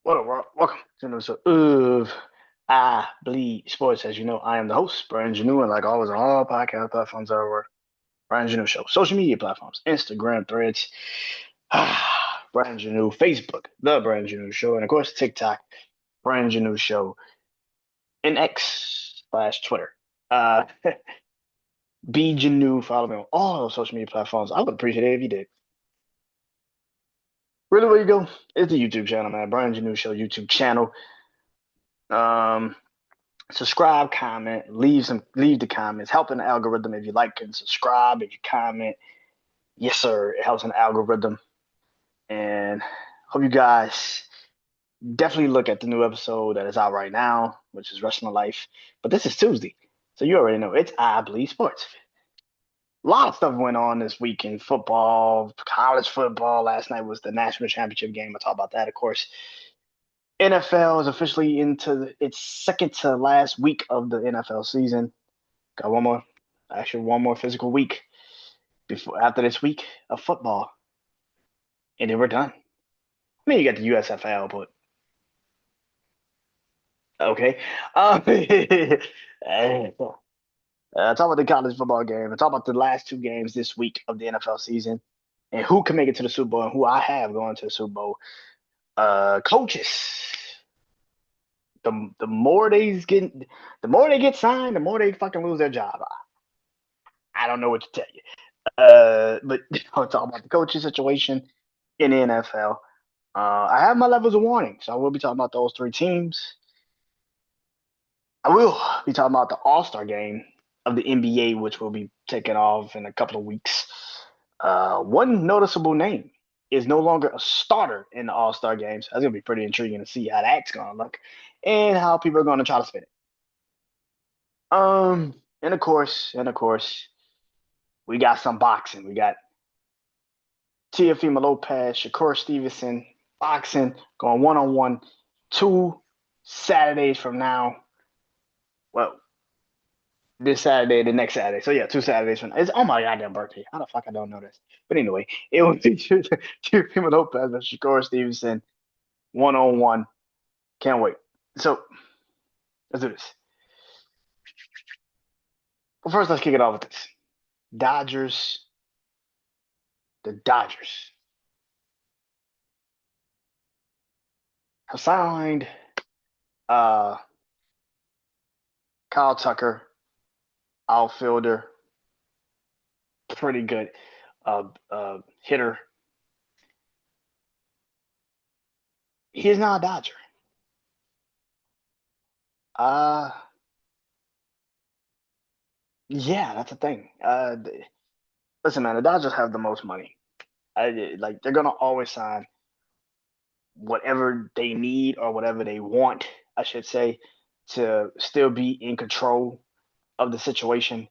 What up, world? Welcome to another episode of I Bleed Sports. As you know, I am the host, Brandon Janeau, and like always on all podcast platforms everywhere, BrandonJaneauShow. Social media platforms, Instagram, Threads, Brandon Janeau, Facebook, The Brandon Janeau Show, and of course TikTok, Brandon Janeau Show, and X/Twitter. Uh, B Janeau, follow me on all those social media platforms. I would appreciate it if you did. Really, where you go? It's the YouTube channel, man. Brandon Janeau Show YouTube channel. Um, Subscribe, comment, leave the comments, helping the algorithm if you like and subscribe, if you comment. Yes, sir. It helps an algorithm. And hope you guys definitely look at the new episode that is out right now, which is Wrestling Life. But this is Tuesday. So you already know it's I Bleed Sports. A lot of stuff went on this week in football, college football. Last night was the national championship game. I talk about that, of course. NFL is officially into its second to last week of the NFL season. Got one more physical week before after this week of football, and then we're done. I mean, you got the USFL, but okay. Talk about the college football game. Talk about the last two games this week of the NFL season, and who can make it to the Super Bowl, and who I have going to the Super Bowl. Coaches. The more they get signed, the more they fucking lose their job. I don't know what to tell you. But I'll talk about the coaching situation in the NFL. I have my levels of warning, so I will be talking about those three teams. I will be talking about the All Star game of the NBA, which will be taking off in a couple of weeks. One noticeable name is no longer a starter in the All Star games. That's gonna be pretty intriguing to see how that's gonna look and how people are gonna try to spin it. And of course, we got some boxing. We got Teofimo Lopez, Shakur Stevenson, boxing, going one on one 2 Saturdays from now. Well, this Saturday, the next Saturday. So yeah, 2 Saturdays from now. It's my goddamn birthday. How the fuck I don't know this? But anyway, it will be Teofimo Lopez and Shakur Stevenson 1 on 1. Can't wait. So let's do this. But first, let's kick it off with this. Dodgers, the Dodgers have signed uh Kyle Tucker, outfielder, pretty good hitter. He's not a Dodger. Uh, yeah, that's the thing. Listen, man, the Dodgers have the most money. Like they're gonna always sign whatever they need or whatever they want, I should say, to still be in control of the situation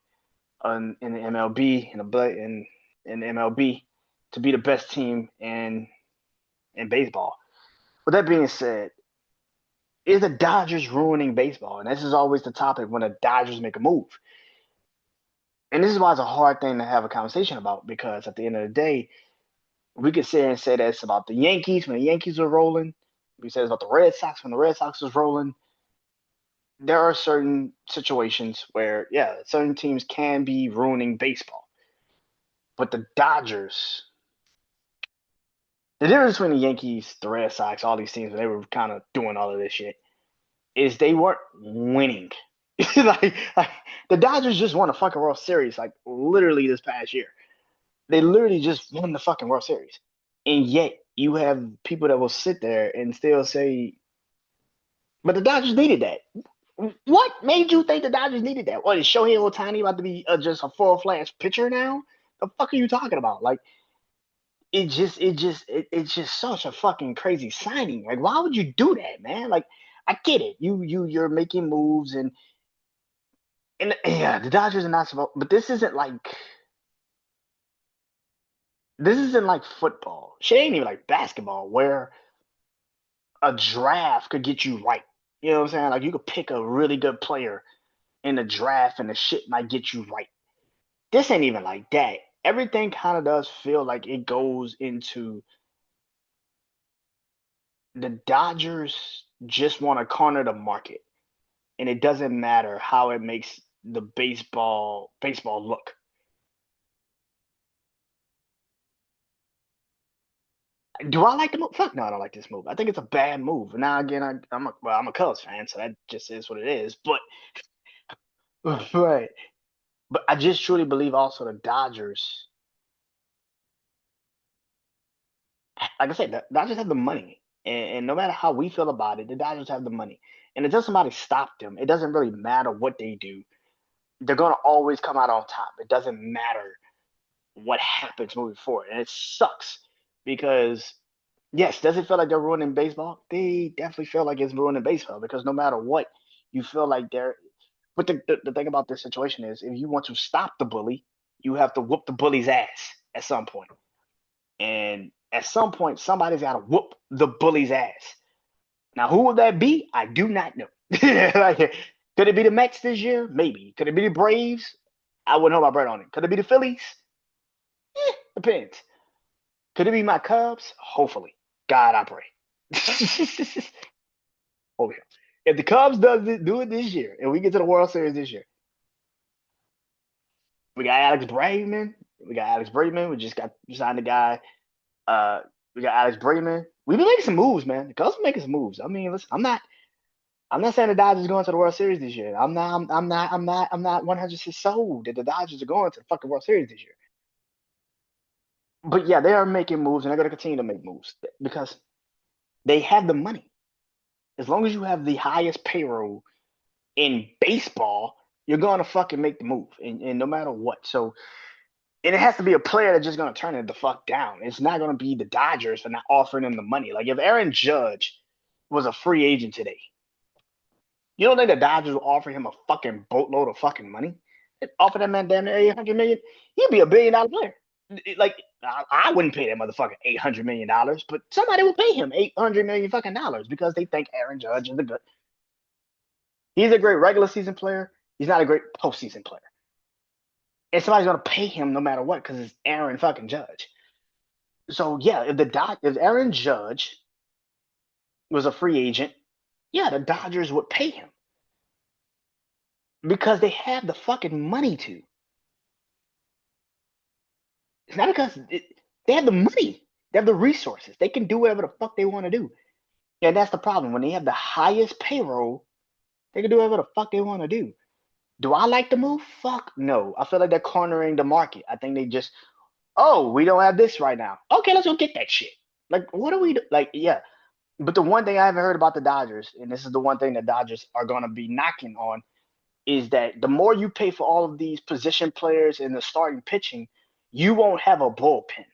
in the MLB in the MLB to be the best team in baseball. With that being said, is the Dodgers ruining baseball? And this is always the topic when the Dodgers make a move. And this is why it's a hard thing to have a conversation about because at the end of the day, we could sit and say that it's about the Yankees when the Yankees are rolling. We say it's about the Red Sox when the Red Sox is rolling. There are certain situations where, yeah, certain teams can be ruining baseball. But the Dodgers, the difference between the Yankees, the Red Sox, all these teams, when they were kind of doing all of this shit, is they weren't winning. like the Dodgers just won a fucking World Series like literally this past year. They literally just won the fucking World Series. And yet you have people that will sit there and still say, but the Dodgers needed that. What made you think the Dodgers needed that? What is Shohei Ohtani about to be just a full flash pitcher now? The fuck are you talking about? Like it's just such a fucking crazy signing. Like why would you do that, man? Like I get it. You're making moves and yeah, the Dodgers are not supposed, but this isn't like football. Shit ain't even like basketball where a draft could get you right. You know what I'm saying? Like you could pick a really good player in the draft and the shit might get you right. This ain't even like that. Everything kind of does feel like it goes into the Dodgers just want to corner the market, and it doesn't matter how it makes the baseball look. Do I like the move? Fuck no, I don't like this move. I think it's a bad move. Now again, I'm a Cubs fan, so that just is what it is. But right, but I just truly believe also the Dodgers, like I said, the Dodgers have the money, and no matter how we feel about it, the Dodgers have the money. And until somebody stop them, it doesn't really matter what they do. They're gonna always come out on top. It doesn't matter what happens moving forward, and it sucks because yes, does it feel like they're ruining baseball? They definitely feel like it's ruining baseball because no matter what, you feel like they're. But the thing about this situation is, if you want to stop the bully, you have to whoop the bully's ass at some point. And at some point, somebody's got to whoop the bully's ass. Now, who will that be? I do not know. Like, could it be the Mets this year? Maybe. Could it be the Braves? I wouldn't hold my breath on it. Could it be the Phillies? Depends. Could it be my Cubs? Hopefully. God, I pray. Oh yeah. If the Cubs do it this year, and we get to the World Series this year, we got Alex Bregman. We got Alex Bregman. We just got signed a guy. Uh, we got Alex Bregman. We've been making some moves, man. The Cubs are making some moves. I mean, listen, I'm not saying the Dodgers are going to the World Series this year. I'm not 100% sold that the Dodgers are going to the fucking World Series this year. But yeah, they are making moves, and they're going to continue to make moves because they have the money. As long as you have the highest payroll in baseball, you're going to fucking make the move, and no matter what. So, and it has to be a player that's just going to turn it the fuck down. It's not going to be the Dodgers for not offering him the money. Like if Aaron Judge was a free agent today, you don't think the Dodgers will offer him a fucking boatload of fucking money? They'd offer that man damn near 800 million. He'd be $1 billion player. Like I wouldn't pay that motherfucker $800 million, but somebody would pay him 800 million fucking dollars because they think Aaron Judge is a good. He's a great regular season player. He's not a great postseason player. And somebody's gonna pay him no matter what because it's Aaron fucking Judge. So yeah, if Aaron Judge was a free agent, yeah, the Dodgers would pay him because they have the fucking money to. It's not because they have the money. They have the resources. They can do whatever the fuck they want to do. And that's the problem. When they have the highest payroll, they can do whatever the fuck they want to do. Do I like the move? Fuck no. I feel like they're cornering the market. I think they just, oh, we don't have this right now. Okay, let's go get that shit. Like, what do we do? Like, yeah. But the one thing I haven't heard about the Dodgers, and this is the one thing the Dodgers are going to be knocking on, is that the more you pay for all of these position players and the starting pitching, you won't have a bullpen.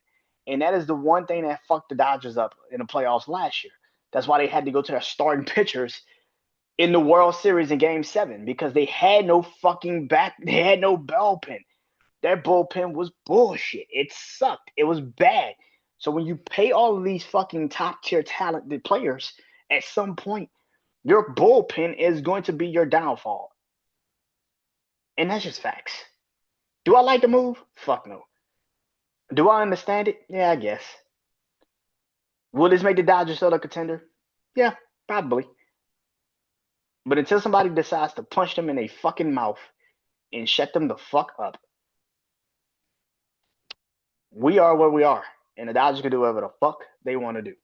And that is the one thing that fucked the Dodgers up in the playoffs last year. That's why they had to go to their starting pitchers in the World Series in Game 7 because they had no fucking back. They had no bullpen. Their bullpen was bullshit. It sucked. It was bad. So when you pay all of these fucking top tier talented players, at some point, your bullpen is going to be your downfall. And that's just facts. Do I like the move? Fuck no. Do I understand it? Yeah, I guess. Will this make the Dodgers still a contender? Yeah, probably. But until somebody decides to punch them in a fucking mouth and shut them the fuck up, we are where we are. And the Dodgers can do whatever the fuck they want to do.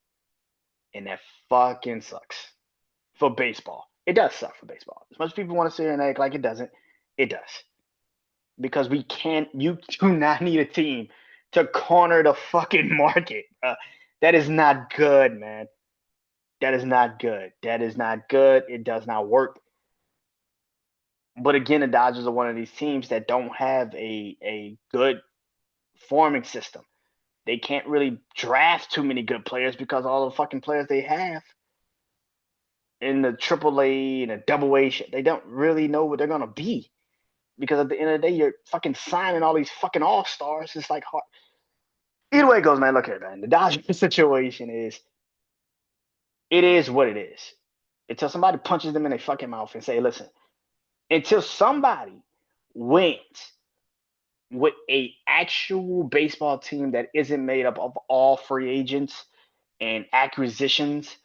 And that fucking sucks for baseball. It does suck for baseball. As much as people want to sit here and act like it doesn't, it does. Because you do not need a team to corner the fucking market. That is not good, man. That is not good. That is not good. It does not work. But again, the Dodgers are one of these teams that don't have a good forming system. They can't really draft too many good players because all the fucking players they have in the AAA and the AA shit, they don't really know what they're gonna be. Because at the end of the day, you're fucking signing all these fucking all stars. It's like hard. Either way it goes, man. Look here, man. The Dodgers situation it is what it is. Until somebody punches them in their fucking mouth and say, listen, until somebody wins with a actual baseball team that isn't made up of all free agents and acquisitions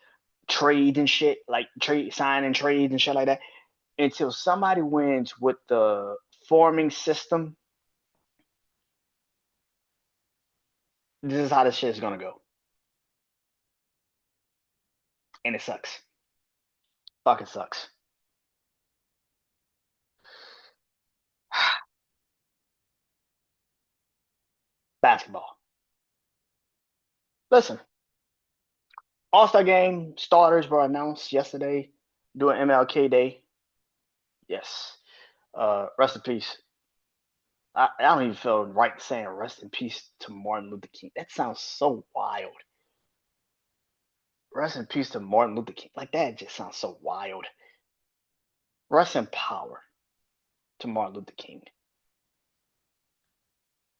trades and shit, like trade signing trades and shit like that, until somebody wins with the forming system. This is how this shit is gonna go, and it sucks. Fucking sucks. Basketball. Listen, All Star Game starters were announced yesterday during MLK Day. Yes. Rest in peace. I don't even feel right saying rest in peace to Martin Luther King. That sounds so wild. Rest in peace to Martin Luther King. Like that just sounds so wild. Rest in power to Martin Luther King.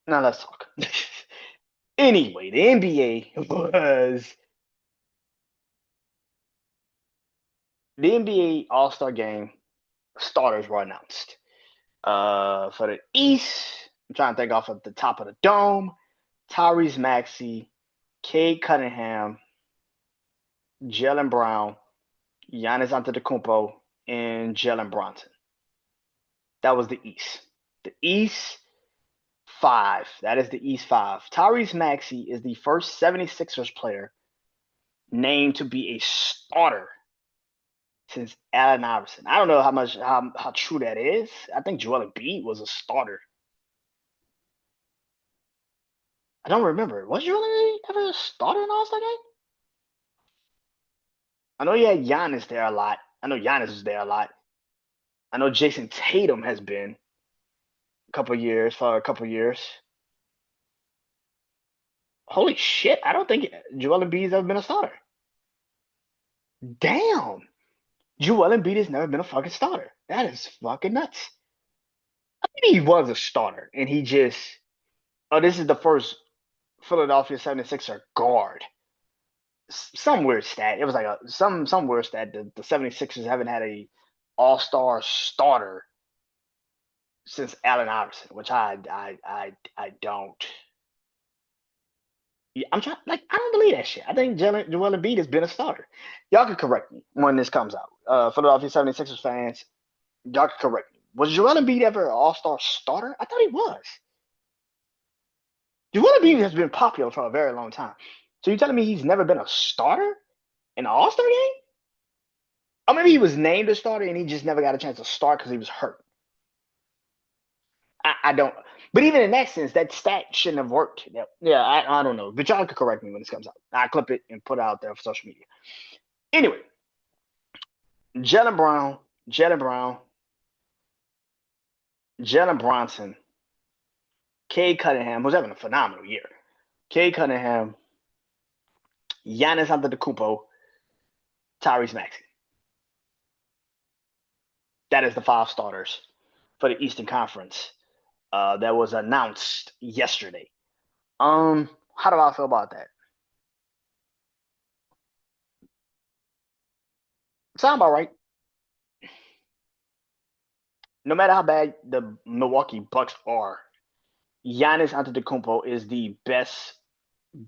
Now let's talk. Anyway, the NBA was the NBA All Star Game starters were announced. For the East, I'm trying to think off at the top of the dome. Tyrese Maxey, Cade Cunningham, Jalen Brown, Giannis Antetokounmpo, and Jalen Brunson. That was the East. The East five. That is the East five. Tyrese Maxey is the first 76ers player named to be a starter since Allen Iverson. I don't know how true that is. I think Joel Embiid was a starter. I don't remember. Was Joel Embiid ever a starter in All Star Game? I know you had Giannis there a lot. I know Giannis was there a lot. I know Jason Tatum has been for a couple years. Holy shit! I don't think Joel Embiid's ever been a starter. Damn, Joel Embiid has never been a fucking starter. That is fucking nuts. I think he was a starter, and he just. Oh, this is the first Philadelphia 76er guard. Some weird stat. It was like some weird stat. The 76ers haven't had a all-star starter since Allen Iverson, which I don't. Yeah, I'm trying. Like I don't believe that shit. I think Joel Embiid has been a starter. Y'all can correct me when this comes out. Philadelphia 76ers fans, y'all can correct me. Was Joel Embiid ever an All-Star starter? I thought he was. Joel Embiid has been popular for a very long time. So you're telling me he's never been a starter in an All-Star game? Or maybe he was named a starter and he just never got a chance to start because he was hurt. I don't. But even in that sense, that stat shouldn't have worked. Yeah, I don't know. But y'all can correct me when this comes out. I'll clip it and put it out there for social media. Anyway, Jalen Brown, Jalen Brown, Jalen Bronson, Cade Cunningham, who's having a phenomenal year. Cade Cunningham, Giannis Antetokounmpo, Tyrese Maxey. That is the five starters for the Eastern Conference that was announced yesterday. How do I feel about that? Sound about right. No matter how bad the Milwaukee Bucks are, Giannis Antetokounmpo is the best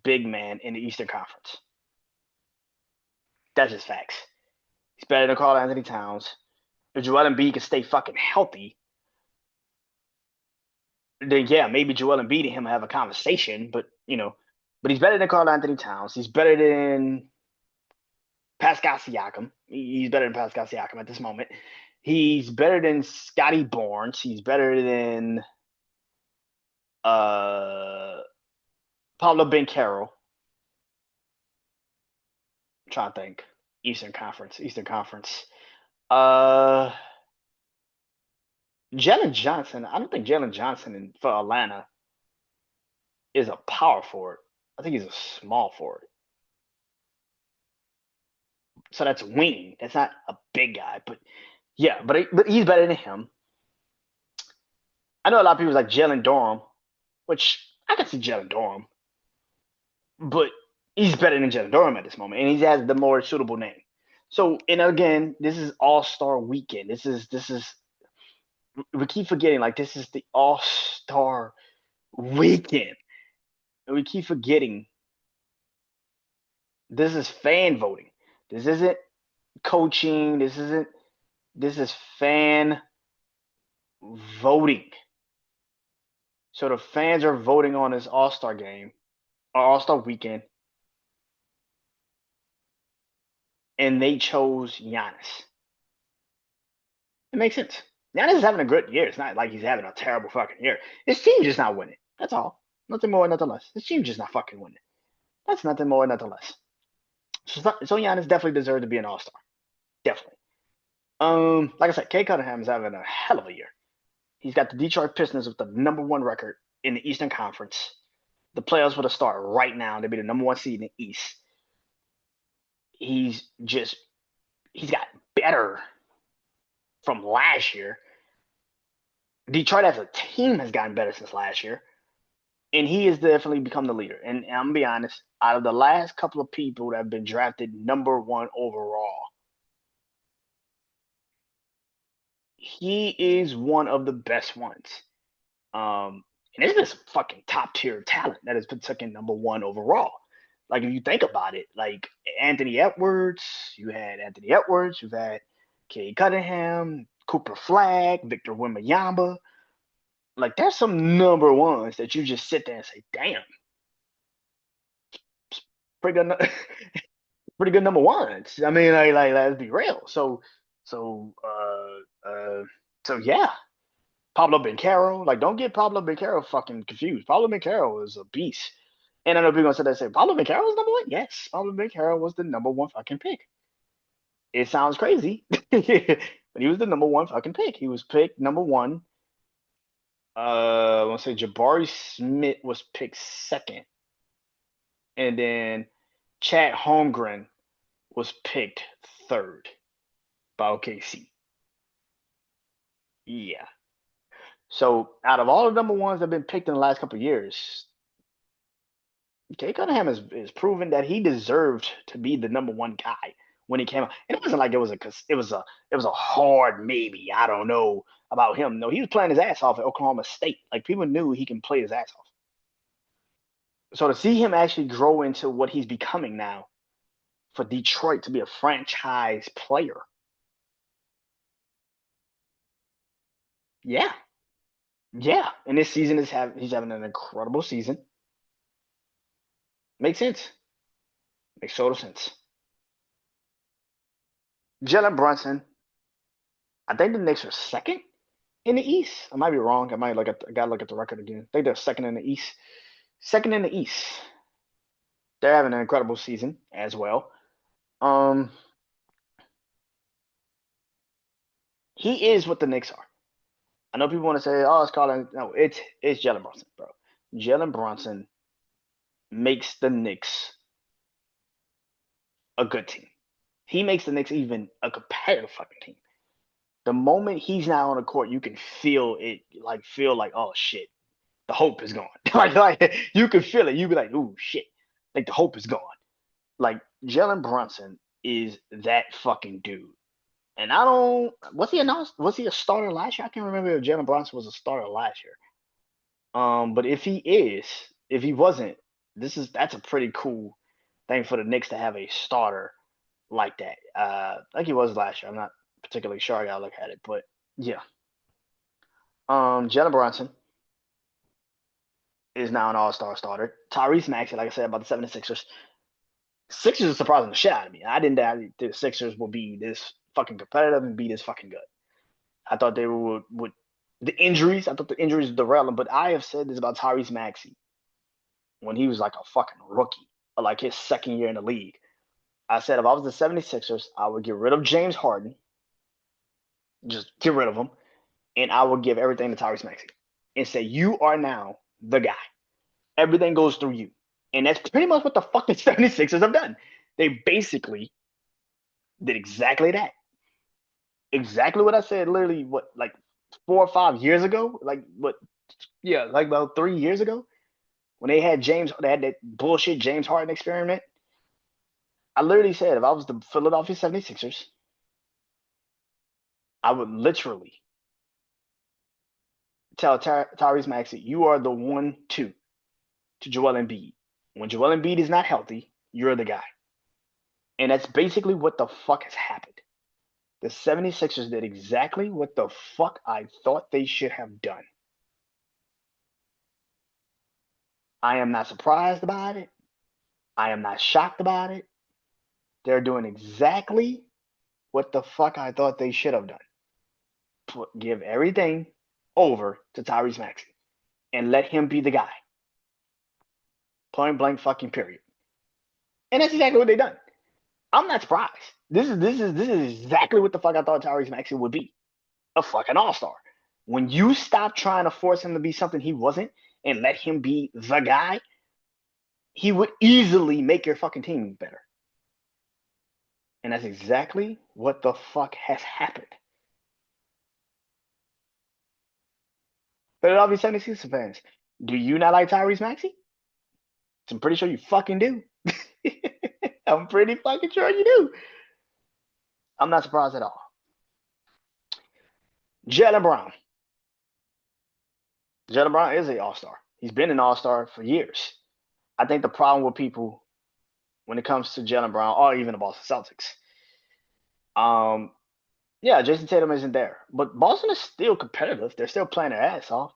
big man in the Eastern Conference. That's just facts. He's better than Karl Anthony Towns. If Joel Embiid can stay fucking healthy, then yeah, maybe Joel Embiid and him have a conversation. But he's better than Karl Anthony Towns. He's better than Pascal Siakam. He's better than Pascal Siakam at this moment. He's better than Scotty Barnes. He's better than uh Pablo Banchero. I'm trying to think. Eastern Conference. Uh Jalen Johnson. I don't think Jalen Johnson for Atlanta is a power forward. I think he's a small forward. So that's wing. That's not a big guy, but yeah, but he's better than him. I know a lot of people like Jalen Durham, which I can see Jalen Durham, but he's better than Jalen Durham at this moment, and he has the more suitable name. So, and again, this is All Star Weekend. This is we keep forgetting like this is the All Star Weekend, and we keep forgetting this is fan voting. This isn't coaching. This is fan voting. So the fans are voting on this All-Star game or All-Star weekend, and they chose Giannis. It makes sense. Giannis is having a good year. It's not like he's having a terrible fucking year. His team just not winning. That's all. Nothing more, nothing less. His team just not fucking winning. That's nothing more, nothing less. So Giannis definitely deserved to be an All-Star. Definitely. Like I said, Kay Cunningham is having a hell of a year. He's got the Detroit Pistons with the #1 record in the Eastern Conference. The playoffs would have started right now. They'd be the #1 seed in the East. He's got better from last year. Detroit as a team has gotten better since last year. And he has definitely become the leader. And I'm gonna be honest, out of the last couple of people that have been drafted #1 overall, he is one of the best ones. And there's been some fucking top tier talent that has been taken #1 overall. Like if you think about it, like Anthony Edwards, you've had Kay Cunningham, Cooper Flag, Victor Wembanyama. Like there's some #1s that you just sit there and say, damn, pretty good, pretty good #1s. I mean, like let's be real. So, uh, uh, so yeah, Pablo Bencaro. Like, don't get Pablo Bencaro fucking confused. Pablo Bencaro is a beast. And I know people gonna sit there and say Pablo Bencaro was #1. Yes, Pablo Bencaro was the #1 fucking pick. It sounds crazy, but he was the #1 fucking pick. He was picked #1. I want to say Jabari Smith was picked second, and then Chad Holmgren was picked third by OKC. Yeah. So out of all the #1s that have been picked in the last couple of years, Kay Cunningham is proven that he deserved to be the #1 guy when he came out. And it wasn't like it was a hard maybe. I don't know about him. No, he was playing his ass off at Oklahoma State. Like people knew he can play his ass off. So to see him actually grow into what he's becoming now for Detroit to be a franchise player, yeah, yeah. And this season he's having an incredible season. Makes sense. Makes total sense. Jalen Brunson, I think the Knicks are second in the East. I might be wrong. I gotta look at the record again. I think they're second in the East. Second in the East. They're having an incredible season as well. Um, he is what the Knicks are. I know people want to say, "Oh, it's Colin." No, it's Jalen Brunson, bro. Jalen Brunson makes the Knicks a good team. He makes the Knicks even a competitive fucking team. The moment he's not on the court, you can feel it, feel like, oh shit, the hope is gone. like you can feel it. You be like, oh shit, like the hope is gone. Like Jalen Brunson is that fucking dude. And I don't. Was he announced? Was he a starter last year? I can't remember if Jalen Brunson was a starter last year. But if he wasn't, that's a pretty cool thing for the Knicks to have a starter like that. Like he was last year. I'm not particularly sure. I gotta look at it, but yeah. Jalen Brunson is now an All-Star starter. Tyrese Maxey, like I said about the 76ers. Sixers are surprising the shit out of me. I didn't doubt the Sixers will be this fucking competitive and be this fucking good. I thought they would the injuries. I thought the injuries would derail them. But I have said this about Tyrese Maxey when he was like a fucking rookie, or like his second year in the league. I said if I was the 76ers, I would get rid of James Harden, just get rid of him, and I would give everything to Tyrese Maxey and say, you are now the guy. Everything goes through you. And that's pretty much what the fucking 76ers have done. They basically did exactly that. Exactly what I said literally, what, like 4 or 5 years ago? Like, what, yeah, like about 3 years ago when they had that bullshit James Harden experiment. I literally said if I was the Philadelphia 76ers, I would literally tell Tyrese Maxey, you are the 1-2 to Joel Embiid. When Joel Embiid is not healthy, you're the guy. And that's basically what the fuck has happened. The 76ers did exactly what the fuck I thought they should have done. I am not surprised about it. I am not shocked about it. They're doing exactly what the fuck I thought they should have done. Give everything over to Tyrese Maxey and let him be the guy. Point blank fucking period. And that's exactly what they done. I'm not surprised. This is exactly what the fuck I thought Tyrese Maxey would be. A fucking all-star. When you stop trying to force him to be something he wasn't and let him be the guy, he would easily make your fucking team better. And that's exactly what the fuck has happened. Philadelphia 76ers fans, do you not like Tyrese Maxey? I'm pretty sure you fucking do. I'm pretty fucking sure you do. I'm not surprised at all. Jaylen Brown. Jaylen Brown is an all-star. He's been an all-star for years. I think the problem with people when it comes to Jaylen Brown or even the Boston Celtics, yeah, Jason Tatum isn't there, but Boston is still competitive. They're still playing their ass off,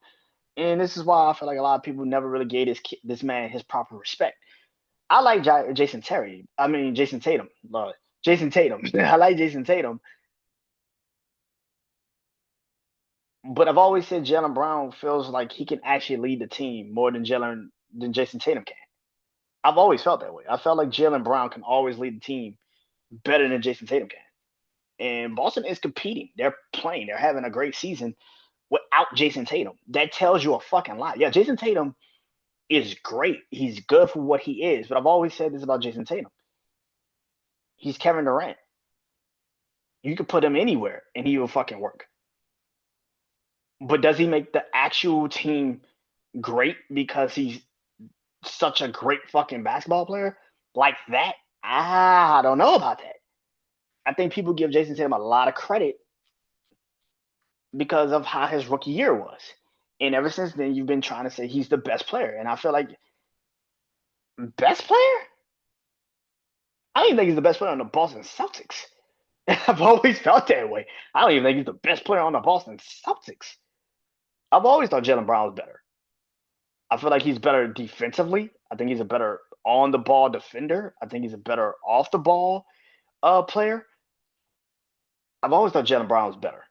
and this is why I feel like a lot of people never really gave this man his proper respect. I like Jason Terry. I mean Jason Tatum. Jason Tatum. I like Jason Tatum, but I've always said Jaylen Brown feels like he can actually lead the team more than Jason Tatum can. I've always felt that way. I felt like Jaylen Brown can always lead the team better than Jason Tatum can. And Boston is competing. They're playing. They're having a great season without Jason Tatum. That tells you a fucking lot. Yeah, Jason Tatum is great. He's good for what he is. But I've always said this about Jason Tatum. He's Kevin Durant. You could put him anywhere and he will fucking work. But does he make the actual team great because he's such a great fucking basketball player like that? I don't know about that. I think people give Jason Tatum a lot of credit because of how his rookie year was. And ever since then, you've been trying to say he's the best player. And I feel like best player? I don't even think he's the best player on the Boston Celtics. I've always felt that way. I don't even think he's the best player on the Boston Celtics. I've always thought Jaylen Brown was better. I feel like he's better defensively. I think he's a better on the ball defender. I think he's a better off the ball player. I've always thought Jaylen Brown was better.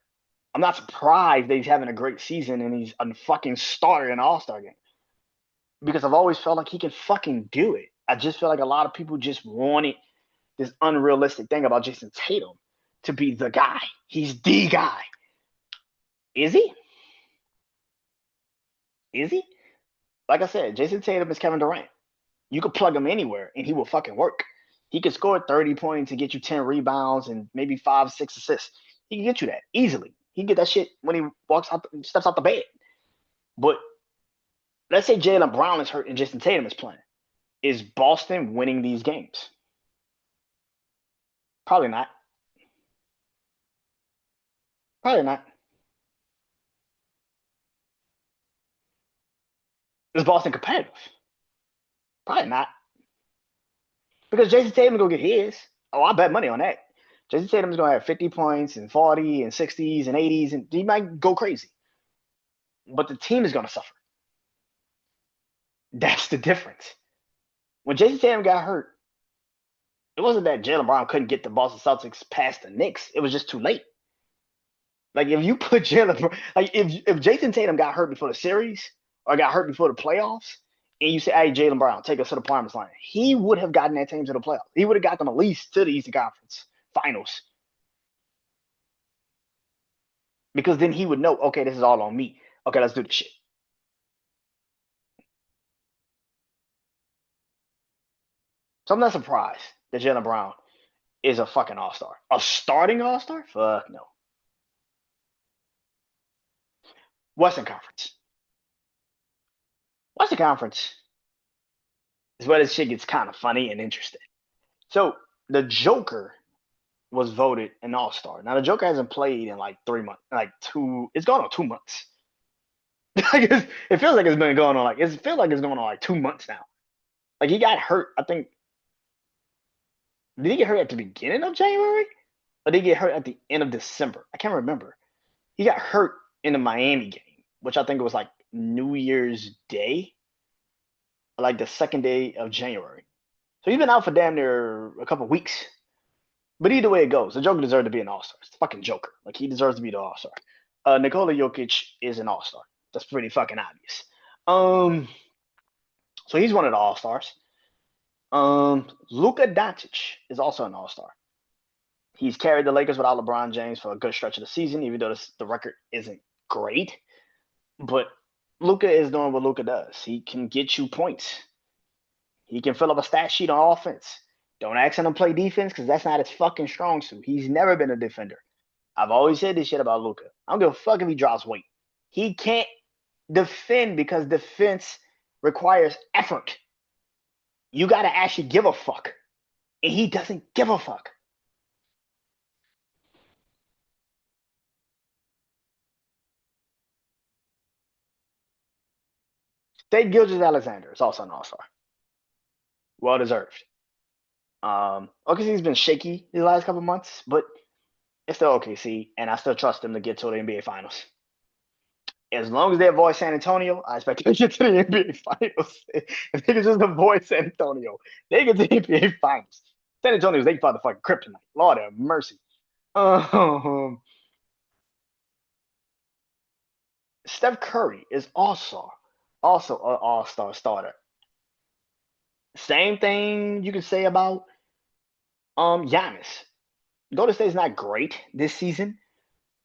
I'm not surprised that he's having a great season and he's a fucking starter in an All-Star game because I've always felt like he can fucking do it. I just feel like a lot of people just wanted this unrealistic thing about Jason Tatum to be the guy. He's the guy. Is he? Is he? Like I said, Jason Tatum is Kevin Durant. You could plug him anywhere and he will fucking work. He could score 30 points and get you 10 rebounds and maybe 5, 6 assists. He can get you that easily. He can get that shit when he steps out the bed. But let's say Jaylen Brown is hurt and Jason Tatum is playing. Is Boston winning these games? Probably not. Probably not. Is Boston competitive? Probably not. Because Jason Tatum's gonna get his. Oh, I bet money on that. Jason Tatum's gonna have 50 points and 40 and 60s and 80s, and he might go crazy. But the team is gonna suffer. That's the difference. When Jason Tatum got hurt, it wasn't that Jaylen Brown couldn't get the Boston Celtics past the Knicks. It was just too late. Like if you put Jaylen, like if Jason Tatum got hurt before the series or got hurt before the playoffs, and you say, "Hey, Jaylen Brown, take us to the promised line," he would have gotten that team to the playoffs. He would have got them at least to the Eastern Conference Finals because then he would know, okay, this is all on me. Okay, let's do this shit. So I'm not surprised that Jaylen Brown is a fucking all-star. A starting all-star? Fuck no. Western Conference. Western Conference is where this shit gets kind of funny and interesting. So the Joker was voted an all-star. Now the Joker hasn't played in like 3 months, like two. It's gone on 2 months. It feels like it's been going on like it feels like it's going on like 2 months now. Like he got hurt. I think Did he get hurt at the beginning of January? Or did he get hurt at the end of December? I can't remember. He got hurt in the Miami game, which I think was like New Year's Day, like the second day of January. So he's been out for damn near a couple weeks. But either way it goes, the Joker deserves to be an All Star. It's the fucking Joker. Like he deserves to be the All Star. Nikola Jokic is an All Star. That's pretty fucking obvious. Um, so he's one of the All Stars. Luka Doncic is also an All Star. He's carried the Lakers without LeBron James for a good stretch of the season, even though the record isn't great. But Luka is doing what Luka does. He can get you points. He can fill up a stat sheet on offense. Don't ask him to play defense because that's not his fucking strong suit. He's never been a defender. I've always said this shit about Luka. I don't give a fuck if he drops weight. He can't defend because defense requires effort. You got to actually give a fuck. And he doesn't give a fuck. State Gilgis-Alexander is also an all-star. Well deserved. OKC's been shaky these last couple months, but it's still OKC, and I still trust them to get to the NBA Finals. As long as they avoid San Antonio, I expect them to get to the NBA Finals. If they can just avoid San Antonio, they get to the NBA Finals. San Antonio's they fought the fucking kryptonite. Lord have mercy. Um, Steph Curry is also an all-star starter. Same thing you can say about Giannis. Golden State's not great this season,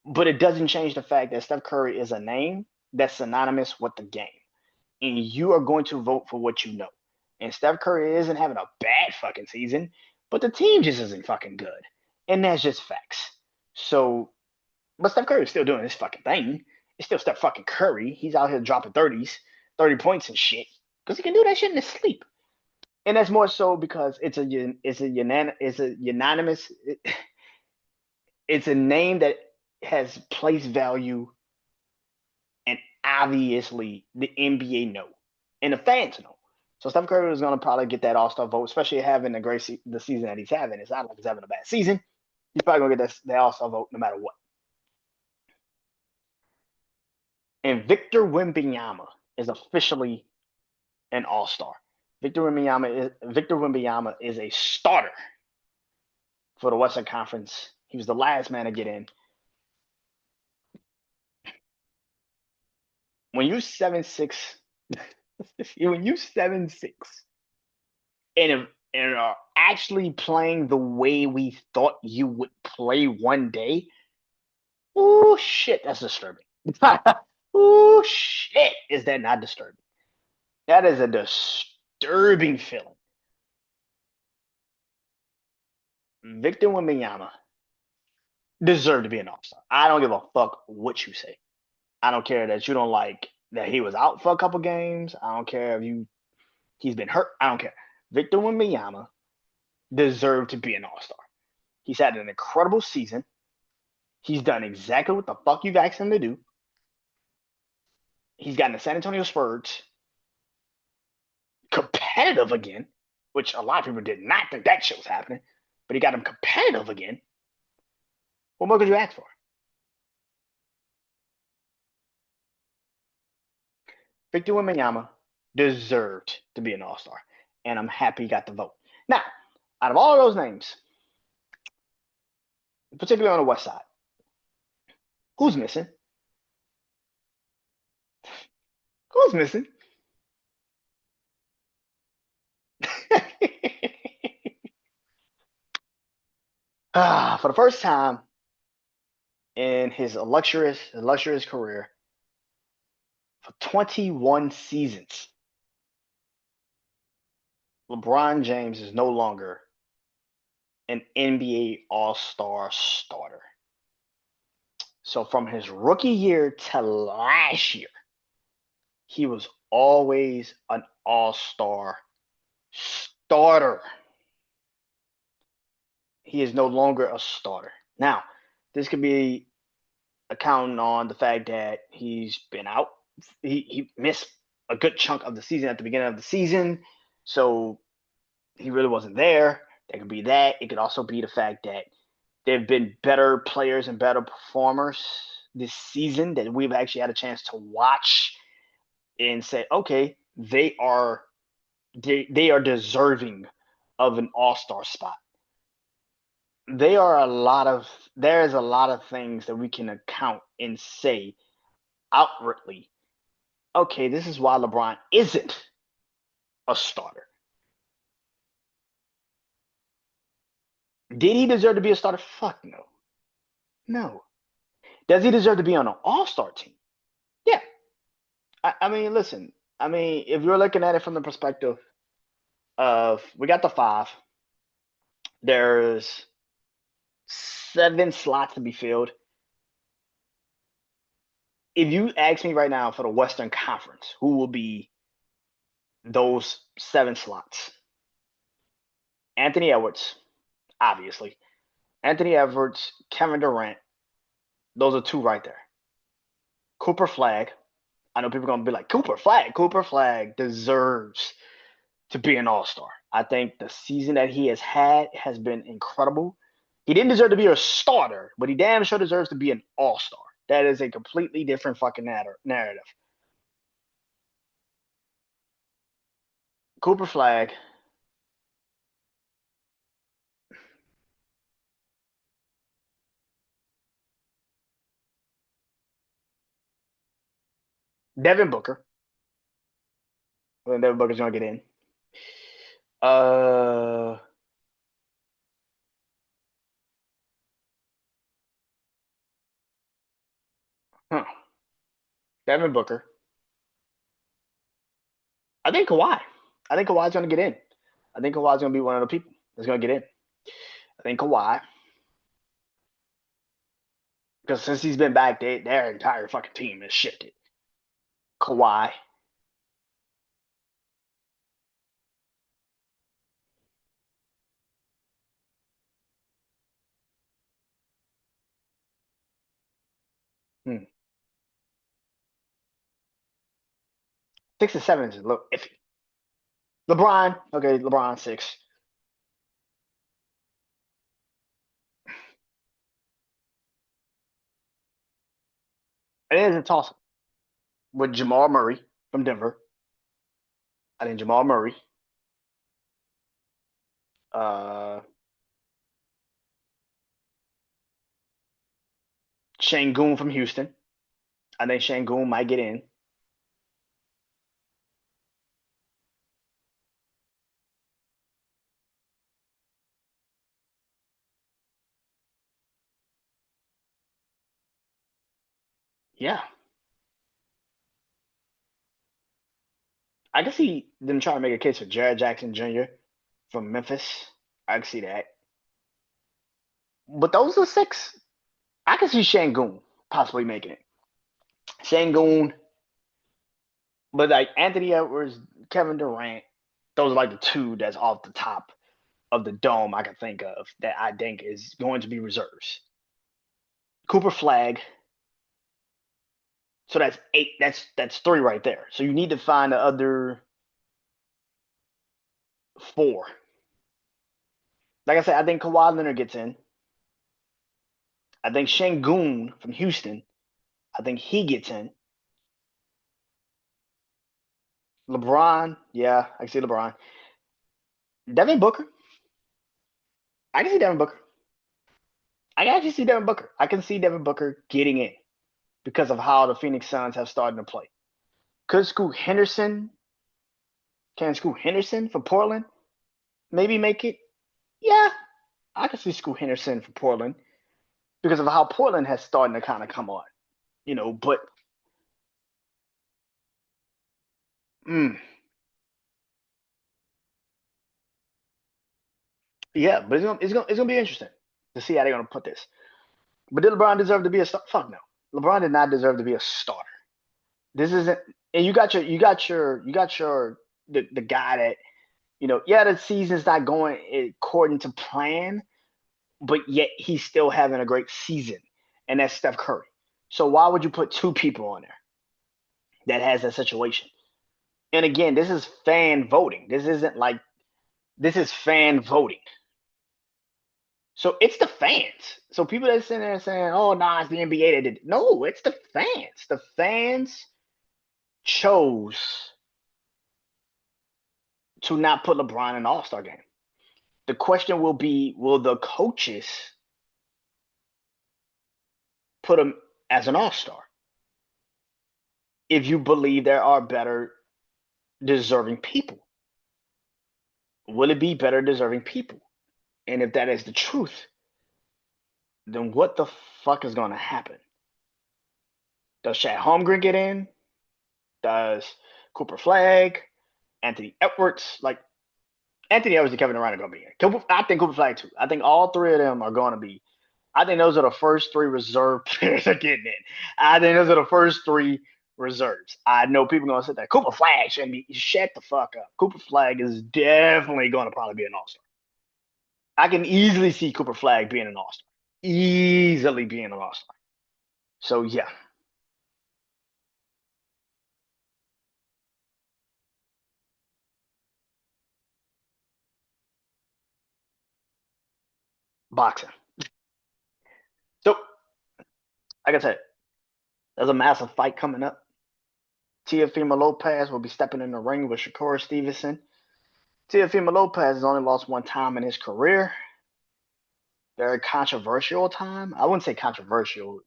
but it doesn't change the fact that Steph Curry is a name that's synonymous with the game. And you are going to vote for what you know. And Steph Curry isn't having a bad fucking season, but the team just isn't fucking good. And that's just facts. So, but Steph Curry is still doing his fucking thing. It's still Steph fucking Curry. He's out here dropping 30s, 30 points and shit. Because he can do that shit in his sleep. And that's more so because it's a unanimous it's a name that has place value, and obviously the NBA know and the fans know. So Steph Curry is going to probably get that All Star vote, especially having the season that he's having. It's not like he's having a bad season. He's probably going to get that All Star vote no matter what. And Victor Wembanyama is officially an All Star. Victor Wembanyama is a starter for the Western Conference. He was the last man to get in. When you 7'6", when you 7'6", and are actually playing the way we thought you would play one day, oh shit, that's disturbing. Oh shit, is that not disturbing? That is a disturbing feeling. Victor Wembanyama deserved to be an all-star. I don't give a fuck what you say. I don't care that you don't like that he was out for a couple games. I don't care if he's been hurt. I don't care. Victor Wembanyama deserved to be an all-star. He's had an incredible season. He's done exactly what the fuck you've asked him to do. He's gotten the San Antonio Spurs competitive again, which a lot of people did not think that shit was happening, but he got them competitive again. What more could you ask for? Victor Wembanyama deserved to be an all-star, and I'm happy he got the vote. Now, out of all those names, particularly on the West Side, who's missing? Who's missing? For the first time in his illustrious career, for 21 seasons, LeBron James is no longer an NBA All-Star starter. So from his rookie year to last year, he was always an All-Star starter. He is no longer a starter. Now, this could be accounting on the fact that he's been out. He missed a good chunk of the season at the beginning of the season, so he really wasn't there. That could be that. It could also be the fact that there have been better players and better performers this season that we've actually had a chance to watch and say, okay, they are deserving of an all-star spot. There is a lot of things that we can account and say outwardly, okay, this is why LeBron isn't a starter. Did he deserve to be a starter? Fuck no. No. Does he deserve to be on an all-star team? Yeah. I mean, listen, I mean, if you're looking at it from the perspective of we got the five, there's 7 slots to be filled. If you ask me right now for the Western Conference, who will be those 7 slots? Anthony Edwards, obviously. Anthony Edwards, Kevin Durant, those are two right there. Cooper Flag. I know people are gonna be like, Cooper Flag. Cooper Flag deserves to be an all-star. I think the season that he has had has been incredible. He didn't deserve to be a starter, but he damn sure deserves to be an all-star. That is a completely different fucking narrative. Cooper Flag, Devin Booker. I think Devin Booker's gonna get in. Uh, huh. Devin Booker. I think Kawhi. I think Kawhi's gonna get in. I think Kawhi's gonna be one of the people that's gonna get in. I think Kawhi, because since he's been back, their entire fucking team has shifted. Kawhi, hmm. 6 and 7 is a little iffy. LeBron, okay, LeBron 6. It is a toss up with Jamal Murray from Denver. I think Jamal Murray. Uh, Shangoon from Houston. I think Shangoon might get in. Yeah, I can see them trying to make a case for Jared Jackson Jr. from Memphis. I can see that. But those are 6. I can see Shangoon possibly making it. Shangoon, but like Anthony Edwards, Kevin Durant, those are like the two that's off the top of the dome I can think of that I think is going to be reserves. Cooper Flag. So that's 8. That's 3 right there. So you need to find the other 4. Like I said, I think Kawhi Leonard gets in. I think Shangoon from Houston. I think he gets in. LeBron, yeah, I can see LeBron. Devin Booker, I can see Devin Booker. I can actually see Devin Booker. I can see Devin Booker getting in because of how the Phoenix Suns have started to play. Could Scoot Henderson, can Scoot Henderson for Portland maybe make it? Yeah, I can see Scoot Henderson for Portland because of how Portland has started to kind of come on, but mm, yeah, but it's gonna be interesting to see how they're gonna put this. But did LeBron deserve to be a star? Fuck no. LeBron did not deserve to be a starter. This isn't, and you got your the guy that yeah, the season's not going according to plan, but yet he's still having a great season, and that's Steph Curry. So why would you put 2 people on there that has that situation? And again, this is fan voting. This isn't like this is fan voting. So it's the fans. So people that sitting there saying, "Oh, nah, it's the NBA that did it." No, it's the fans. The fans chose to not put LeBron in an All-Star game. The question will be, will the coaches put him as an All-Star? If you believe there are better deserving people, will it be better deserving people? And if that is the truth, then what the fuck is going to happen? Does Chad Holmgren get in? Does Cooper Flag? Anthony Edwards? Like, Anthony Edwards and Kevin Durant are going to be in. I think Cooper Flag too. I think all three of them are going to be. I think those are the first three reserve players are getting in. I think those are the first three reserves. I know people are going to say that Cooper Flag shouldn't be. Shut the fuck up. Cooper Flag is definitely going to probably be an All-Star. I can easily see Cooper Flag being an All-Star. Easily being an All-Star. So yeah, boxing. So like I said, there's a massive fight coming up. Teofimo Lopez will be stepping in the ring with Shakur Stevenson. Teofimo Lopez has only lost one time in his career. Very controversial time. I wouldn't say controversial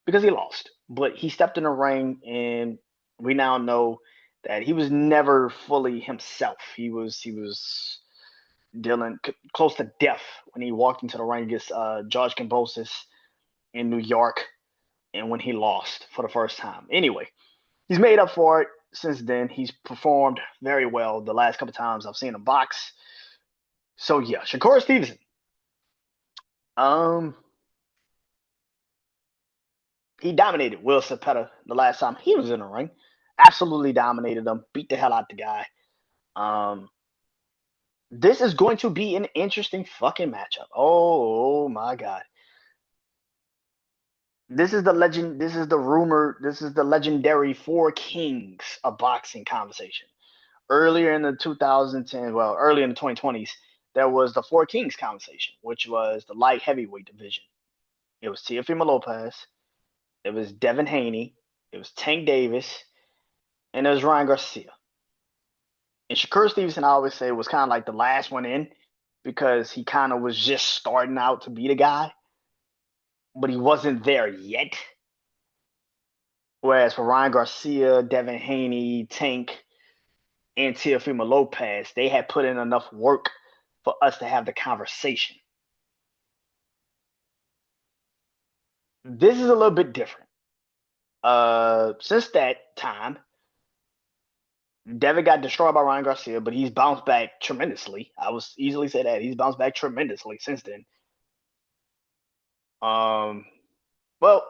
because he lost, but he stepped in the ring, and we now know that he was never fully himself. He was dealing close to death when he walked into the ring against George Kambosos in New York, and when he lost for the first time. Anyway, he's made up for it since then. He's performed very well the last couple times I've seen him box. So yeah, Shakur Stevenson. Um, he dominated Will Cepeda the last time he was in the ring. Absolutely dominated him. Beat the hell out the guy. Um, this is going to be an interesting fucking matchup. Oh my god. This is the legend. This is the rumor. This is the legendary Four Kings of boxing conversation. Earlier in the 2010s, well, early in the 2020s, there was the Four Kings conversation, which was the light heavyweight division. It was Teofimo Lopez, it was Devin Haney, it was Tank Davis, and it was Ryan Garcia. And Shakur Stevenson, I always say, was kind of like the last one in because he kind of was just starting out to be the guy, but he wasn't there yet. Whereas for Ryan Garcia, Devin Haney, Tank, and Teofimo Lopez, they had put in enough work for us to have the conversation. This is a little bit different. Since that time, Devin got destroyed by Ryan Garcia, but he's bounced back tremendously. I was easily say that he's bounced back tremendously since then. Um, well,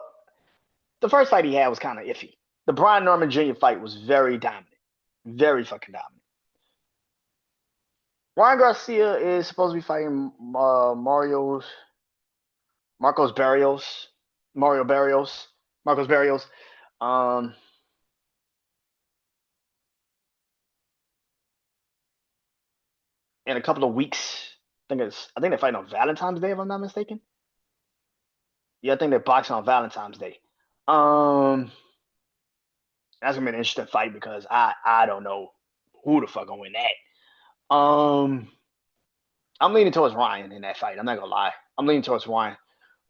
the first fight he had was kind of iffy. The Brian Norman Jr. fight was very dominant, very fucking dominant. Ryan Garcia is supposed to be fighting Marcos Barrios, Mario Barrios, Marcos Barrios. Um, in a couple of weeks. I think they're fighting on Valentine's Day if I'm not mistaken. Yeah, I think they're boxing on Valentine's Day. Um, that's gonna be an interesting fight because I don't know who the fuck gonna win that. I'm leaning towards Ryan in that fight. I'm not gonna lie. I'm leaning towards Ryan.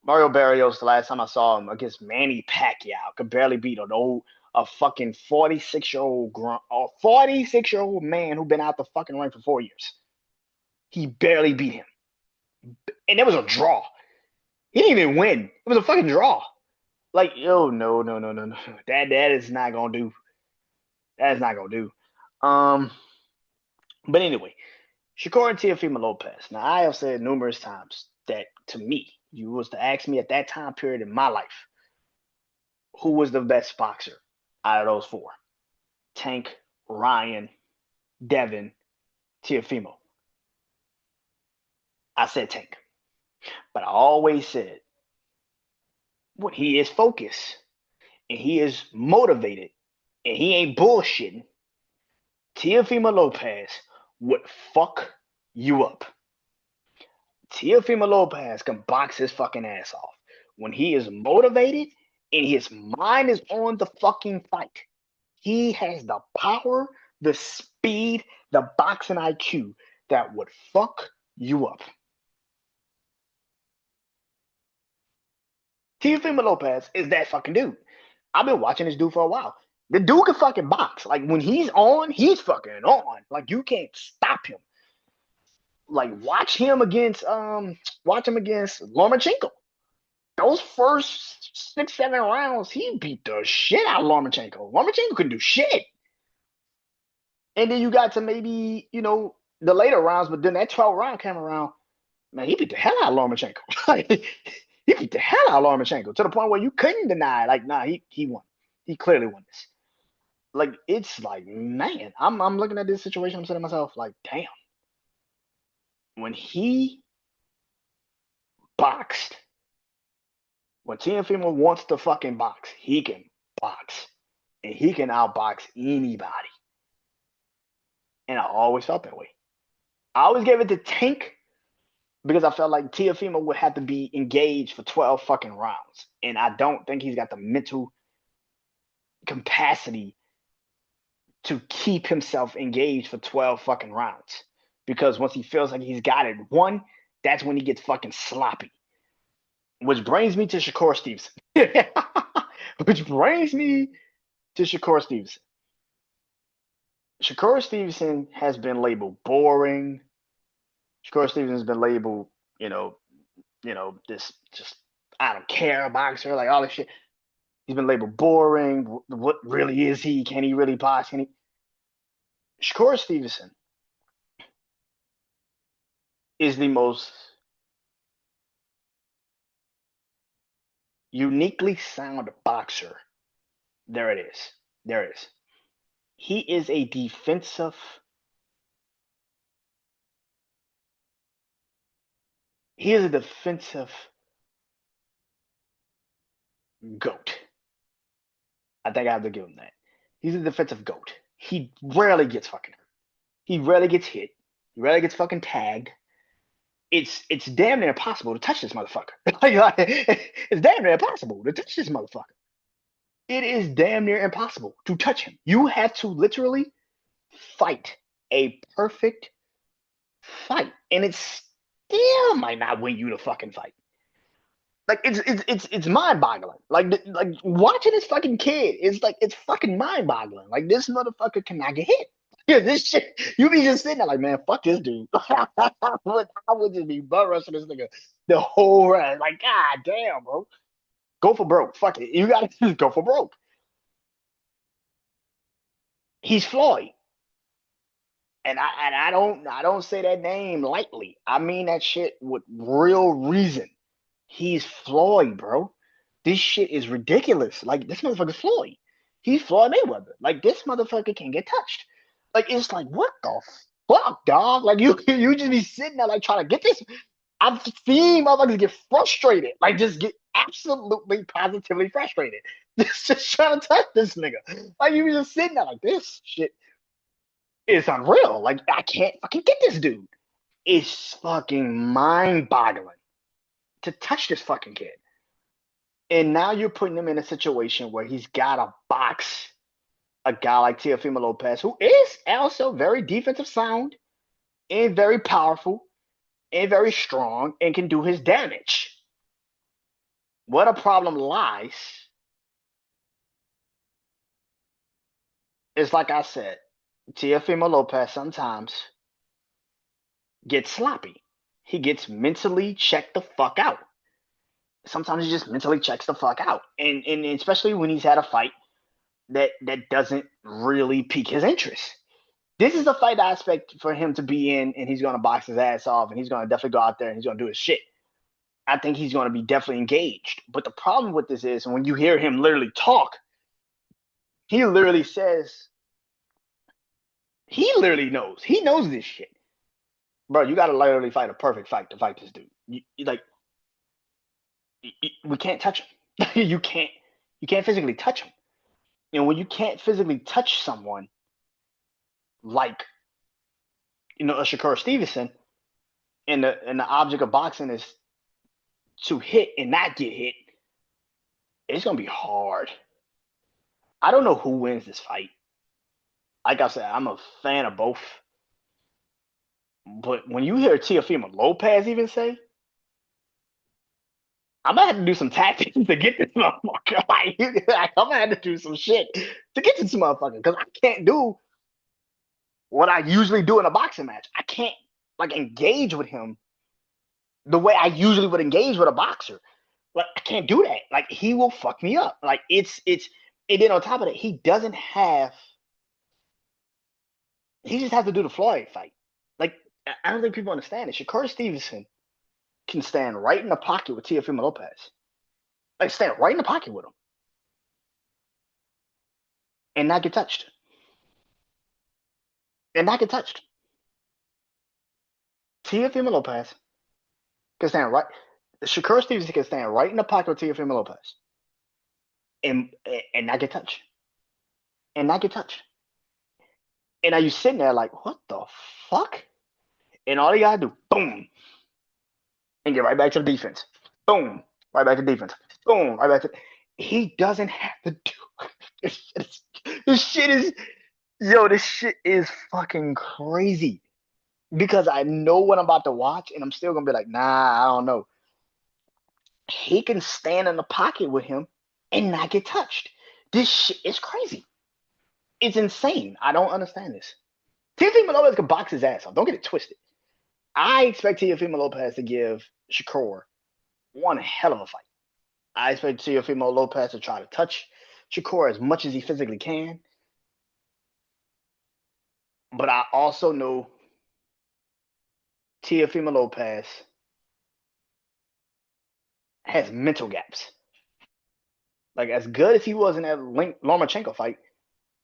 Mario Barrios, the last time I saw him against Manny Pacquiao, could barely beat a fucking 46-year-old a 46-year-old man who been out the fucking ring for 4 years. He barely beat him, and it was a draw. He didn't even win. It was a fucking draw. Like, yo, no. That is not gonna do. That is not gonna do. Um, but anyway, Shakur and Teofimo Lopez. Now, I have said numerous times that to me, you was to ask me at that time period in my life, who was the best boxer out of those four? Tank, Ryan, Devin, Teofimo. I said Tank, but I always said when he is focused and he is motivated and he ain't bullshitting, Teofimo Lopez would fuck you up. Teofimo Lopez can box his fucking ass off. When he is motivated and his mind is on the fucking fight, he has the power, the speed, the boxing IQ that would fuck you up. Teofimo Lopez is that fucking dude. I've been watching this dude for a while. The dude can fucking box. Like when he's on, he's fucking on. Like you can't stop him. Like watch him against Lomachenko. Those first 6, 7 rounds, he beat the shit out of Lomachenko. Lomachenko couldn't do shit. And then you got to maybe, the later rounds, but then that 12th round came around, man, he beat the hell out of Lomachenko. He beat the hell out of Lomachenko to the point where you couldn't deny, like, nah, he won. He clearly won this. Like, it's like, man, I'm looking at this situation, I'm saying to myself, like, damn. When he boxed, when Teofimo wants to fucking box, he can box. And he can outbox anybody. And I always felt that way. I always gave it to Tank because I felt like Teofimo would have to be engaged for 12 fucking rounds. And I don't think he's got the mental capacity to keep himself engaged for 12 fucking rounds. Because once he feels like he's got it won, that's when he gets fucking sloppy. Which brings me to Shakur Stevenson. Which brings me to Shakur Stevenson. Shakur Stevenson has been labeled boring. Shakur Stevenson has been labeled, this just I don't care boxer, like all this shit. He's been labeled boring. What really is he? Can he really box? Shakur Stevenson is the most uniquely sound boxer. There it is. There it is. He is a defensive. He is a defensive goat. I think I have to give him that. He's a defensive goat. He rarely gets fucking hurt. He rarely gets hit. He rarely gets fucking tagged. It's damn near impossible to touch this motherfucker. It's damn near impossible to touch this motherfucker. It is damn near impossible to touch him. You have to literally fight a perfect fight, and it still might not win you the fucking fight. Like it's mind boggling. Like watching this fucking kid is like it's fucking mind boggling. Like this motherfucker cannot get hit. Yeah, this shit. You be just sitting there like, man, fuck this dude. I would just be butt rushing this nigga the whole run. Like, god damn, bro. Go for broke. Fuck it. You gotta just go for broke. He's Floyd. And I don't say that name lightly. I mean that shit with real reason. He's Floyd, bro. This shit is ridiculous. Like this motherfucker's Floyd. He's Floyd Mayweather. Like this motherfucker can't get touched. Like it's like what the fuck, dog? Like you just be sitting there like trying to get this. I've seen motherfuckers get frustrated, like just get absolutely positively frustrated. Just trying to touch this nigga. Like you be just sitting there like this shit is unreal. Like I can't fucking get this dude. It's fucking mind boggling to touch this fucking kid. And now you're putting him in a situation where he's got to box a guy like Teofimo Lopez, who is also very defensive sound and very powerful and very strong and can do his damage. What a problem lies is like I said, Teofimo Lopez sometimes gets sloppy. He gets mentally checked the fuck out. Sometimes he just mentally checks the fuck out. And especially when he's had a fight that doesn't really pique his interest. This is the fight aspect for him to be in, and he's going to box his ass off, and he's going to definitely go out there and he's going to do his shit. I think he's going to be definitely engaged. But the problem with this is when you hear him literally talk, he literally says, he literally knows. He knows this shit. Bro, you got to literally fight a perfect fight to fight this dude. We can't touch him. you can't physically touch him. And when you can't physically touch someone like, a Shakur Stevenson, and the object of boxing is to hit and not get hit, it's gonna be hard. I don't know who wins this fight. Like I said, I'm a fan of both. But when you hear Teofimo Lopez even say, I'm gonna have to do some tactics to get this motherfucker. Like, I'm gonna have to do some shit to get this motherfucker because I can't do what I usually do in a boxing match. I can't like engage with him the way I usually would engage with a boxer. Like I can't do that. Like he will fuck me up. Like it's and then on top of that, he just has to do the Floyd fight. Like I don't think people understand it. Shakur Stevenson can stand right in the pocket with Teofimo Lopez. Like stand right in the pocket with him and not get touched. And not get touched. Teofimo Lopez can stand right. Shakur Stevenson can stand right in the pocket with Teofimo Lopez and and not get touched. And not get touched. And now you sitting there like, what the fuck? And all you gotta do, boom, and get right back to the defense. Boom, right back to defense. Boom, right back to. He doesn't have to do. This shit is, yo, this shit is fucking crazy. Because I know what I'm about to watch, and I'm still gonna be like, nah, I don't know. He can stand in the pocket with him and not get touched. This shit is crazy. It's insane. I don't understand this. Teofimo Lopez can box his ass off. Don't get it twisted. I expect Teofimo Lopez to give Shakur one hell of a fight. I expect Teofimo Lopez to try to touch Shakur as much as he physically can. But I also know Teofimo Lopez has mental gaps. Like as good as he was in that Lomachenko fight,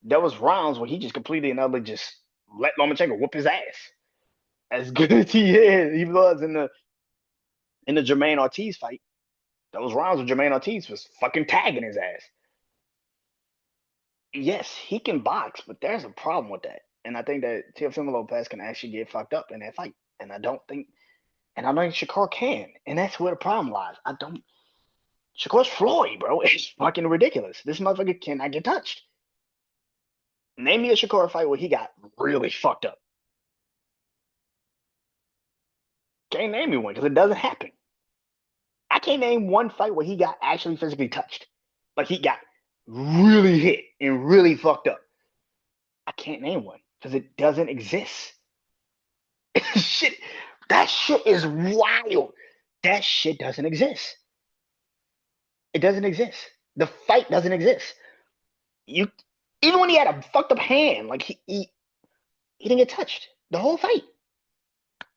there was rounds where he just completely and utterly just let Lomachenko whoop his ass. As good as he was in the Jermaine Ortiz fight, those rounds where Jermaine Ortiz was fucking tagging his ass. Yes, he can box, but there's a problem with that. And I think that Teofimo Lopez can actually get fucked up in that fight. And I don't think Shakur can. And that's where the problem lies. Shakur's Floyd, bro. It's fucking ridiculous. This motherfucker cannot get touched. Name me a Shakur fight where he got really fucked up. Can't name me one because it doesn't happen. I can't name one fight where he got actually physically touched. Like he got really hit and really fucked up. I can't name one because it doesn't exist. Shit, that shit is wild. That shit doesn't exist. It doesn't exist. The fight doesn't exist. You even when he had a fucked up hand, like he didn't get touched the whole fight.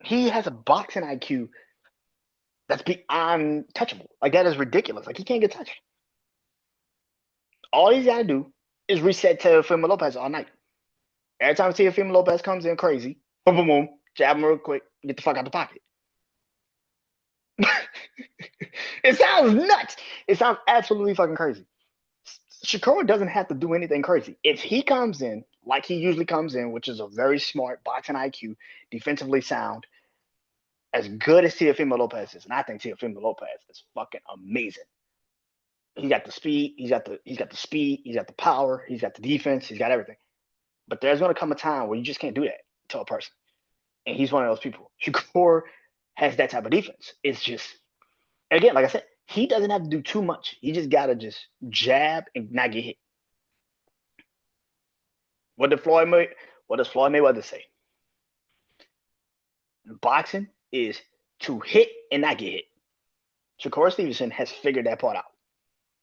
He has a boxing IQ that's beyond touchable. Like that is ridiculous. Like he can't get touched. All he's got to do is reset Teofimo Lopez all night. Every time Teofimo Lopez comes in crazy, boom, boom, boom, jab him real quick, get the fuck out the pocket. It sounds nuts. It sounds absolutely fucking crazy. Shakur doesn't have to do anything crazy. If he comes in like he usually comes in, which is a very smart boxing IQ, defensively sound, as good as Teofimo Lopez is, and I think Teofimo Lopez is fucking amazing. He got the speed, he's got the speed, he's got the power, he's got the defense, he's got everything. But there's gonna come a time where you just can't do that to a person. And he's one of those people. Shakur has that type of defense. It's just again, like I said, he doesn't have to do too much. He just gotta just jab and not get hit. What does Floyd Mayweather say? Boxing is to hit and not get hit. Shakur Stevenson has figured that part out.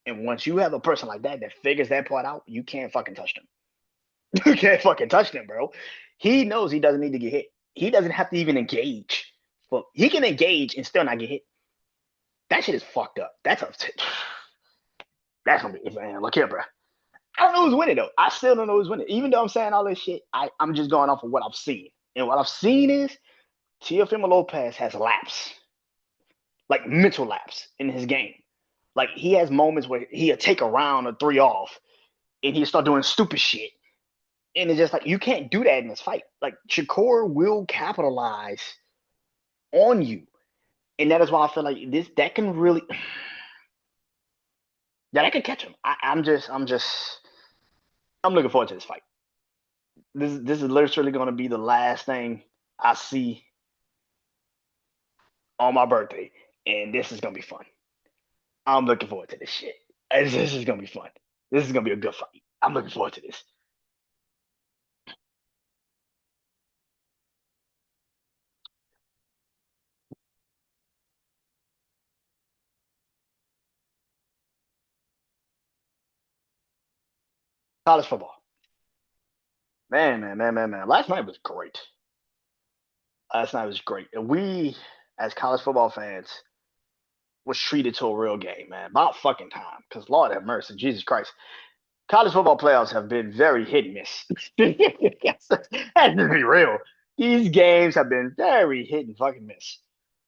And once you have a person like that figures that part out, you can't fucking touch them. You can't fucking touch them, bro. He knows he doesn't need to get hit. He doesn't have to even engage. Well, he can engage and still not get hit. That shit is fucked up. That's gonna be, man. Look here, bro. I don't know who's winning though. I still don't know who's winning. Even though I'm saying all this shit, I'm just going off of what I've seen. And what I've seen is Teofimo Lopez has lapse, like mental lapse in his game. Like he has moments where he'll take a round or 3 off, and he'll start doing stupid shit. And it's just like you can't do that in this fight. Like Shakur will capitalize on you. And that is why I feel like this that can really yeah, that can catch him. I'm looking forward to this fight. This is literally gonna be the last thing I see on my birthday. And this is gonna be fun. I'm looking forward to this shit. This is gonna be fun. This is gonna be a good fight. I'm looking forward to this. College football. Man. Last night was great. Last night was great. And we, as college football fans, was treated to a real game, man. About fucking time. Because Lord have mercy, Jesus Christ. College football playoffs have been very hit and miss. That's to be real. These games have been very hit and fucking miss.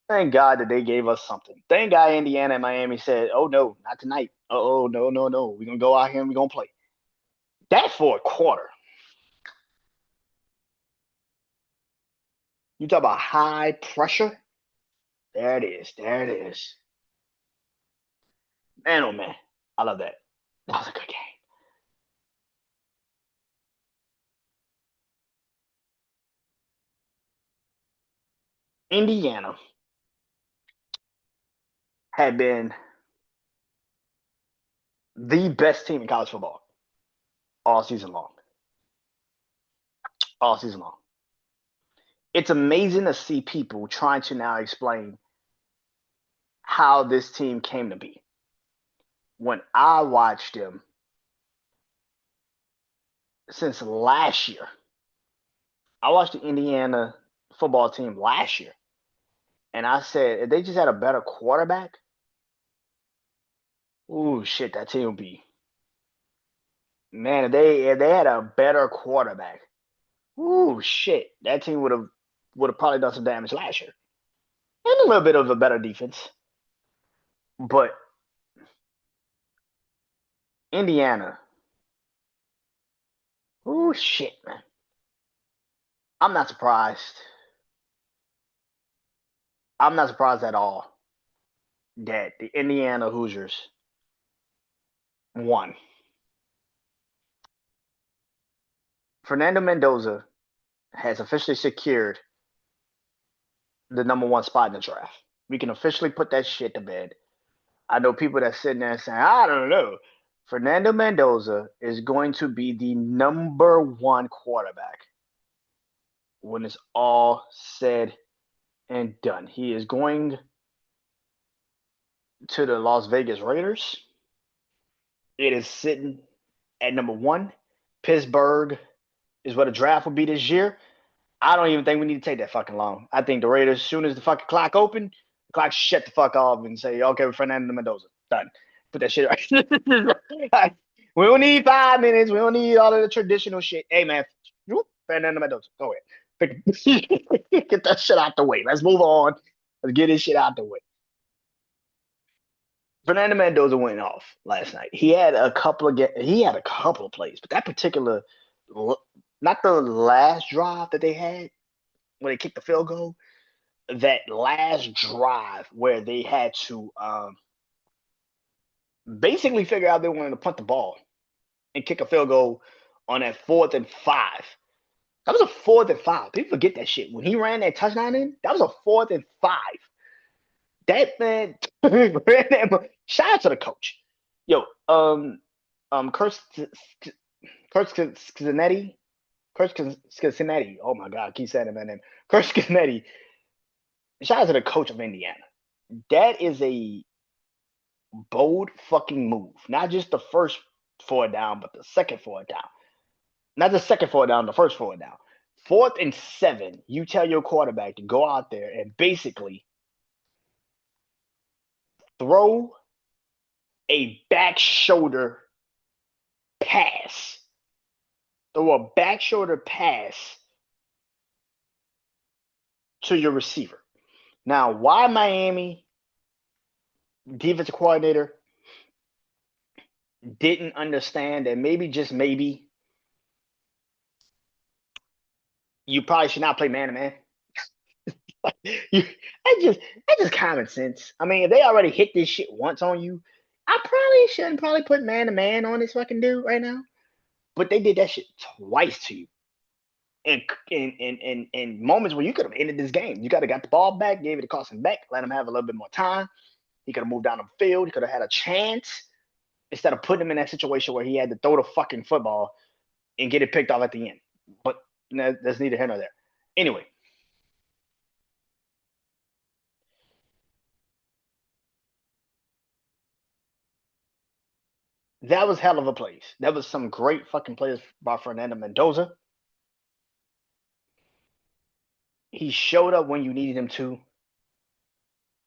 Thank God that they gave us something. Thank God Indiana and Miami said, "Oh no, not tonight. Oh no. We're gonna go out here and we're gonna play." That fourth quarter. You talk about high pressure. There it is. There it is. Man, oh man, I love that. That was a good game. Indiana had been the best team in college football all season long. All season long. It's amazing to see people trying to now explain how this team came to be. When I watched them since last year, I watched the Indiana football team last year, and I said if they just had a better quarterback, ooh shit, that team would be man. If they had a better quarterback, ooh shit, that team would have probably done some damage last year, and a little bit of a better defense. But Indiana, ooh shit, man, I'm not surprised. I'm not surprised at all that the Indiana Hoosiers won. Fernando Mendoza has officially secured the number one spot in the draft. We can officially put that shit to bed. I know people that sitting there saying, I don't know. Fernando Mendoza is going to be the number one quarterback when it's all said and done. He is going to the Las Vegas Raiders. It is sitting at number one. Pittsburgh is what the draft will be this year. I don't even think we need to take that fucking long. I think the Raiders, as soon as the fucking clock open, the clock shut the fuck off and say, okay, we're Fernando Mendoza. Done. Put that shit right. We don't need 5 minutes. We don't need all of the traditional shit. Hey, man, Fernando Mendoza, go ahead. Get that shit out the way. Let's move on. Let's get this shit out the way. Fernando Mendoza went off last night. He had a couple of plays, but that particular, not the last drive that they had when they kicked the field goal, that last drive where they had to basically figure out they wanted to punt the ball and kick a field goal on that 4th and 5. That was a 4th and 5. People forget that shit. When he ran that touchdown in, that was a 4th and 5. That man shout out to the coach. Yo, Kurt Cincinnati. Kurt Cincinnati. Oh my god, I keep saying that name. Kurt Cincinnati. Shout out to the coach of Indiana. That is a bold fucking move. Not just the first four down, but the second four down. Not the second four down, the first four down. 4th and 7, you tell your quarterback to go out there and basically throw a back shoulder pass. Throw a back shoulder pass to your receiver. Now, why Miami defensive coordinator didn't understand that maybe, just maybe, you probably should not play man to man. You, that's just common sense. I mean, if they already hit this shit once on you, I probably shouldn't probably put man to man on this fucking dude right now. But they did that shit twice to you. In in moments where you could have ended this game. You could have got the ball back, gave it to Carson Beck, let him have a little bit more time. He could have moved down the field. He could have had a chance instead of putting him in that situation where he had to throw the fucking football and get it picked off at the end. But that's neither here nor there. Anyway, that was hell of a place. That was some great fucking players by Fernando Mendoza. He showed up when you needed him to.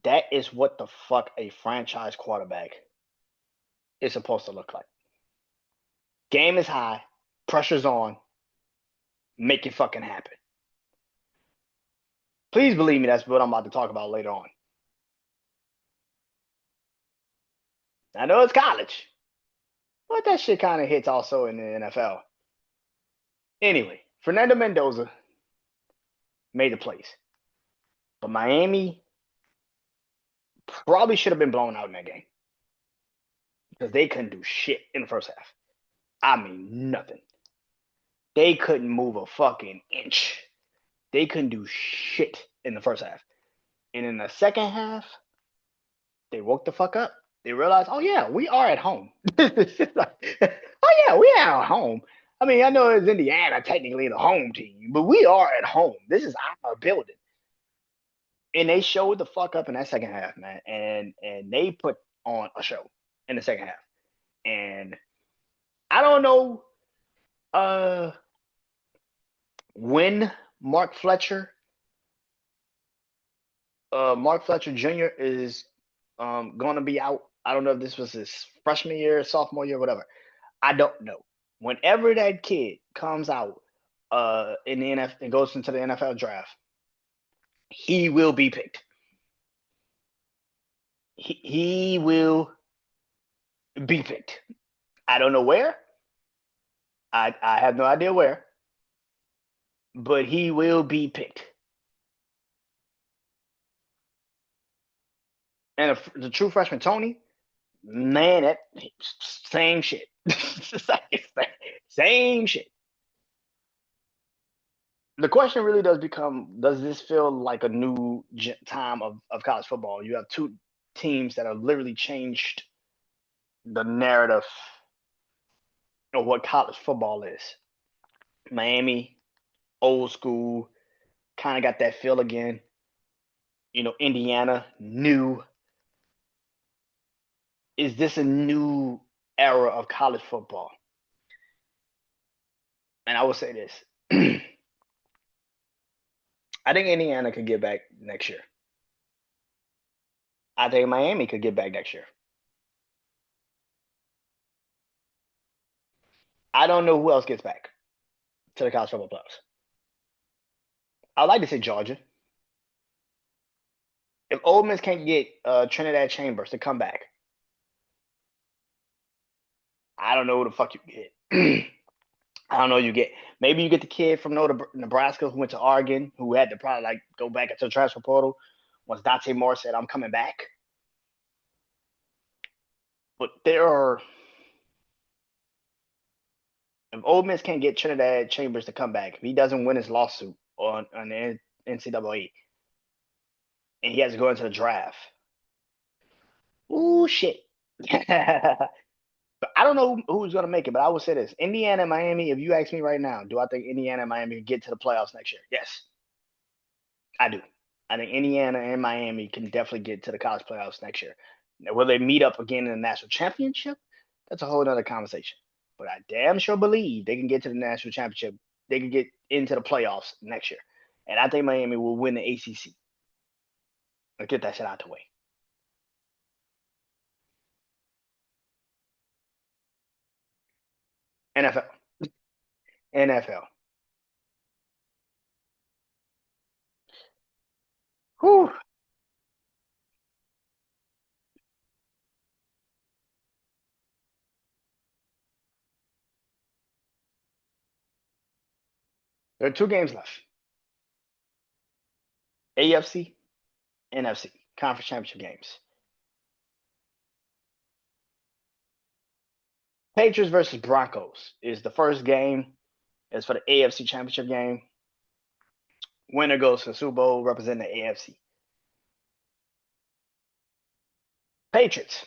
That is what the fuck a franchise quarterback is supposed to look like. Game is high, pressure's on, make it fucking happen. Please believe me, that's what I'm about to talk about later on. I know it's college, but that shit kind of hits also in the NFL. Anyway, Fernando Mendoza made the plays, but Miami probably should have been blown out in that game because they couldn't do shit in the first half. I mean, nothing. They couldn't move a fucking inch. They couldn't do shit in the first half. And in the second half, they woke the fuck up. They realized, oh yeah, we are at home. Like, oh yeah, we are at home. I mean, I know it's Indiana technically the home team, but we are at home. This is our building. And they showed the fuck up in that second half, man. And they put on a show in the second half. And I don't know uh when Mark Fletcher Mark Fletcher Jr. is going to be out. I don't know if this was his freshman year, sophomore year, whatever. I don't know. Whenever that kid comes out in the NFL and goes into the NFL draft, he will be picked. He will be picked. I don't know where. I have no idea where, but he will be picked. And the true freshman Tony, man, that same shit. Same shit. The question really does become: does this feel like a new time of college football? You have two teams that have literally changed the narrative of what college football is. Miami, old school, kind of got that feel again. Indiana, new. Is this a new era of college football? And I will say this. I think Indiana could get back next year. I think Miami could get back next year. I don't know who else gets back to the college football playoffs. I'd like to say Georgia. If Ole Miss can't get Trinidad Chambers to come back, I don't know who the fuck you get. I don't know who you get. Maybe you get the kid from Nebraska who went to Oregon, who had to probably like go back into the transfer portal once Dante Moore said, "I'm coming back." But there are, if Ole Miss can't get Trinidad Chambers to come back, if he doesn't win his lawsuit on the NCAA, and he has to go into the draft, ooh shit. I don't know who's going to make it, but I will say this: Indiana and Miami. If you ask me right now, do I think Indiana and Miami can get to the playoffs next year? Yes, I do. I think Indiana and Miami can definitely get to the college playoffs next year. Now, will they meet up again in the national championship? That's a whole other conversation. But I damn sure believe they can get to the national championship. They can get into the playoffs next year, and I think Miami will win the ACC. Let's get that shit out the way. NFL, NFL. Whew. There are two games left. AFC, NFC, conference championship games. Patriots versus Broncos is the first game. It's for the AFC championship game. Winner goes to the Super Bowl representing the AFC. Patriots.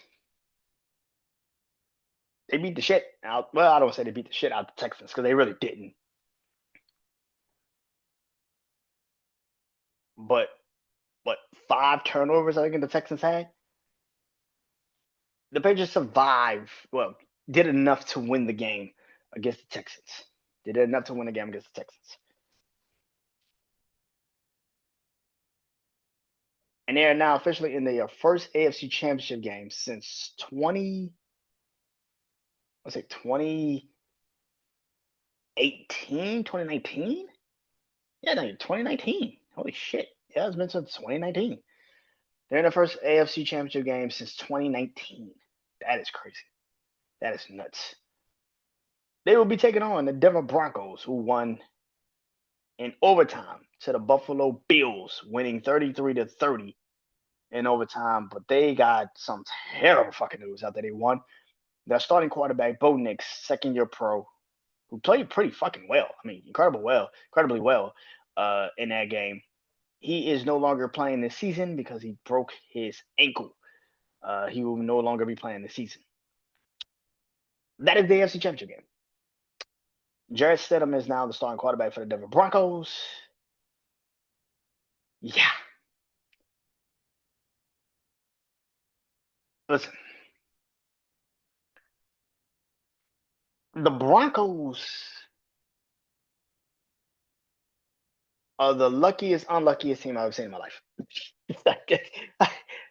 They beat the shit out. Well, I don't say they beat the shit out the Texans because they really didn't. But what, 5 turnovers I think the Texans had? The Patriots survived. Well, did enough to win the game against the Texans. Did enough to win the game against the Texans. And they are now officially in their first AFC championship game since 2018, 2019? Yeah, no, 2019. Holy shit. Yeah, it's been since 2019. They're in the first AFC championship game since 2019. That is crazy. That is nuts. They will be taking on the Denver Broncos, who won in overtime to the Buffalo Bills, winning 33-30 in overtime. But they got some terrible fucking news after they won. Their starting quarterback, Bo Nix, second-year pro, who played pretty fucking well. I mean, incredibly well in that game. He is no longer playing this season because he broke his ankle. He will no longer be playing this season. That is the AFC Championship game. Jarrett Stidham is now the starting quarterback for the Denver Broncos. Yeah. Listen. The Broncos are the unluckiest team I've ever seen in my life.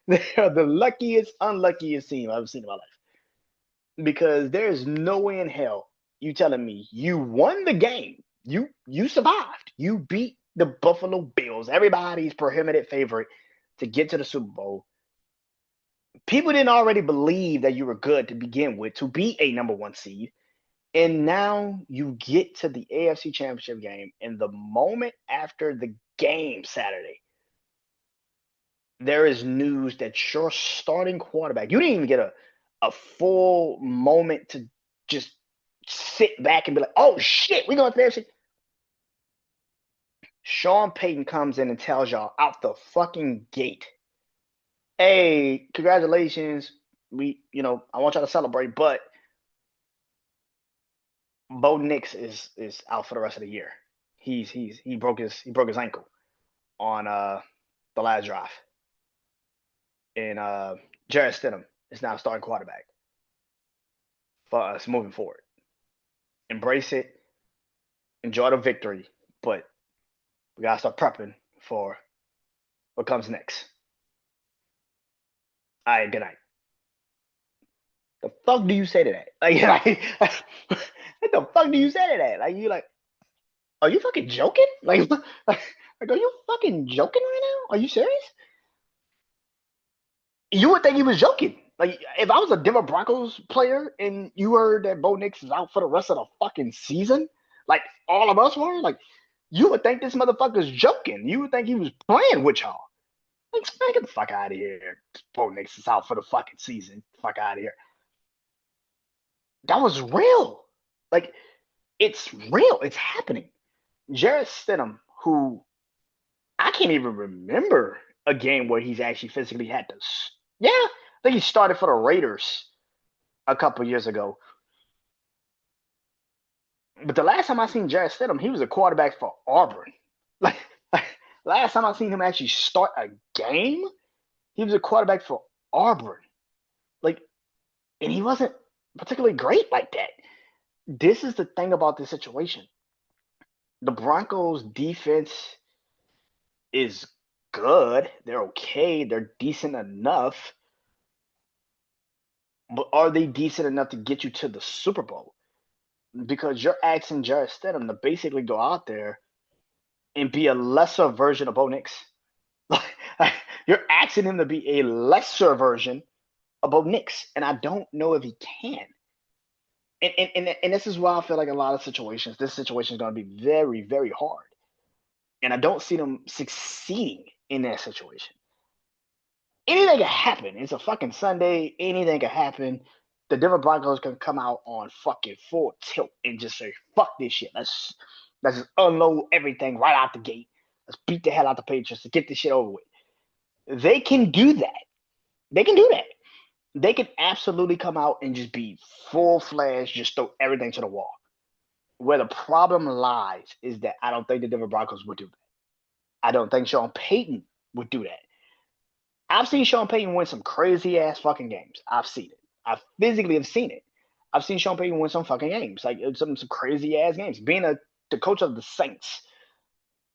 They are the unluckiest team I've ever seen in my life. Because there's no way in hell you telling me you won the game. You survived. You beat the Buffalo Bills, everybody's prohibited favorite to get to the Super Bowl. People didn't already believe that you were good to begin with, to be a number 1 seed. And now you get to the AFC Championship game, and the moment after the game Saturday, there is news that your starting quarterback, you didn't even get a full moment to just sit back and be like, oh shit, we going to the AFC. Sean Payton comes in and tells y'all out the fucking gate, hey, congratulations. I want y'all to celebrate, but Bo Nix is out for the rest of the year. He broke his ankle on the last drive. And Jarrett Stidham is now starting quarterback for us moving forward. Embrace it, enjoy the victory, but we gotta start prepping for what comes next. All right, good night. The fuck do you say to that? What the fuck do you say to that? Like, you like, are you fucking joking? Like, are you fucking joking right now? Are you serious? You would think he was joking. Like, if I was a Denver Broncos player and you heard that Bo Nix is out for the rest of the fucking season, like all of us were, like, you would think this motherfucker's joking. You would think he was playing with y'all. Like, man, get the fuck out of here. Bo Nix is out for the fucking season. Fuck out of here. That was real. Like, it's real. It's happening. Jarrett Stidham, who I can't even remember a game where he's actually physically had to. Yeah, I think he started for the Raiders a couple years ago. But the last time I seen Jarrett Stidham, he was a quarterback for Auburn. Like last time I seen him actually start a game, he was a quarterback for Auburn. Like, and he wasn't particularly great like that. This is the thing about this situation. The Broncos defense is good. They're okay. They're decent enough. But are they decent enough to get you to the Super Bowl? Because you're asking Jarrett Stidham to basically go out there and be a lesser version of Bo Nix. You're asking him to be a lesser version of Bo Nix, and I don't know if he can. And this is why I feel like a lot of this situation is going to be very, very hard. And I don't see them succeeding in that situation. Anything can happen. It's a fucking Sunday. Anything can happen. The Denver Broncos can come out on fucking full tilt and just say, fuck this shit. Let's just unload everything right out the gate. Let's beat the hell out the Patriots to get this shit over with. They can do that. They can do that. They can absolutely come out and just be full-fledged, just throw everything to the wall. Where the problem lies is that I don't think the Denver Broncos would do that. I don't think Sean Payton would do that. I've seen Sean Payton win some crazy ass fucking games. I've seen it. I physically have seen it. I've seen Sean Payton win some fucking games, like some crazy ass games. Being the coach of the Saints,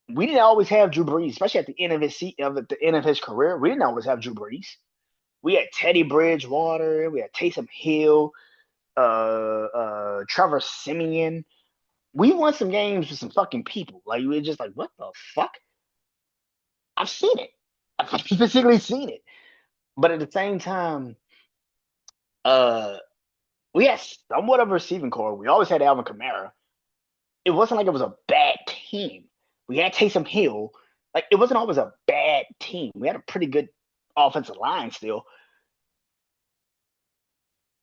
we didn't always have Drew Brees, especially at the end of his career. We didn't always have Drew Brees. We had Teddy Bridgewater, we had Taysom Hill, Trevor Siemian. We won some games with some fucking people. Like we were just like, what the fuck? I've seen it. I've physically seen it. But at the same time, uh, we had somewhat of a receiving core. We always had Alvin Kamara. It wasn't like it was a bad team. We had Taysom Hill. Like it wasn't always a bad team. We had a pretty good offensive line still.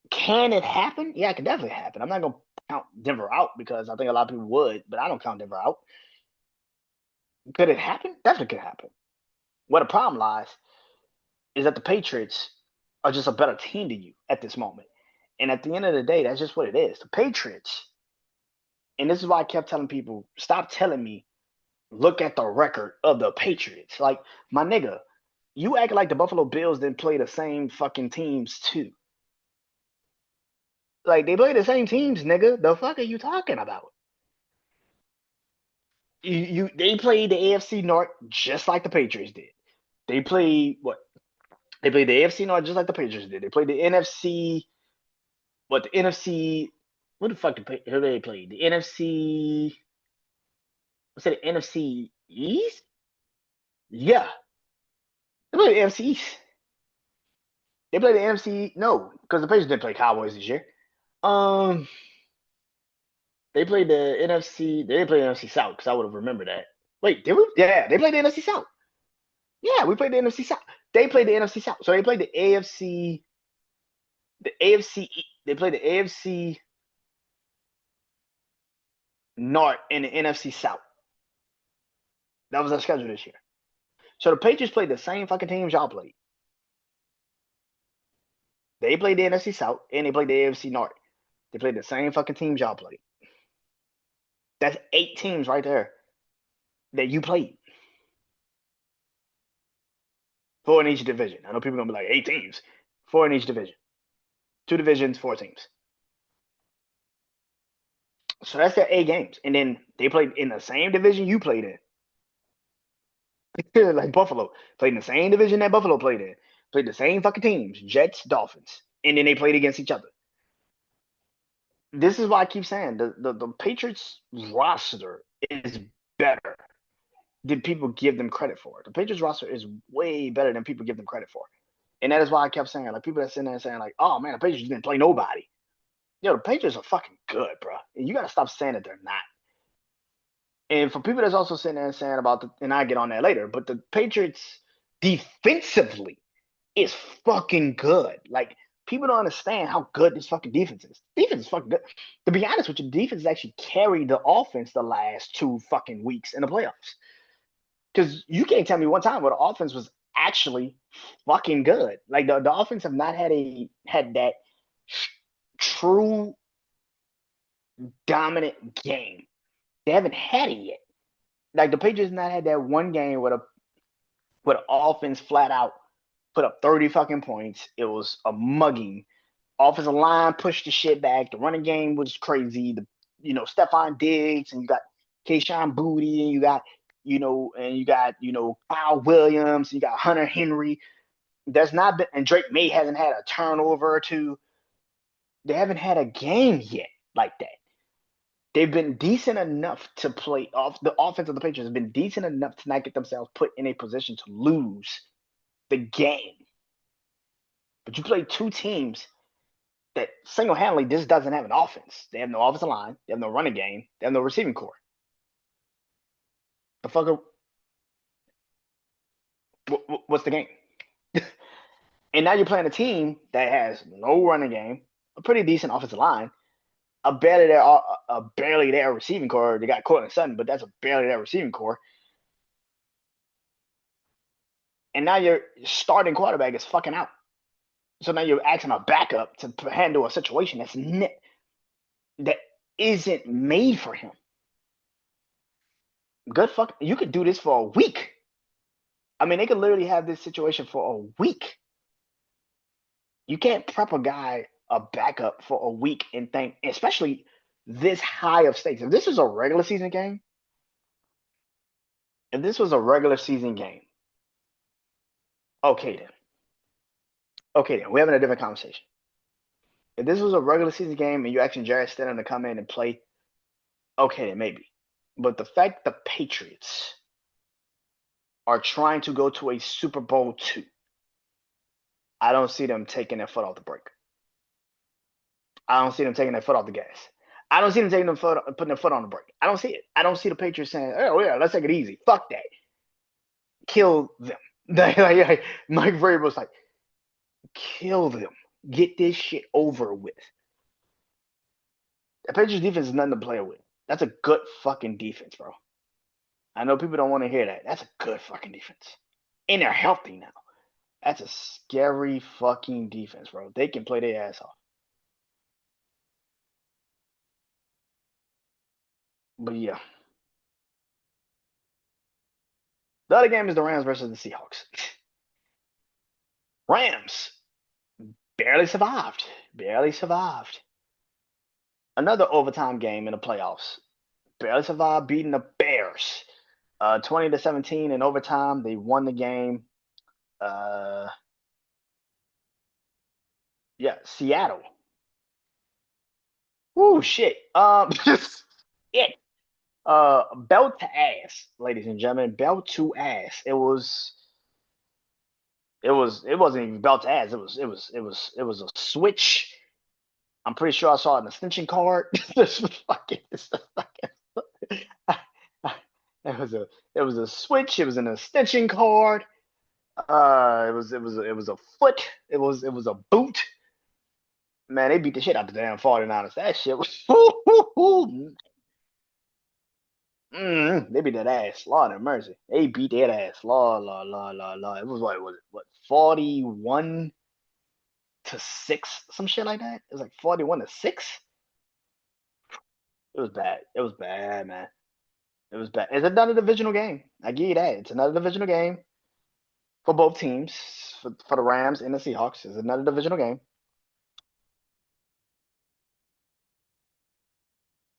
Can it happen? Yeah, it can definitely happen. I'm not gonna count Denver out because I think a lot of people would, but I don't count Denver out. Could it happen? Definitely could happen. Where the problem lies is that the Patriots are just a better team than you at this moment. And at the end of the day, that's just what it is. The Patriots, and this is why I kept telling people, stop telling me, look at the record of the Patriots. Like, my nigga, you act like the Buffalo Bills didn't play the same fucking teams too. Like, they play the same teams, nigga. The fuck are you talking about? They played the AFC North just like the Patriots did. They played what? They played the AFC North just like the Patriots did. They played the NFC. What the NFC? What the fuck? Who they played? The NFC. What's it? The NFC East? Yeah, they played the NFC East. They played the NFC. No, because the Patriots didn't play Cowboys this year. Um, they played the NFC. They didn't play the NFC South because I would have remembered that. Wait, did we? Yeah, they played the NFC South. Yeah, we played the NFC South. They played the NFC South. So they played the AFC. The AFC. They played the AFC North and the NFC South. That was our schedule this year. So the Patriots played the same fucking teams y'all played. They played the NFC South and they played the AFC North. They played the same fucking teams y'all played. That's 8 teams right there that you played. 4 in each division. I know people are gonna be like 8 teams. 4 in each division. 2 divisions, 4 teams. So that's their 8 games. And then they played in the same division you played in. Like Buffalo. Played in the same division that Buffalo played in. Played the same fucking teams. Jets, Dolphins. And then they played against each other. This is why I keep saying the Patriots roster is better than people give them credit for. The Patriots roster is way better than people give them credit for. And that is why I kept saying, like, people that sitting there saying, like, oh man, the Patriots didn't play nobody. Yo, the Patriots are fucking good, bro. And you gotta stop saying that they're not. And for people that's also sitting there and saying about and I get on that later, but the Patriots defensively is fucking good. Like, people don't understand how good this fucking defense is. Defense is fucking good. To be honest with you, defense has actually carried the offense the last 2 fucking weeks in the playoffs. Because you can't tell me one time where the offense was actually fucking good. Like the offense have not had that true dominant game. They haven't had it yet. Like the Patriots not had that one game where the offense flat out put up 30 fucking points. It was a mugging. Offensive line pushed the shit back. The running game was crazy. Stephon Diggs, and you got Kayshon Boutte, and you got Kyle Williams, and you got Hunter Henry. There's not been, and Drake May hasn't had a turnover or two. They haven't had a game yet like that. They've been decent enough to play off. The offense of the Patriots has been decent enough to not get themselves put in a position to lose the game. But you play 2 teams that single-handedly just doesn't have an offense. They have no offensive line. They have no running game. They have no receiving core. The fucker. what's the game? And now you're playing a team that has no running game, a pretty decent offensive line, a barely there receiving core. They got Cortland Sutton, but that's a barely there receiving core. And now your starting quarterback is fucking out. So now you're asking a backup to handle a situation that isn't made for him. Good fuck. You could do this for a week. I mean, they could literally have this situation for a week. You can't prep a backup for a week and think, especially this high of stakes. If this was a regular season game, if this was a regular season game, okay then. Okay then. We're having a different conversation. If this was a regular season game and you're asking Jared Stidham to come in and play, okay then maybe. But the fact the Patriots are trying to go to a Super Bowl II, I don't see them taking their foot off the brake. I don't see them taking their foot off the gas. I don't see them putting their foot on the brake. I don't see it. I don't see the Patriots saying, "Oh yeah, let's take it easy." Fuck that. Kill them. Mike Vrabel's like, kill them. Get this shit over with. The Patriots defense is nothing to play with. That's a good fucking defense, bro. I know people don't want to hear that. That's a good fucking defense. And they're healthy now. That's a scary fucking defense, bro. They can play their ass off. But yeah. The other game is the Rams versus the Seahawks. Rams barely survived. Barely survived. Another overtime game in the playoffs. Barely survived beating the Bears. 20-17 in overtime. They won the game. Uh, yeah, Seattle. Ooh, shit. It. Belt to ass, ladies and gentlemen. Belt to ass. It wasn't even belt to ass. It was a switch. I'm pretty sure I saw an extension card. This was fucking. This was fucking. It was a switch. It was an extension cord. It was a foot. It was a boot. Man, they beat the shit out the damn 49ers. That shit was. They beat that ass. Lord have mercy. They beat that ass. Lord. It was what 41-6, some shit like that. It was like 41-6. It was bad. It was bad, man. It was bad. It's another divisional game. I give you that. It's another divisional game for both teams, for the Rams and the Seahawks. It's another divisional game.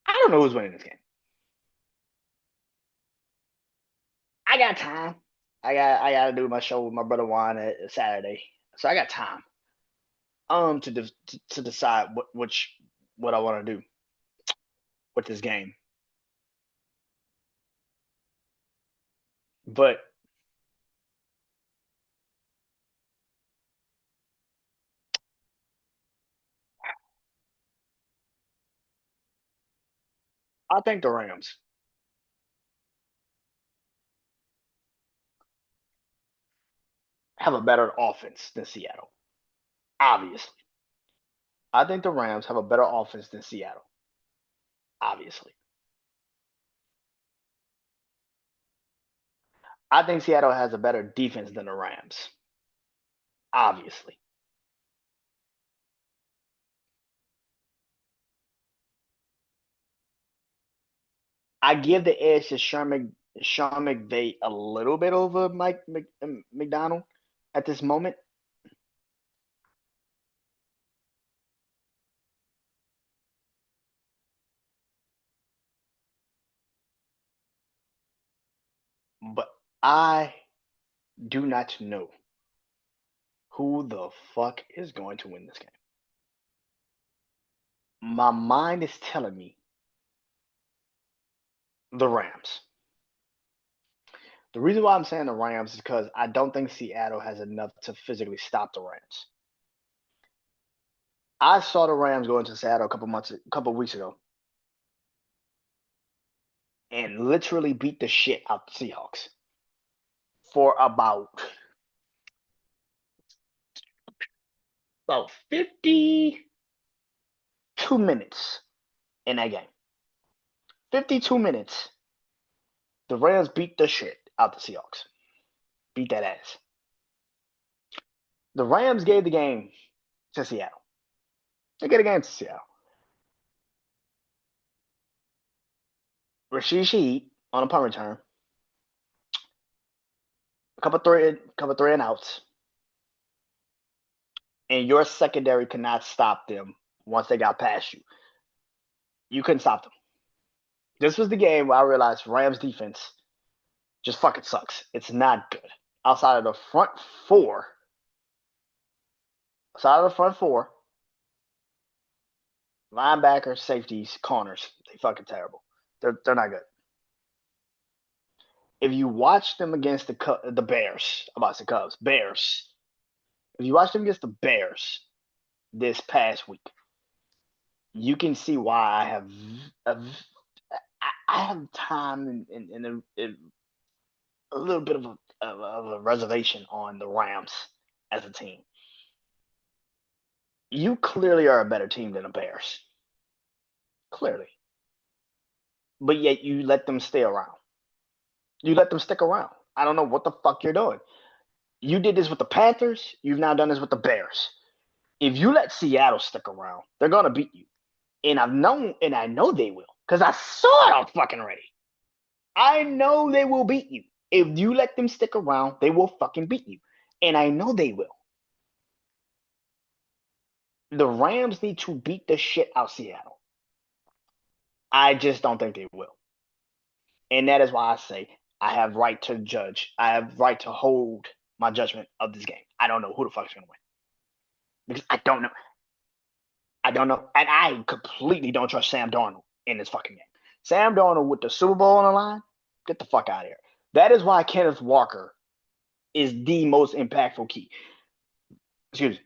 I don't know who's winning this game. I got time. I got to do my show with my brother Juan at Saturday, so I got time. To decide what I want to do with this game. But I think the Rams have a better offense than Seattle. Obviously, I think the Rams have a better offense than Seattle. Obviously, I think Seattle has a better defense than the Rams. Obviously, I give the edge to Sean McVay a little bit over Mike McDonald at this moment. But I do not know who the fuck is going to win this game. My mind is telling me the Rams. The reason why I'm saying the Rams is because I don't think Seattle has enough to physically stop the Rams. I saw the Rams go into Seattle a couple weeks ago, and literally beat the shit out the Seahawks for about about 52 minutes in that game. 52 minutes. The Rams beat the shit out the Seahawks. Beat that ass. The Rams gave the game to Seattle. They gave the game to Seattle. Rashid Shaheed on a punt return. A couple three and outs. And your secondary could not stop them once they got past you. You couldn't stop them. This was the game where I realized Rams defense just fucking sucks. It's not good. Outside of the front four, linebackers, safeties, corners, they fucking terrible. They're not good. If you watch them against the Bears, I'm about to say Cubs, Bears. If you watch them against the Bears this past week, you can see why I have time and a little bit of a reservation on the Rams as a team. You clearly are a better team than the Bears. Clearly. But yet you let them stay around. You let them stick around. I don't know what the fuck you're doing. You did this with the Panthers. You've now done this with the Bears. If you let Seattle stick around, they're gonna beat you. And I know they will, because I saw it all fucking already. I know they will beat you. If you let them stick around, they will fucking beat you. And I know they will. The Rams need to beat the shit out of Seattle. I just don't think they will. And that is why I say I have right to judge. I have right to hold my judgment of this game. I don't know who the fuck is going to win. Because I don't know. I don't know. And I completely don't trust Sam Darnold in this fucking game. Sam Darnold with the Super Bowl on the line, get the fuck out of here. That is why Kenneth Walker is the most impactful key. Excuse me.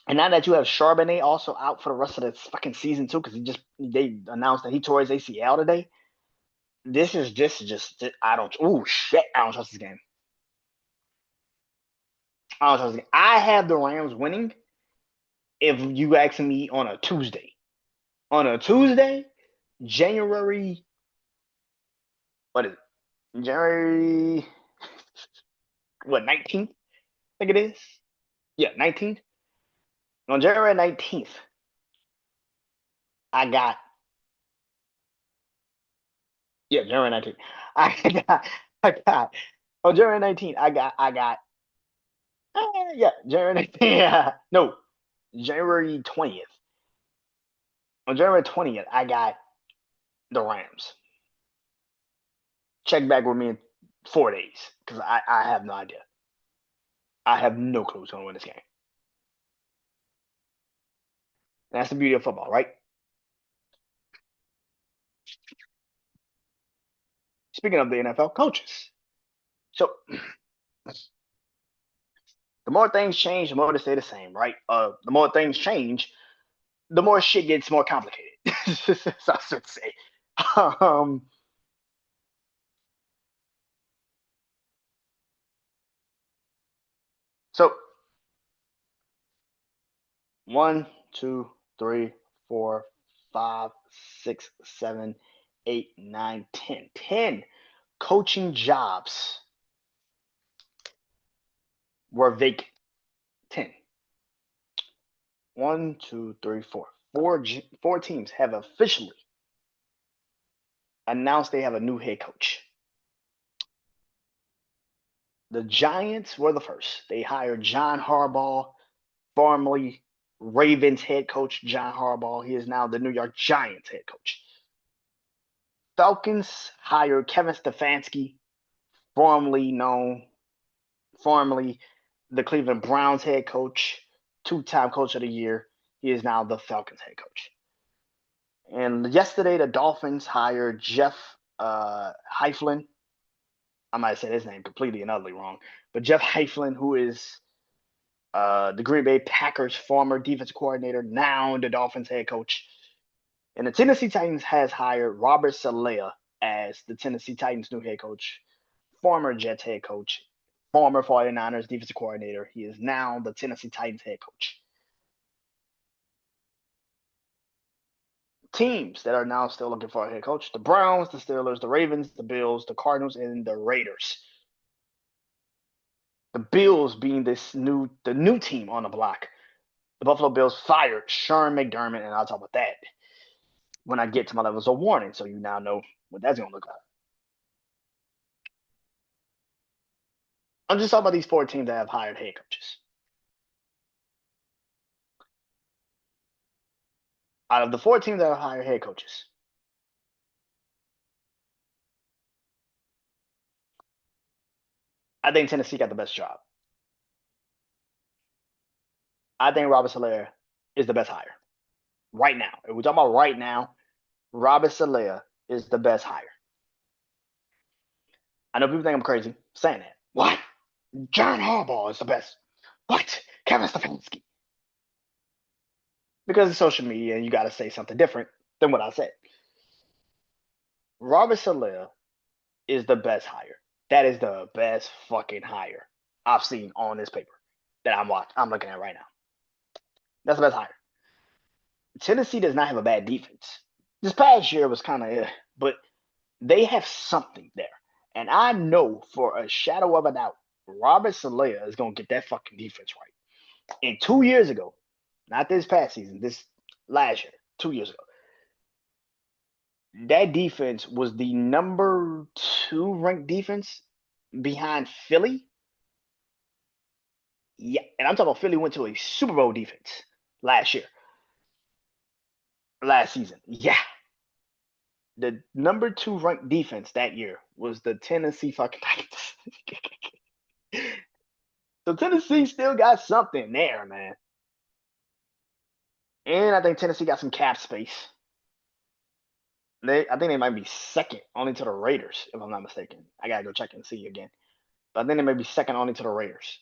And now that you have Charbonnet also out for the rest of the fucking season too, because they announced that he tore his ACL today. This is just I don't. Oh shit! I don't trust this game. I don't trust this game. I have the Rams winning. If you ask me on a Tuesday, January, what is it? January, what 19th? I think it is. Yeah, 19th. On January 19th, I got. Yeah, January 19th. I got. On January 19th, yeah, January 19th. Yeah, no, January 20th. On January 20th, I got the Rams. Check back with me in 4 days because I have no idea. I have no clue who's going to win this game. And that's the beauty of football, right? Speaking of the NFL coaches. So the more things change, the more they stay the same, right? The more things change, the more shit gets more complicated. So I should say. Um, so 1, 2, 3, 4, 5, 6, 7, 8, 9, 10. 10 coaching jobs were vacant. 10. 1, 2, 3, 4. Four teams have officially announced they have a new head coach. The Giants were the first. They hired John Harbaugh, formerly Ravens head coach John Harbaugh. He is now the New York Giants head coach. Falcons hired Kevin Stefanski, formerly the Cleveland Browns head coach, two-time coach of the year. He is now the Falcons head coach. And yesterday, the Dolphins hired Jeff Heiflin. I might say his name completely and utterly wrong, but Jeff Heiflin, who is the Green Bay Packers former defensive coordinator, now the Dolphins head coach. And the Tennessee Titans has hired Robert Saleh as the Tennessee Titans new head coach, former Jets head coach, former 49ers defensive coordinator. He is now the Tennessee Titans head coach. teams that are now still looking for a head coach: the Browns, the Steelers, the Ravens, the Bills, the Cardinals, and the Raiders. The Bills being the new team on the block. The Buffalo Bills fired Sean McDermott, and I'll talk about that when I get to my levels of warning, so you now know what that's going to look like. I'm just talking about these 4 teams that have hired head coaches. Out of the 4 teams that have hired head coaches, I think Tennessee got the best job. I think Robert Saleh is the best hire right now. If we're talking about right now, Robert Saleh is the best hire. I know people think I'm crazy saying that. What? John Harbaugh is the best. What? Kevin Stefanski. Because of social media, you got to say something different than what I said. Robert Saleh is the best hire. That is the best fucking hire I've seen on this paper that I'm looking at right now. That's the best hire. Tennessee does not have a bad defense. This past year was kind of, but they have something there. And I know for a shadow of a doubt, Robert Saleh is going to get that fucking defense right. And 2 years ago, not this past season, this last year, 2 years ago, that defense was the number 2 ranked defense behind Philly. Yeah, and I'm talking about Philly went to a Super Bowl defense last season. Yeah. The number 2 ranked defense that year was the Tennessee fucking Titans. So Tennessee still got something there, man. And I think Tennessee got some cap space. I think they might be second only to the Raiders, if I'm not mistaken. I gotta go check and see again. But I think they may be second only to the Raiders.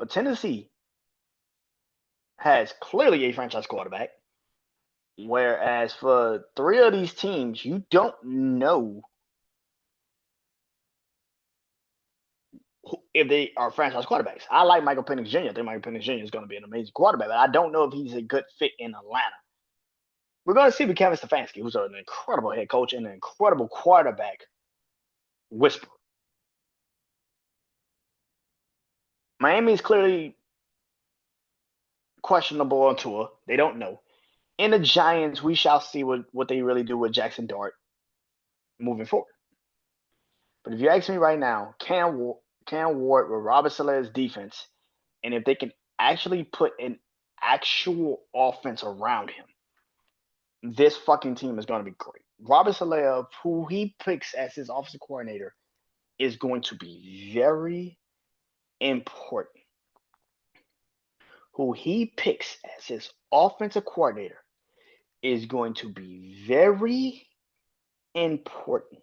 But Tennessee has clearly a franchise quarterback. Whereas for 3 of these teams, you don't know if they are franchise quarterbacks. I like Michael Penix Jr. I think Michael Penix Jr. is going to be an amazing quarterback, but I don't know if he's a good fit in Atlanta. We're going to see with Kevin Stefanski, who's an incredible head coach and an incredible quarterback whisperer. Miami is clearly questionable on tour. They don't know. In the Giants, we shall see what they really do with Jackson Dart moving forward. But if you ask me right now, Cam Ward with Robert Saleh's defense, and if they can actually put an actual offense around him, this fucking team is going to be great. Robert Saleh, who he picks as his offensive coordinator, is going to be very important. Who he picks as his offensive coordinator is going to be very important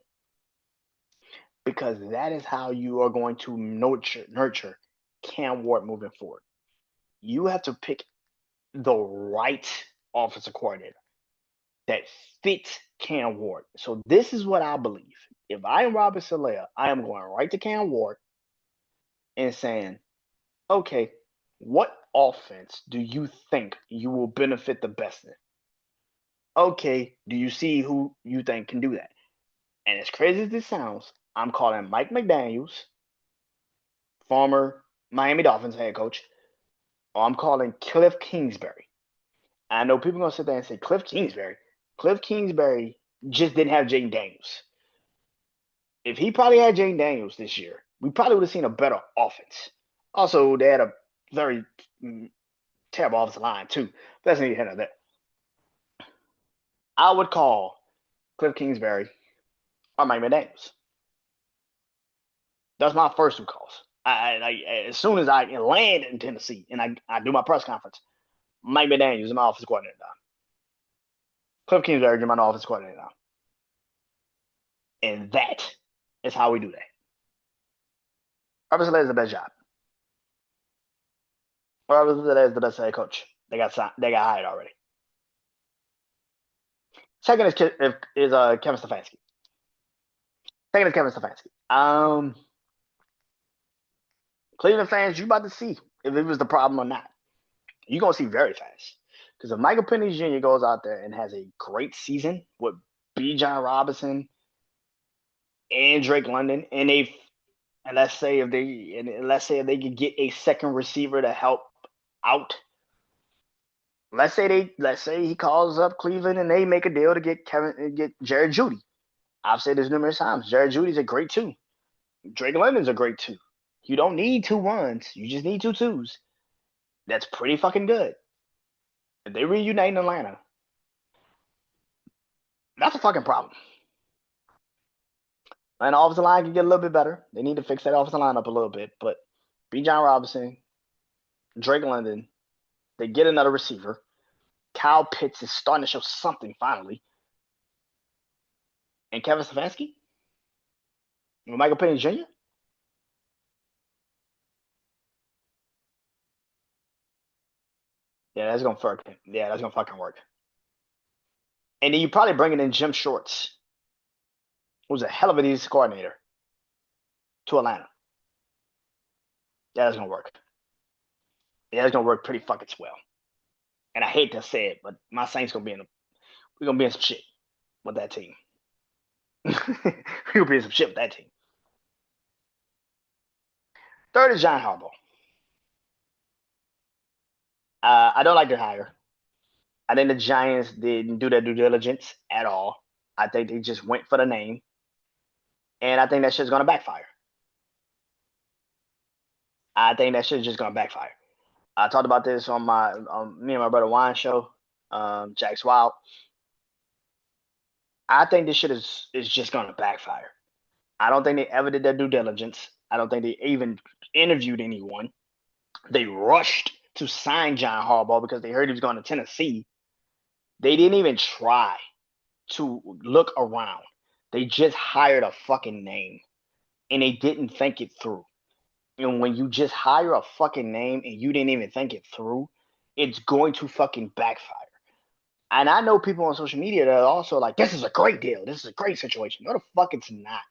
because that is how you are going to nurture Cam Ward moving forward. You have to pick the right offensive coordinator that fits Cam Ward. So this is what I believe. If I am Robert Saleh, I am going right to Cam Ward and saying, okay, what offense do you think you will benefit the best in? Okay, do you see who you think can do that? And as crazy as this sounds, I'm calling Mike McDaniels, former Miami Dolphins head coach, or I'm calling Cliff Kingsbury. I know people are going to sit there and say, Cliff Kingsbury. Cliff Kingsbury just didn't have Jaden Daniels. If he probably had Jaden Daniels this year, we probably would have seen a better offense. Also, they had a very terrible offensive line, too. But that's neither here nor there. I would call Cliff Kingsbury or Mike McDaniels. That's my first 2 calls. As soon as I land in Tennessee and I do my press conference, Mike McDaniels is my offensive coordinator now. Cliff Kingsbury is my offensive coordinator now. And that is how we do that. Robert Saleh is the best job. Robert Saleh is the best head coach. They got hired already. Second is Kevin Stefanski. Second is Kevin Stefanski. Cleveland fans, you about to see if it was the problem or not. You're going to see very fast. Because if Michael Penix Jr. goes out there and has a great season with Bijan Robinson and Drake London, and let's say if they could get a second receiver to help out. Let's say he calls up Cleveland and they make a deal to get Jared Jeudy. I've said this numerous times. Jared Judy's a great two. Drake London's a great two. You don't need 2 1s. You just need 2 2s. That's pretty fucking good. If they reunite in Atlanta, that's a fucking problem. And the offensive line can get a little bit better. They need to fix that offensive line up a little bit. But Bijan Robinson, Drake London, they get another receiver. Kyle Pitts is starting to show something finally. And Kevin Stefanski? And Michael Penix Jr.? Yeah, that's gonna work. Yeah, that's gonna fucking work. And then you probably bringing in Jim Shorts, who's a hell of a defensive coordinator, to Atlanta. Yeah, that's gonna work. Yeah, that's gonna work pretty fucking swell. And I hate to say it, but my Saints we're gonna be in some shit with that team. We're gonna be in some shit with that team. Third is John Harbaugh. I don't like their hire. I think the Giants didn't do their due diligence at all. I think they just went for the name, and I think that shit's gonna backfire. I think that shit's just gonna backfire. I talked about this on me and my brother Wine show, Jack's Wild. I think this shit is just gonna backfire. I don't think they ever did their due diligence. I don't think they even interviewed anyone. They rushed to sign John Harbaugh because they heard he was going to Tennessee. They didn't even try to look around. They just hired a fucking name and they didn't think it through. And when you just hire a fucking name and you didn't even think it through, it's going to fucking backfire. And I know people on social media that are also like, this is a great deal. This is a great situation. No, the fuck it's not.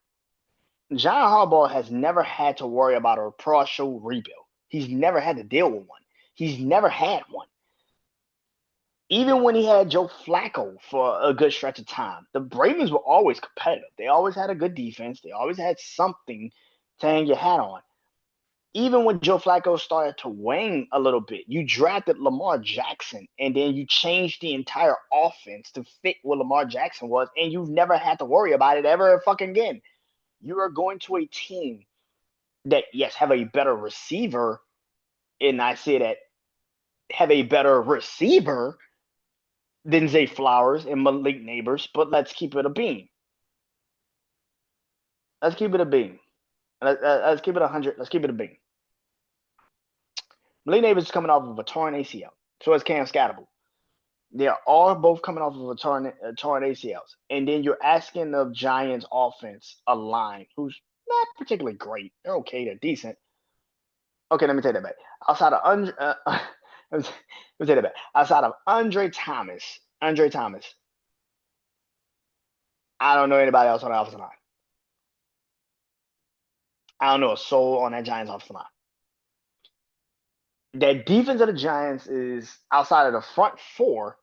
John Harbaugh has never had to worry about a partial rebuild. He's never had to deal with one. He's never had one. Even when he had Joe Flacco for a good stretch of time, the Ravens were always competitive. They always had a good defense. They always had something to hang your hat on. Even when Joe Flacco started to wane a little bit, you drafted Lamar Jackson and then you changed the entire offense to fit what Lamar Jackson was, and you've never had to worry about it ever fucking again. You are going to a team that, yes, have a better receiver, and I say that have a better receiver than Zay Flowers and Malik Neighbors, but let's keep it a beam. Let's keep it a beam. Let's keep it 100. Let's keep it a beam. Malik Neighbors is coming off of a torn ACL. So is Cam Scatterable. They are all both coming off of a torn ACLs. And then you're asking the Giants offense a line who's not particularly great. They're okay. They're decent. Okay, let me take that back. Outside of let me take that back. Outside of Andre Thomas, I don't know anybody else on the offensive line. I don't know a soul on that Giants offensive line. That defense of the Giants is outside of the front four,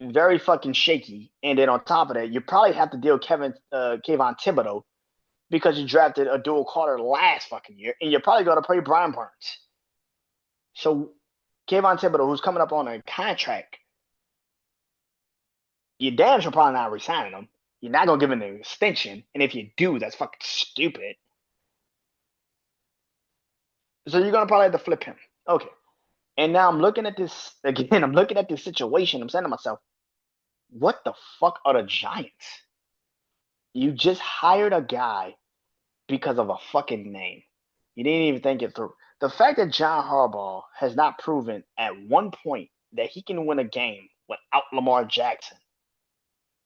very fucking shaky. And then on top of that, you probably have to deal with Kayvon Thibodeau because you drafted a dual Carter last fucking year, and you're probably going to play Brian Burns. So Kayvon Thibodeau, who's coming up on a contract, you damn sure probably not resigning him. You're not going to give him an extension. And if you do, that's fucking stupid. So you're going to probably have to flip him. Okay. And now I'm looking at this again. I'm looking at this situation. I'm saying to myself, what the fuck are the Giants? You just hired a guy because of a fucking name. You didn't even think it through. The fact that John Harbaugh has not proven at one point that he can win a game without Lamar Jackson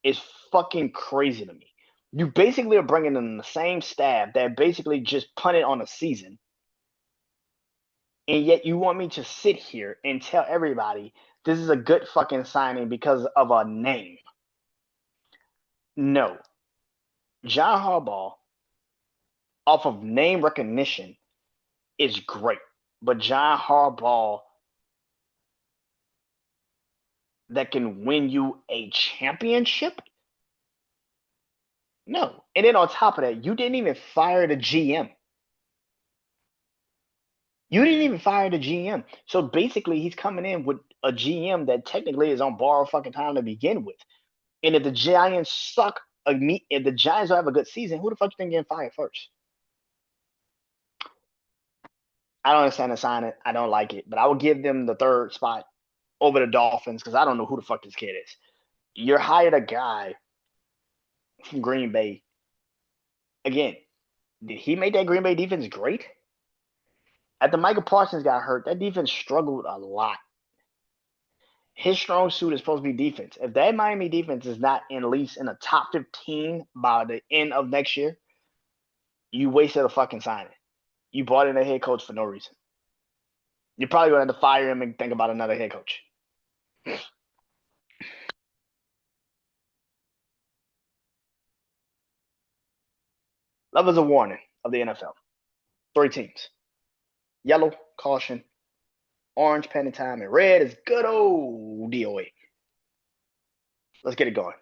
is fucking crazy to me. You basically are bringing in the same staff that basically just punted on a season. And yet you want me to sit here and tell everybody this is a good fucking signing because of a name. No. John Harbaugh, off of name recognition, is great. But John Harbaugh that can win you a championship? No. And then on top of that, you didn't even fire the GM. You didn't even fire the GM. So basically, he's coming in with a GM that technically is on borrowed fucking time to begin with. And if the Giants suck, if the Giants don't have a good season, who the fuck you think getting fired first? I don't understand the signing. I don't like it, but I will give them the third spot over the Dolphins because I don't know who the fuck this kid is. You hired a guy from Green Bay. Again, did he make that Green Bay defense great? After Michael Parsons got hurt, that defense struggled a lot. His strong suit is supposed to be defense. If that Miami defense is not at least in the top 15 by the end of next year, you wasted a fucking signing. You brought in a head coach for no reason. You're probably going to have to fire him and think about another head coach. Love is a warning of the NFL. 3 teams. Yellow, caution. Orange, panic time. And red is good old DOA. Let's get it going.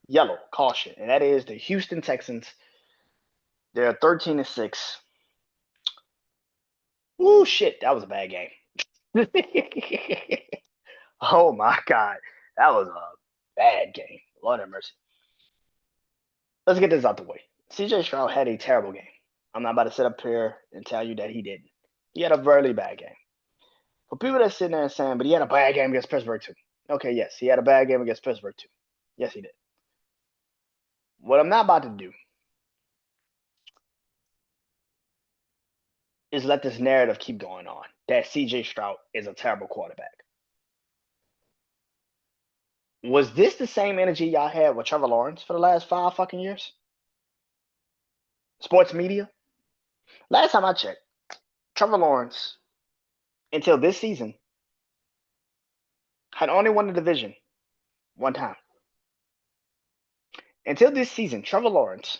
Yellow, caution. And that is the Houston Texans. They're 13-6. Ooh, shit. That was a bad game. Oh, my God. That was a bad game. Lord have mercy. Let's get this out the way. CJ Stroud had a terrible game. I'm not about to sit up here and tell you that he didn't. He had a really bad game. For people that sitting there and saying, but he had a bad game against Pittsburgh too. Okay, yes, he had a bad game against Pittsburgh too. Yes, he did. What I'm not about to do is let this narrative keep going on that CJ Stroud is a terrible quarterback. Was this the same energy y'all had with Trevor Lawrence for the last 5 fucking years? Sports media? Last time I checked, Trevor Lawrence, until this season, had only won the division one time. Until this season, Trevor Lawrence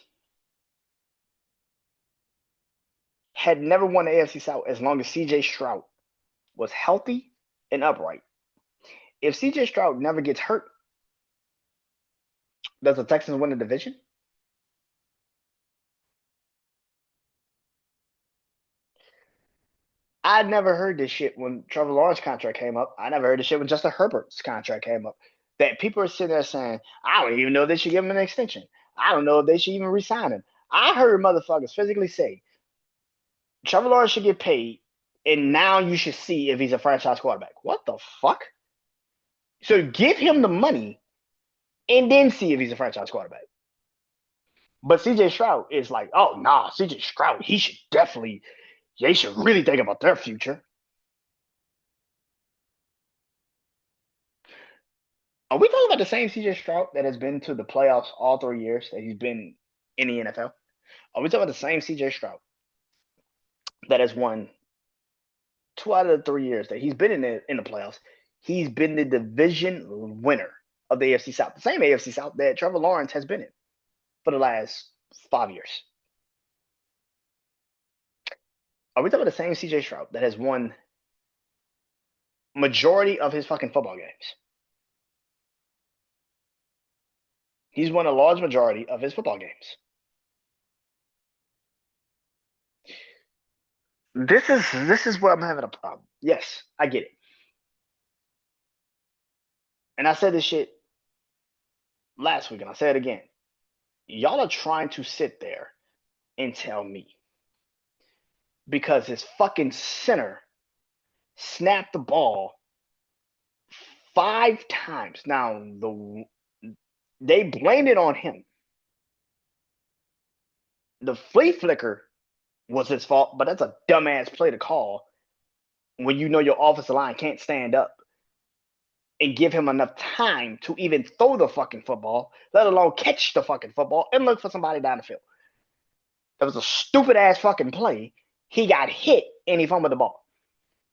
had never won the AFC South as long as CJ Stroud was healthy and upright. If CJ Stroud never gets hurt, does the Texans win the division? I never heard this shit when Trevor Lawrence's contract came up. I never heard this shit when Justin Herbert's contract came up. That people are sitting there saying, I don't even know if they should give him an extension. I don't know if they should even resign him. I heard motherfuckers physically say, Trevor Lawrence should get paid, and now you should see if he's a franchise quarterback. What the fuck? So give him the money and then see if he's a franchise quarterback. But CJ Stroud is like, oh, nah, CJ Stroud, they should really think about their future. Are we talking about the same CJ Stroud that has been to the playoffs all 3 years that he's been in the NFL? Are we talking about the same CJ Stroud that has won 2 out of the 3 years that he's been in the playoffs? He's been the division winner of the AFC South, the same AFC South that Trevor Lawrence has been in for the last 5 years. Are we talking about the same CJ Stroud that has won majority of his fucking football games? He's won a large majority of his football games. This is where I'm having a problem. Yes, I get it. And I said this shit last week, and I'll say it again. Y'all are trying to sit there and tell me because his fucking center snapped the ball 5 times. Now, they blamed it on him. The flea flicker was his fault, but that's a dumbass play to call when you know your offensive line can't stand up and give him enough time to even throw the fucking football, let alone catch the fucking football and look for somebody down the field. That was a stupid ass fucking play. He got hit and he fumbled the ball.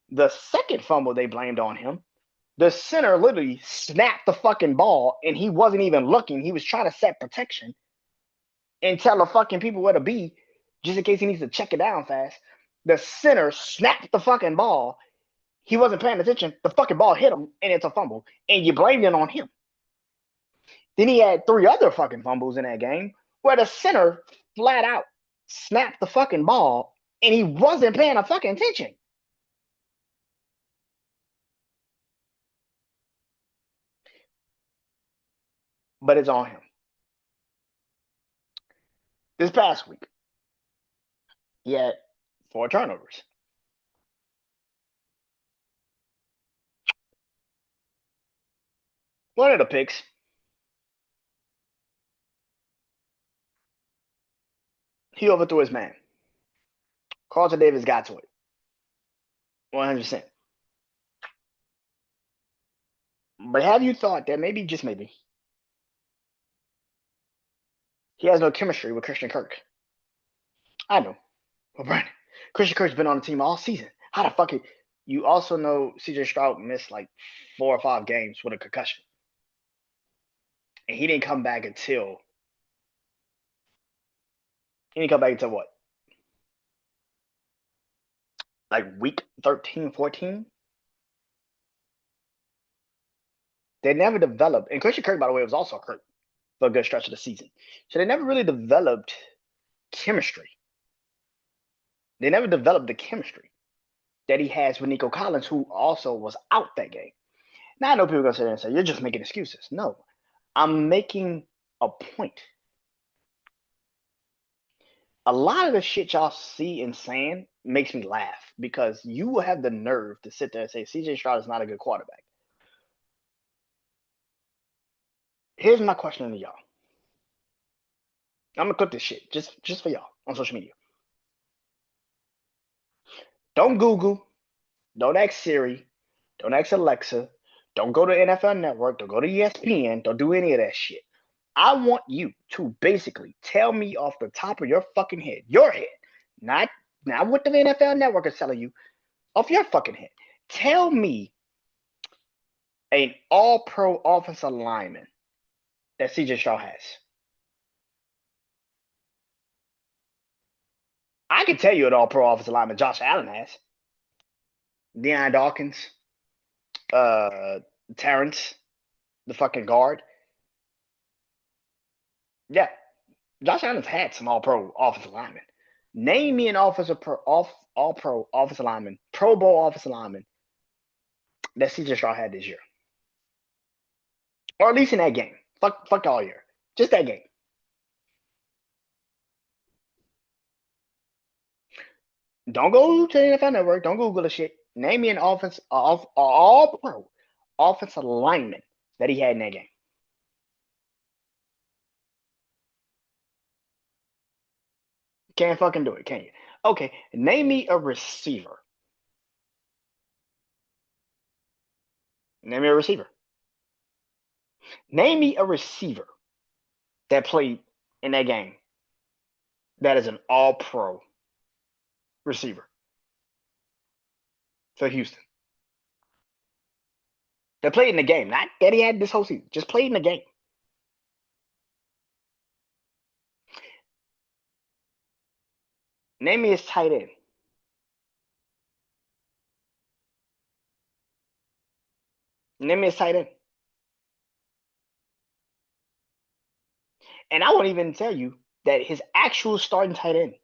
The second fumble they blamed on him, the center literally snapped the fucking ball and he wasn't even looking. He was trying to set protection and tell the fucking people where to be just in case he needs to check it down fast. The center snapped the fucking ball He wasn't paying attention. The fucking ball hit him, and it's a fumble, and you blamed it on him. Then he had 3 other fucking fumbles in that game where the center flat out snapped the fucking ball, and he wasn't paying a fucking attention. But it's on him. This past week, he had 4 turnovers. One of the picks, he overthrew his man. Carlton Davis got to it. 100%. But have you thought that maybe, just maybe, he has no chemistry with Christian Kirk? I know. Well, Brandon, Christian Kirk's been on the team all season. How the fuck? You also know CJ Stroud missed like 4 or 5 games with a concussion. And he didn't come back until. He didn't come back until what? Like week 13, 14? They never developed. And Christian Kirk, by the way, was also hurt for a good stretch of the season. So they never really developed chemistry. They never developed the chemistry that he has with Nico Collins, who also was out that game. Now, I know people are going to sit there and say, you're just making excuses. No, I'm making a point. A lot of the shit y'all see and saying makes me laugh because you will have the nerve to sit there and say CJ Stroud is not a good quarterback. Here's my question to y'all. I'm gonna clip this shit just for y'all on social media. Don't Google, don't ask Siri, don't ask Alexa, don't go to NFL Network, don't go to ESPN, don't do any of that shit. I want you to basically tell me off the top of your fucking head, your head, not what the NFL Network is telling you, off your fucking head. Tell me an all-pro offensive lineman that CJ Stroud has. I can tell you an all-pro offensive lineman Josh Allen has. Deion Dawkins, Terrence, the fucking guard. Yeah, Josh Allen's had some all-pro offensive linemen. Name me an all-pro offensive lineman, Pro Bowl offensive lineman that CJ Stroud had this year, or at least in that game. Fuck all year, just that game. Don't go to the NFL Network. Don't Google the shit. Name me an all-pro offensive lineman that he had in that game. Can't fucking do it, can you? Okay, name me a receiver. Name me a receiver. Name me a receiver that played in that game that is an all-pro receiver for Houston. That played in the game, not that he had this whole season. Just played in the game. Name me his tight end. Name me his tight end. And I won't even tell you that his actual starting tight end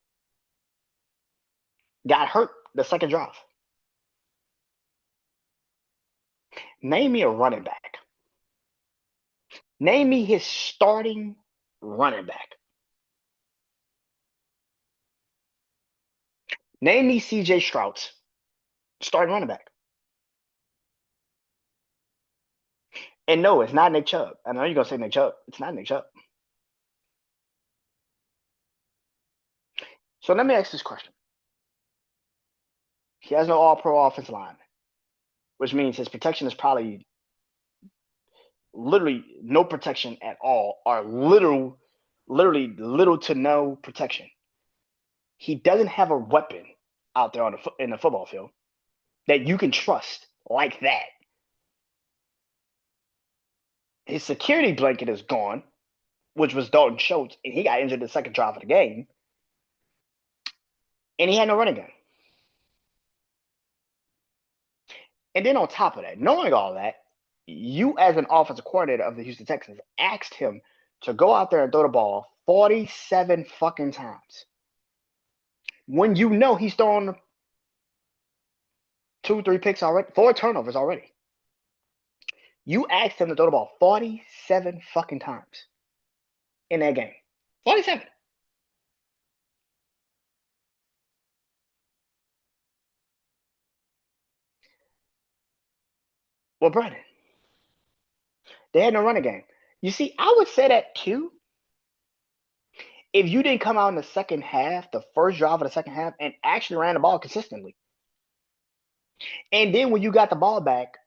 got hurt the second drive. Name me a running back. Name me his starting running back. Name me CJ Stroud's starting running back. And no, it's not Nick Chubb. I know you're going to say Nick Chubb. It's not Nick Chubb. So let me ask this question. He has no all-pro offensive line, which means his protection is probably literally no protection at all, or literally little to no protection. He doesn't have a weapon out there in the football field that you can trust like that. His security blanket is gone, which was Dalton Schultz, and he got injured the second drive of the game. And he had no running game. And then on top of that, knowing all that, you as an offensive coordinator of the Houston Texans asked him to go out there and throw the ball 47 fucking times. When you know he's throwing 2, 3 picks already, 4 turnovers already. You asked him to throw the ball 47 fucking times in that game. 47. Well, Brandon, they had no running game. You see, I would say that too if you didn't come out in the second half, the first drive of the second half, and actually ran the ball consistently. And then when you got the ball back,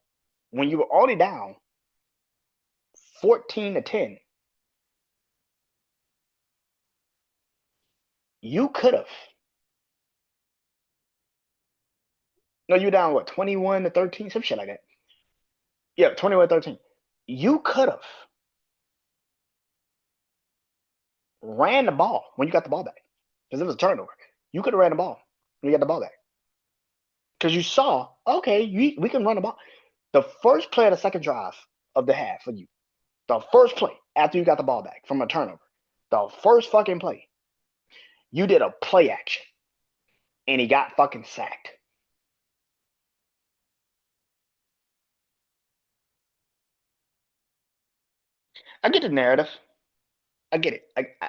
when you were already down 14-10, you could have. No, you were down what, 21-13, some shit like that. Yeah, 21-13. You could have ran the ball when you got the ball back because it was a turnover. You could have ran the ball when you got the ball back because you saw, okay, we can run the ball. The first play of the second drive of the half for you, the first play after you got the ball back from a turnover, the first fucking play, you did a play action and he got fucking sacked. I get the narrative. I get it.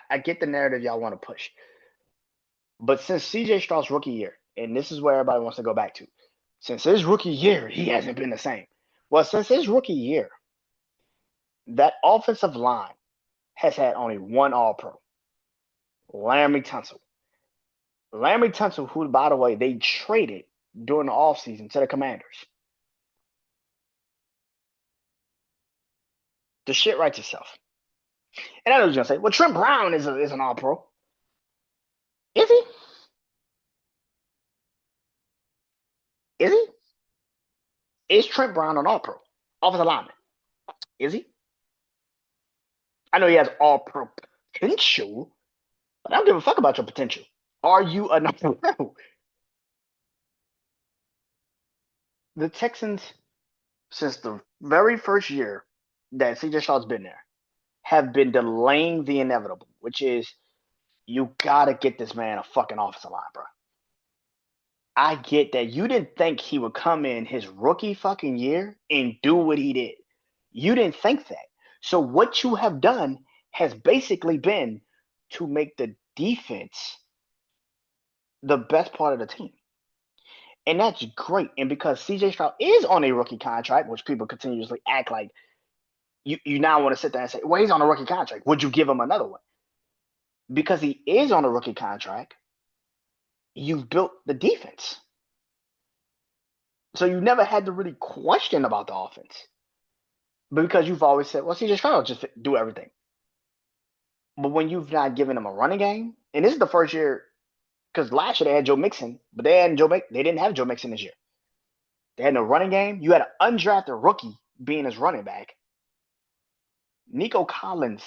I get the narrative y'all want to push. But since CJ Stroud's rookie year, and this is where everybody wants to go back to, since his rookie year, he hasn't been the same. Well, since his rookie year, that offensive line has had only one All Pro, Laremy Tunsil. Laremy Tunsil, who, by the way, they traded during the offseason to the Commanders. The shit writes itself. And I know you're going to say, well, Trent Brown is an All Pro. Is he? Is he? Is Trent Brown an All Pro? Offensive lineman. Is he? I know he has All Pro potential, but I don't give a fuck about your potential. Are you an All Pro? The Texans, since the very first year that CJ Stroud's been there, have been delaying the inevitable, which is you gotta get this man a fucking offensive line, bro. I get that you didn't think he would come in his rookie fucking year and do what he did. You didn't think that. So what you have done has basically been to make the defense the best part of the team. And that's great. And because CJ Stroud is on a rookie contract, which people continuously act like you now want to sit there and say, well, he's on a rookie contract. Would you give him another one? Because he is on a rookie contract, you've built the defense. So you never had to really question about the offense. But because you've always said, well, CJ Stroud will just do everything. But when you've not given him a running game, and this is the first year, because last year they had Joe Mixon, but they didn't have Joe Mixon this year. They had no running game. You had an undrafted rookie being his running back. Nico Collins,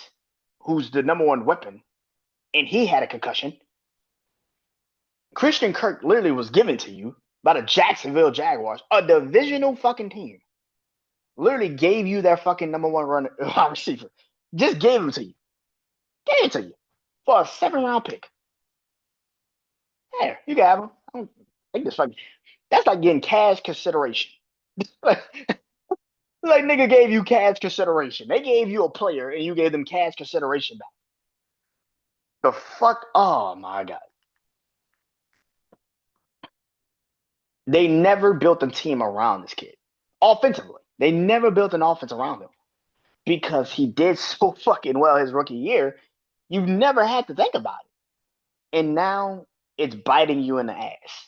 who's the number one weapon, and he had a concussion. Christian Kirk literally was given to you by the Jacksonville Jaguars, a divisional fucking team. Literally gave you their fucking number one wide receiver. Just gave him to you. Gave it to you for a 7th-round pick. There, you can have him. I don't think this fucking. That's like getting cash consideration. like nigga gave you cash consideration. They gave you a player and you gave them cash consideration back. The fuck? Oh my god. They never built a team around this kid. Offensively. They never built an offense around him. Because he did so fucking well his rookie year, you've never had to think about it. And now it's biting you in the ass.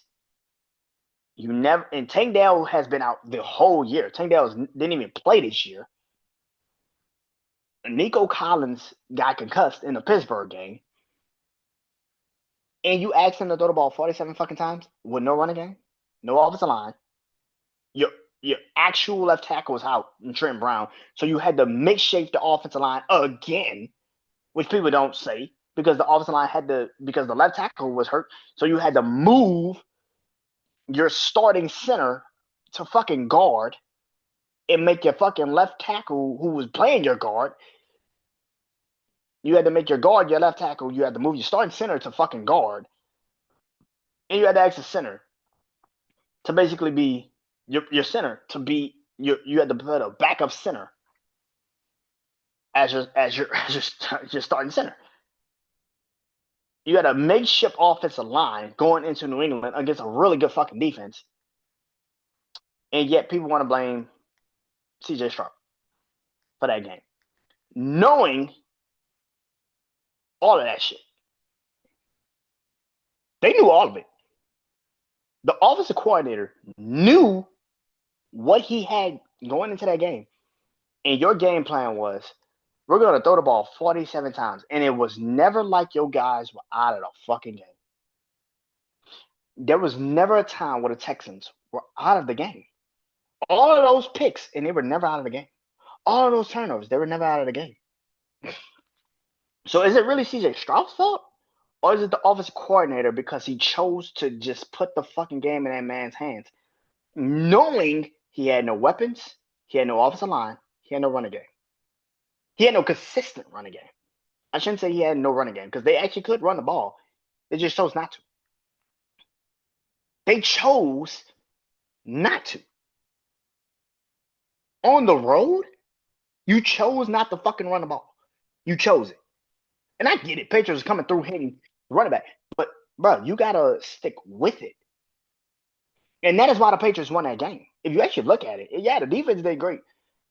You never, and Tank Dell has been out the whole year. Tank Dell didn't even play this year. Nico Collins got concussed in the Pittsburgh game. And you asked him to throw the ball 47 fucking times with no running game, no offensive line. Your actual left tackle was out in Trent Brown. So you had to makeshift the offensive line again, which people don't say because the offensive line because the left tackle was hurt. So you had to move your starting center to fucking guard and make your fucking left tackle who was playing your guard. You had to make your guard your left tackle. You had to move your starting center to fucking guard. And you had to ask the center to basically be your center to be you had to put a backup center as your starting center. You had a makeshift offensive line going into New England against a really good fucking defense, and yet people want to blame CJ Stroud for that game, knowing all of that shit. They knew all of it. The offensive coordinator knew what he had going into that game, and your game plan was we're going to throw the ball 47 times, and it was never like your guys were out of the fucking game. There was never a time where the Texans were out of the game. All of those picks, and they were never out of the game. All of those turnovers, they were never out of the game. So is it really CJ Stroud's fault? Or is it the offensive coordinator because he chose to just put the fucking game in that man's hands, knowing he had no weapons, he had no offensive line, he had no running game. He had no consistent running game. I shouldn't say he had no running game because they actually could run the ball. They just chose not to. They chose not to. On the road, you chose not to fucking run the ball. You chose it. And I get it. Patriots coming through hitting running back. But, bro, you got to stick with it. And that is why the Patriots won that game. If you actually look at it, yeah, the defense did great.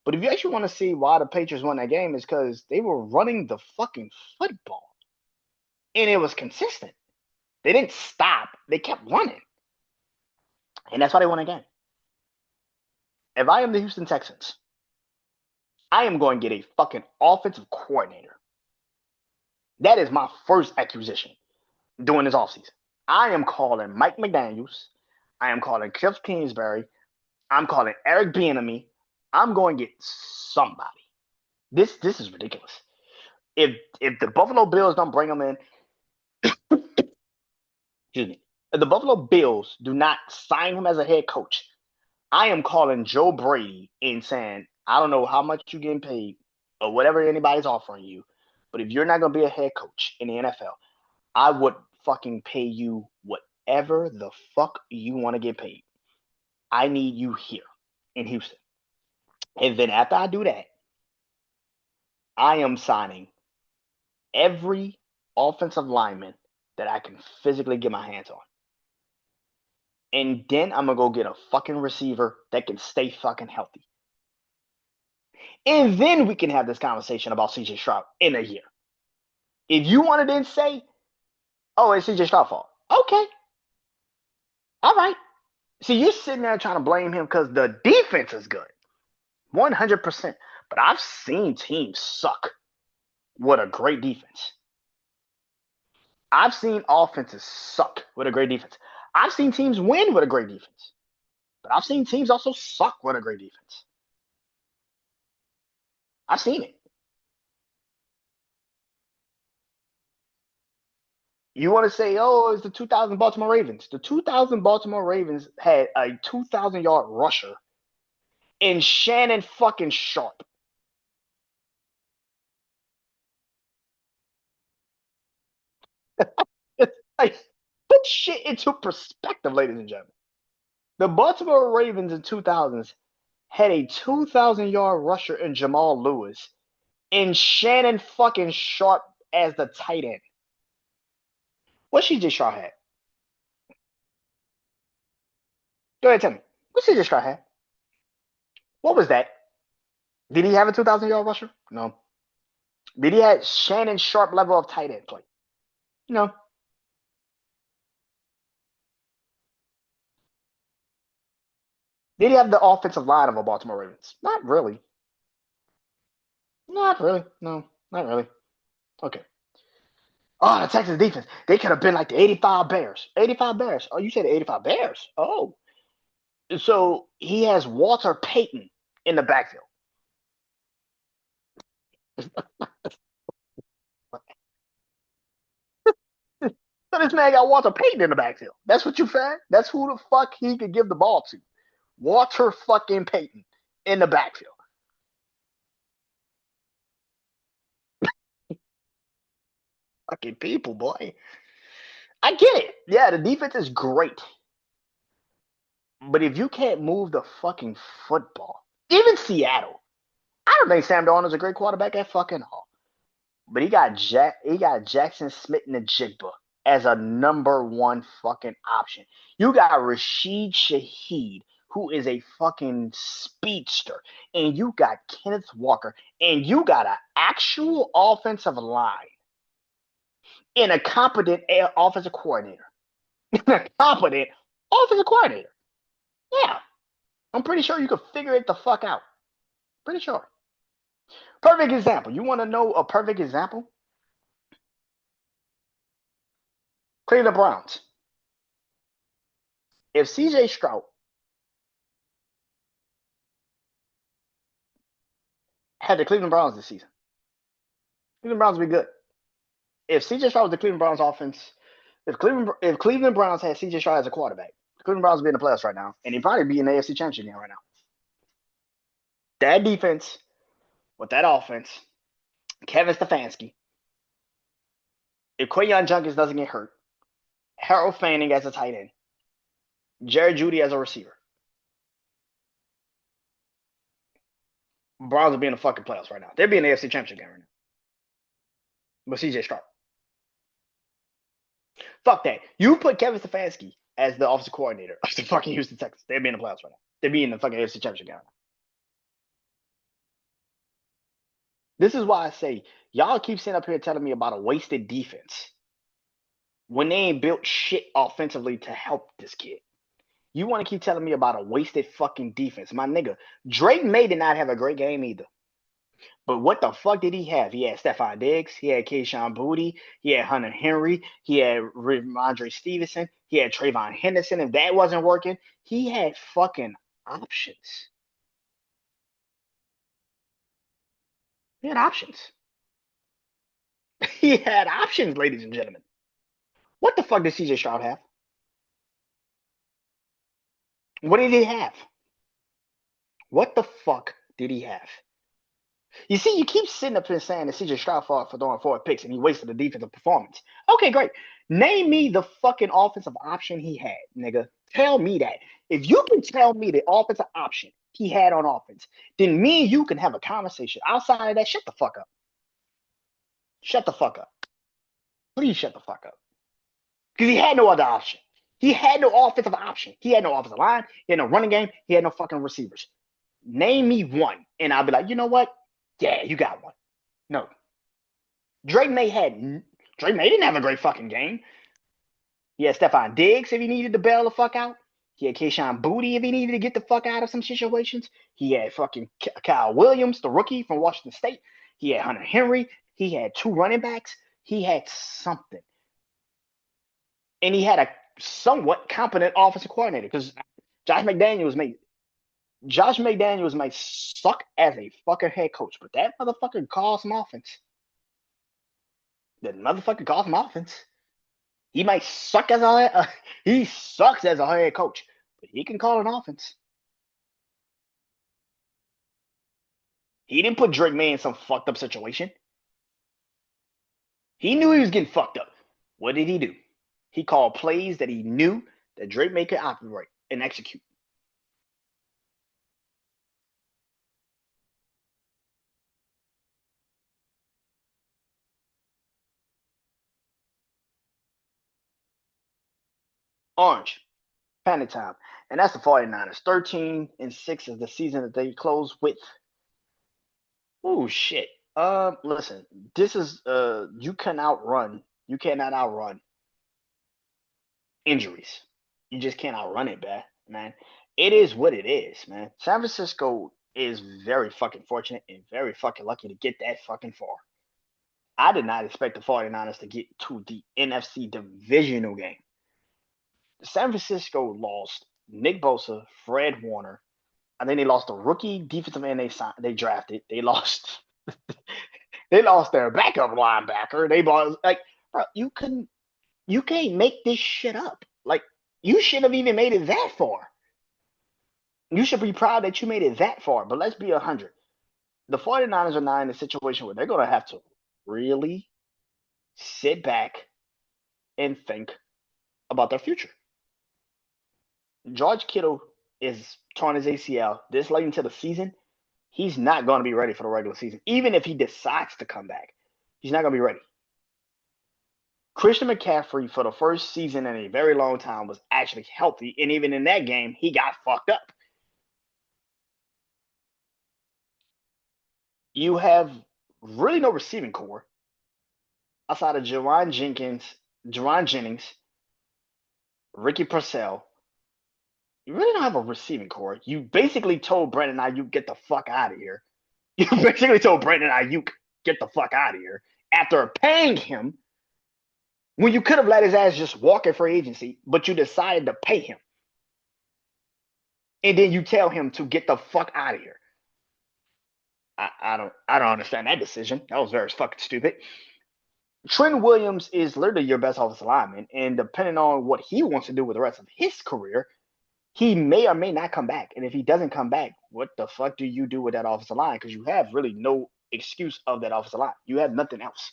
But if you actually want to see why the Patriots won that game, is because they were running the fucking football. And it was consistent. They didn't stop. They kept running. And that's why they won the game. If I am the Houston Texans, I am going to get a fucking offensive coordinator. That is my first acquisition during this offseason. I am calling Mike McDaniels. I am calling Cliff Kingsbury. I'm calling Eric Bieniemy. I'm going to get somebody. This is ridiculous. If the Buffalo Bills don't bring him in, excuse me, if the Buffalo Bills do not sign him as a head coach, I am calling Joe Brady and saying, I don't know how much you're getting paid or whatever anybody's offering you, but if you're not going to be a head coach in the NFL, I would fucking pay you whatever the fuck you want to get paid. I need you here in Houston. And then after I do that, I am signing every offensive lineman that I can physically get my hands on. And then I'm going to go get a fucking receiver that can stay fucking healthy. And then we can have this conversation about CJ Stroud in a year. If you want to then say, oh, it's CJ Stroud's fault. Okay. All right. See, you're sitting there trying to blame him because the defense is good. 100%. But I've seen teams suck with a great defense. I've seen offenses suck with a great defense. I've seen teams win with a great defense. But I've seen teams also suck with a great defense. I've seen it. You want to say, oh, it's the 2000 Baltimore Ravens. The 2000 Baltimore Ravens had a 2,000-yard rusher in Shannon fucking Sharp. Like, put shit into perspective, ladies and gentlemen. The Baltimore Ravens in 2000s had a 2,000-yard rusher in Jamal Lewis and Shannon fucking Sharp as the tight end. What CJ Stroud had? Go ahead, tell me. What CJ Stroud had? What was that? Did he have a 2,000-yard rusher? No. Did he have Shannon Sharp level of tight end play? No. Did he have the offensive line of a Baltimore Ravens? Not really. Not really. No, not really. Okay. Oh, the Texas defense. They could have been like the 85 Bears. 85 Bears. Oh, you said the 85 Bears? Oh. So he has Walter Payton in the backfield. So this man got Walter Payton in the backfield. That's what you said? That's who the fuck he could give the ball to. Walter fucking Payton in the backfield. Fucking people, boy. I get it. Yeah, the defense is great. But if you can't move the fucking football, even Seattle, I don't think Sam Darnold's a great quarterback at fucking all. But he got Jackson Smith in the Jigba as a number one fucking option. You got Rashid Shaheed, who is a fucking speedster, and you got Kenneth Walker, and you got an actual offensive line and a competent offensive coordinator. A competent offensive coordinator. Yeah, I'm pretty sure you could figure it the fuck out. Pretty sure. Perfect example. You want to know a perfect example? Cleveland Browns. If CJ Stroud had the Cleveland Browns this season, Cleveland Browns would be good. If CJ Stroud was the Cleveland Browns offense, if Cleveland Browns had CJ Stroud as a quarterback, the Cleveland Browns would be in the playoffs right now, and he'd probably be in the AFC Championship game right now. That defense with that offense, Kevin Stefanski, if Quayon Junkins doesn't get hurt, Harold Fanning as a tight end, Jerry Jeudy as a receiver, Browns would be in the fucking playoffs right now. They'd be in the AFC Championship game right now. But CJ Stroud. Fuck that. You put Kevin Stefanski as the offensive coordinator of the fucking Houston Texans. They'd be in the playoffs right now. They'd be in the fucking AFC Championship game right now. This is why I say y'all keep sitting up here telling me about a wasted defense when they ain't built shit offensively to help this kid. You want to keep telling me about a wasted fucking defense. My nigga, Drake May did not have a great game either. But what the fuck did he have? He had Stephon Diggs. He had Keyshawn Booty. He had Hunter Henry. He had Ramondre Stevenson. He had Trayvon Henderson. If that wasn't working, he had fucking options. He had options. He had options, ladies and gentlemen. What the fuck did CJ Stroud have? What did he have? What the fuck did he have? You see, you keep sitting up here saying that CJ Stroud fought for throwing 4 picks and he wasted the defensive performance. Okay, great. Name me the fucking offensive option he had, nigga. Tell me that. If you can tell me the offensive option he had on offense, then me and you can have a conversation. Outside of that, shut the fuck up. Shut the fuck up. Please shut the fuck up. Because he had no other option. He had no offensive option. He had no offensive line. He had no running game. He had no fucking receivers. Name me one, and I'll be like, you know what? Yeah, you got one. No. Drake May didn't have a great fucking game. He had Stephon Diggs if he needed to bail the fuck out. He had Keyshawn Booty if he needed to get the fuck out of some situations. He had fucking Kyle Williams, the rookie from Washington State. He had Hunter Henry. He had 2 running backs. He had something. And he had a somewhat competent offensive coordinator because Josh McDaniels may suck as a fucking head coach, but that motherfucker calls some offense. That motherfucker calls some offense. He might suck as he sucks as a head coach, but he can call an offense. He didn't put Drake May in some fucked up situation. He knew he was getting fucked up. What did he do? He called plays that he knew that Drake May could operate and execute. Orange, panic time. And that's the 49ers. 13-6 is the season that they close with. Oh shit. Listen, this is you cannot outrun injuries. You just can't outrun it, man. It is what it is, man. San Francisco is very fucking fortunate and very fucking lucky to get that fucking far. I did not expect the 49ers to get to the NFC divisional game. San Francisco lost Nick Bosa, Fred Warner. I think they lost a rookie defensive end they drafted. They lost their backup linebacker. They bought like, bro, you can't make this shit up. Like, you shouldn't have even made it that far. You should be proud that you made it that far. But let's be 100. The 49ers are now in a situation where they're going to have to really sit back and think about their future. George Kittle is torn his ACL this late into the season. He's not going to be ready for the regular season. Even if he decides to come back, he's not going to be ready. Christian McCaffrey, for the first season in a very long time, was actually healthy. And even in that game, he got fucked up. You have really no receiving core outside of Jaron Jennings, Ricky Purcell. You really don't have a receiving core. You basically told Brandon Ayuk, get the fuck out of here. You basically told Brandon Ayuk, get the fuck out of here after paying him when you could have let his ass just walk at free agency, but you decided to pay him. And then you tell him to get the fuck out of here. I don't understand that decision. That was very fucking stupid. Trent Williams is literally your best offensive lineman, and depending on what he wants to do with the rest of his career, he may or may not come back. And if he doesn't come back, what the fuck do you do with that offensive line? Because you have really no excuse of that offensive line. You have nothing else.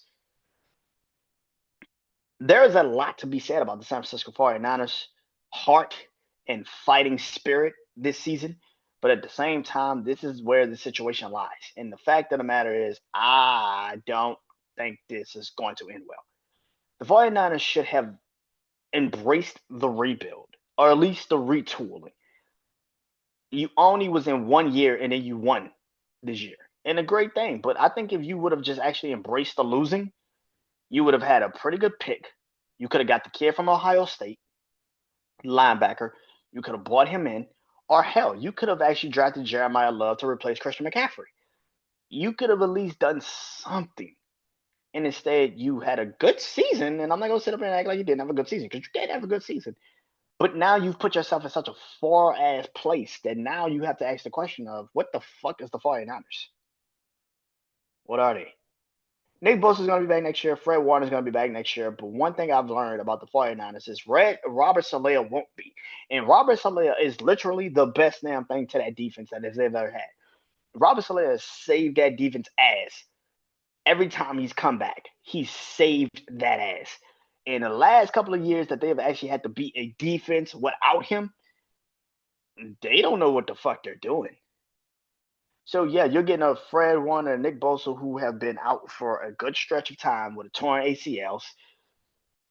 There is a lot to be said about the San Francisco 49ers' heart and fighting spirit this season. But at the same time, this is where the situation lies. And the fact of the matter is, I don't think this is going to end well. The 49ers should have embraced the rebuild, or at least the retooling. You only was in 1 year and then you won this year. And a great thing. But I think if you would have just actually embraced the losing, you would have had a pretty good pick. You could have got the kid from Ohio State, linebacker. You could have brought him in. Or hell, you could have actually drafted Jeremiah Love to replace Christian McCaffrey. You could have at least done something. And instead, you had a good season. And I'm not going to sit up and act like you didn't have a good season, because you did have a good season. But now you've put yourself in such a far ass place that now you have to ask the question of what the fuck is the 49ers? What are they? Nick Bosa's going to be back next year. Fred Warner's going to be back next year. But one thing I've learned about the 49ers is Robert Saleh won't be. And Robert Saleh is literally the best damn thing to that defense that they've ever had. Robert Saleh has saved that defense ass. Every time he's come back, he's saved that ass. In the last couple of years that they've actually had to beat a defense without him, they don't know what the fuck they're doing. So yeah, you're getting a Fred Warner and Nick Bosa who have been out for a good stretch of time with a torn ACLs.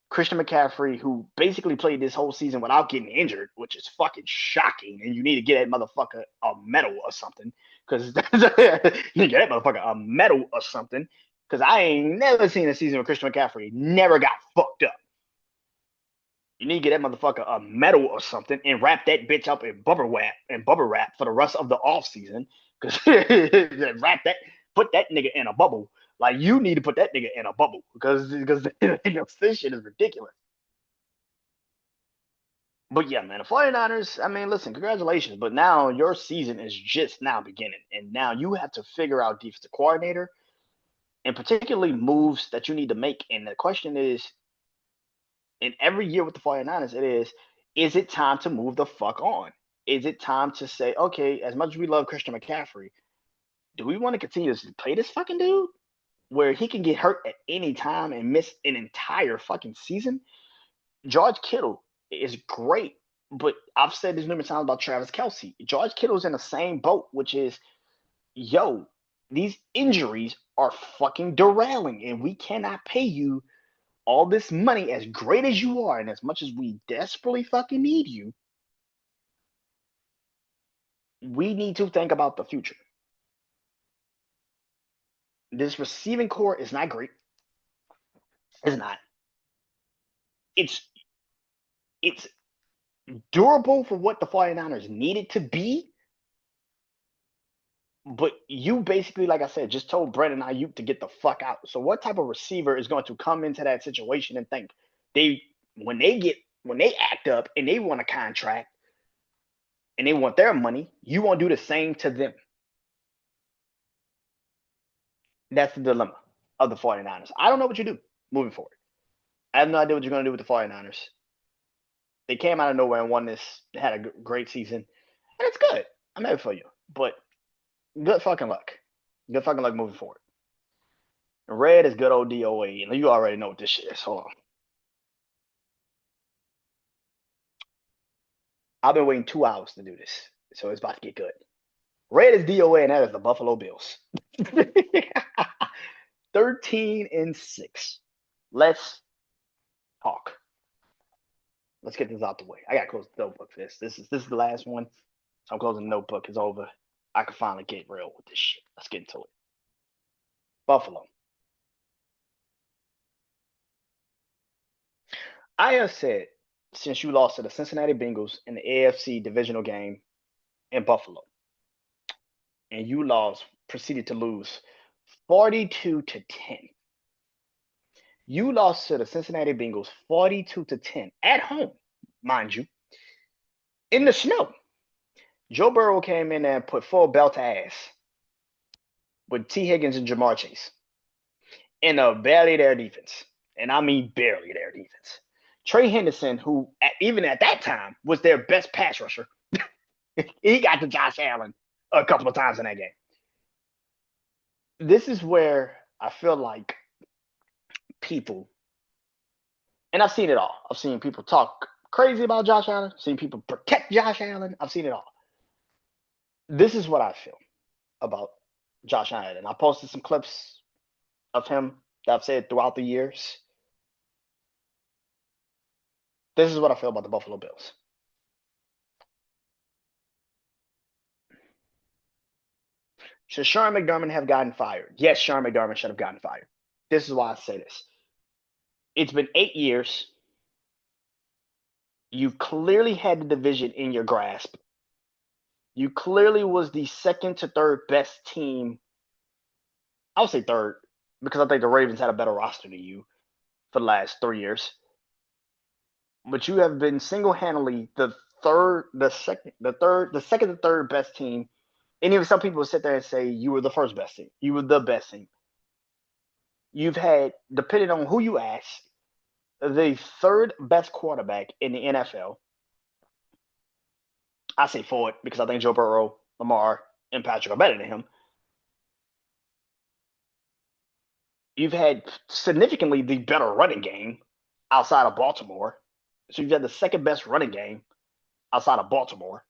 Christian McCaffrey, who basically played this whole season without getting injured, which is fucking shocking. And you need to get that motherfucker a medal or something. Because you need to get that motherfucker a medal or something. Because I ain't never seen a season where Christian McCaffrey never got fucked up. You need to get that motherfucker a medal or something and wrap that bitch up in bubble wrap for the rest of the off season. Because wrap that, put that nigga in a bubble. Like you need to put that nigga in a bubble because this shit is ridiculous. But yeah, man, the 49ers, I mean, listen, congratulations. But now your season is just now beginning. And now you have to figure out defensive coordinator and particularly moves that you need to make. And the question is, in every year with the 49ers, is it time to move the fuck on? Is it time to say, okay, as much as we love Christian McCaffrey, do we want to continue to play this fucking dude where he can get hurt at any time and miss an entire fucking season? George Kittle is great, but I've said this numerous times about Travis Kelce. George Kittle's in the same boat, which is, yo, these injuries are fucking derailing, and we cannot pay you all this money, as great as you are, and as much as we desperately fucking need you. We need to think about the future. This receiving core is not great. It's not. It's it's durable for what the 49ers needed to be. But you basically, like I said, just told Brandon Ayuk to get the fuck out. So what type of receiver is going to come into that situation and think they when they act up and they want a contract and they want their money, you won't do the same to them? That's the dilemma of the 49ers. I don't know what you do moving forward. I have no idea what you're going to do with the 49ers. They came out of nowhere and won this, had a great season, and it's good. I'm happy for you, but good fucking luck. Good fucking luck moving forward. Red is good old DOA, and you already know what this shit is. Hold on. I've been waiting 2 hours to do this, so it's about to get good. Red is DOA, and that is the Buffalo Bills. 13-6. Let's talk. Let's get this out the way. I gotta close the notebook for this. This is the last one. So I'm closing the notebook. It's over. I can finally get real with this shit. Let's get into it. Buffalo. I have said since you lost to the Cincinnati Bengals in the AFC divisional game in Buffalo, and you proceeded to lose 42-10. You lost to the Cincinnati Bengals 42-10 at home, mind you, in the snow. Joe Burrow came in and put full belt ass with T. Higgins and Jamar Chase in a barely there defense. And I mean barely there defense. Trey Henderson, who even at that time was their best pass rusher, he got to Josh Allen a couple of times in that game. This is where I feel like people, and I've seen it all. I've seen people talk crazy about Josh Allen, I've seen people protect Josh Allen. I've seen it all. This is what I feel about Josh Allen. And I posted some clips of him that I've said throughout the years. This is what I feel about the Buffalo Bills. Should Sean McDermott have gotten fired? Yes, Sean McDermott should have gotten fired. This is why I say this. It's been 8 years. You clearly had the division in your grasp. You clearly was the second to third best team. I would say third because I think the Ravens had a better roster than you for the last 3 years. But you have been single-handedly the second to third best team. And even some people will sit there and say you were the first best team. You were the best team. You've had, depending on who you ask, the third best quarterback in the NFL. I say forward because I think Joe Burrow, Lamar, and Patrick are better than him. You've had significantly the better running game outside of Baltimore. So you've had the second best running game outside of Baltimore.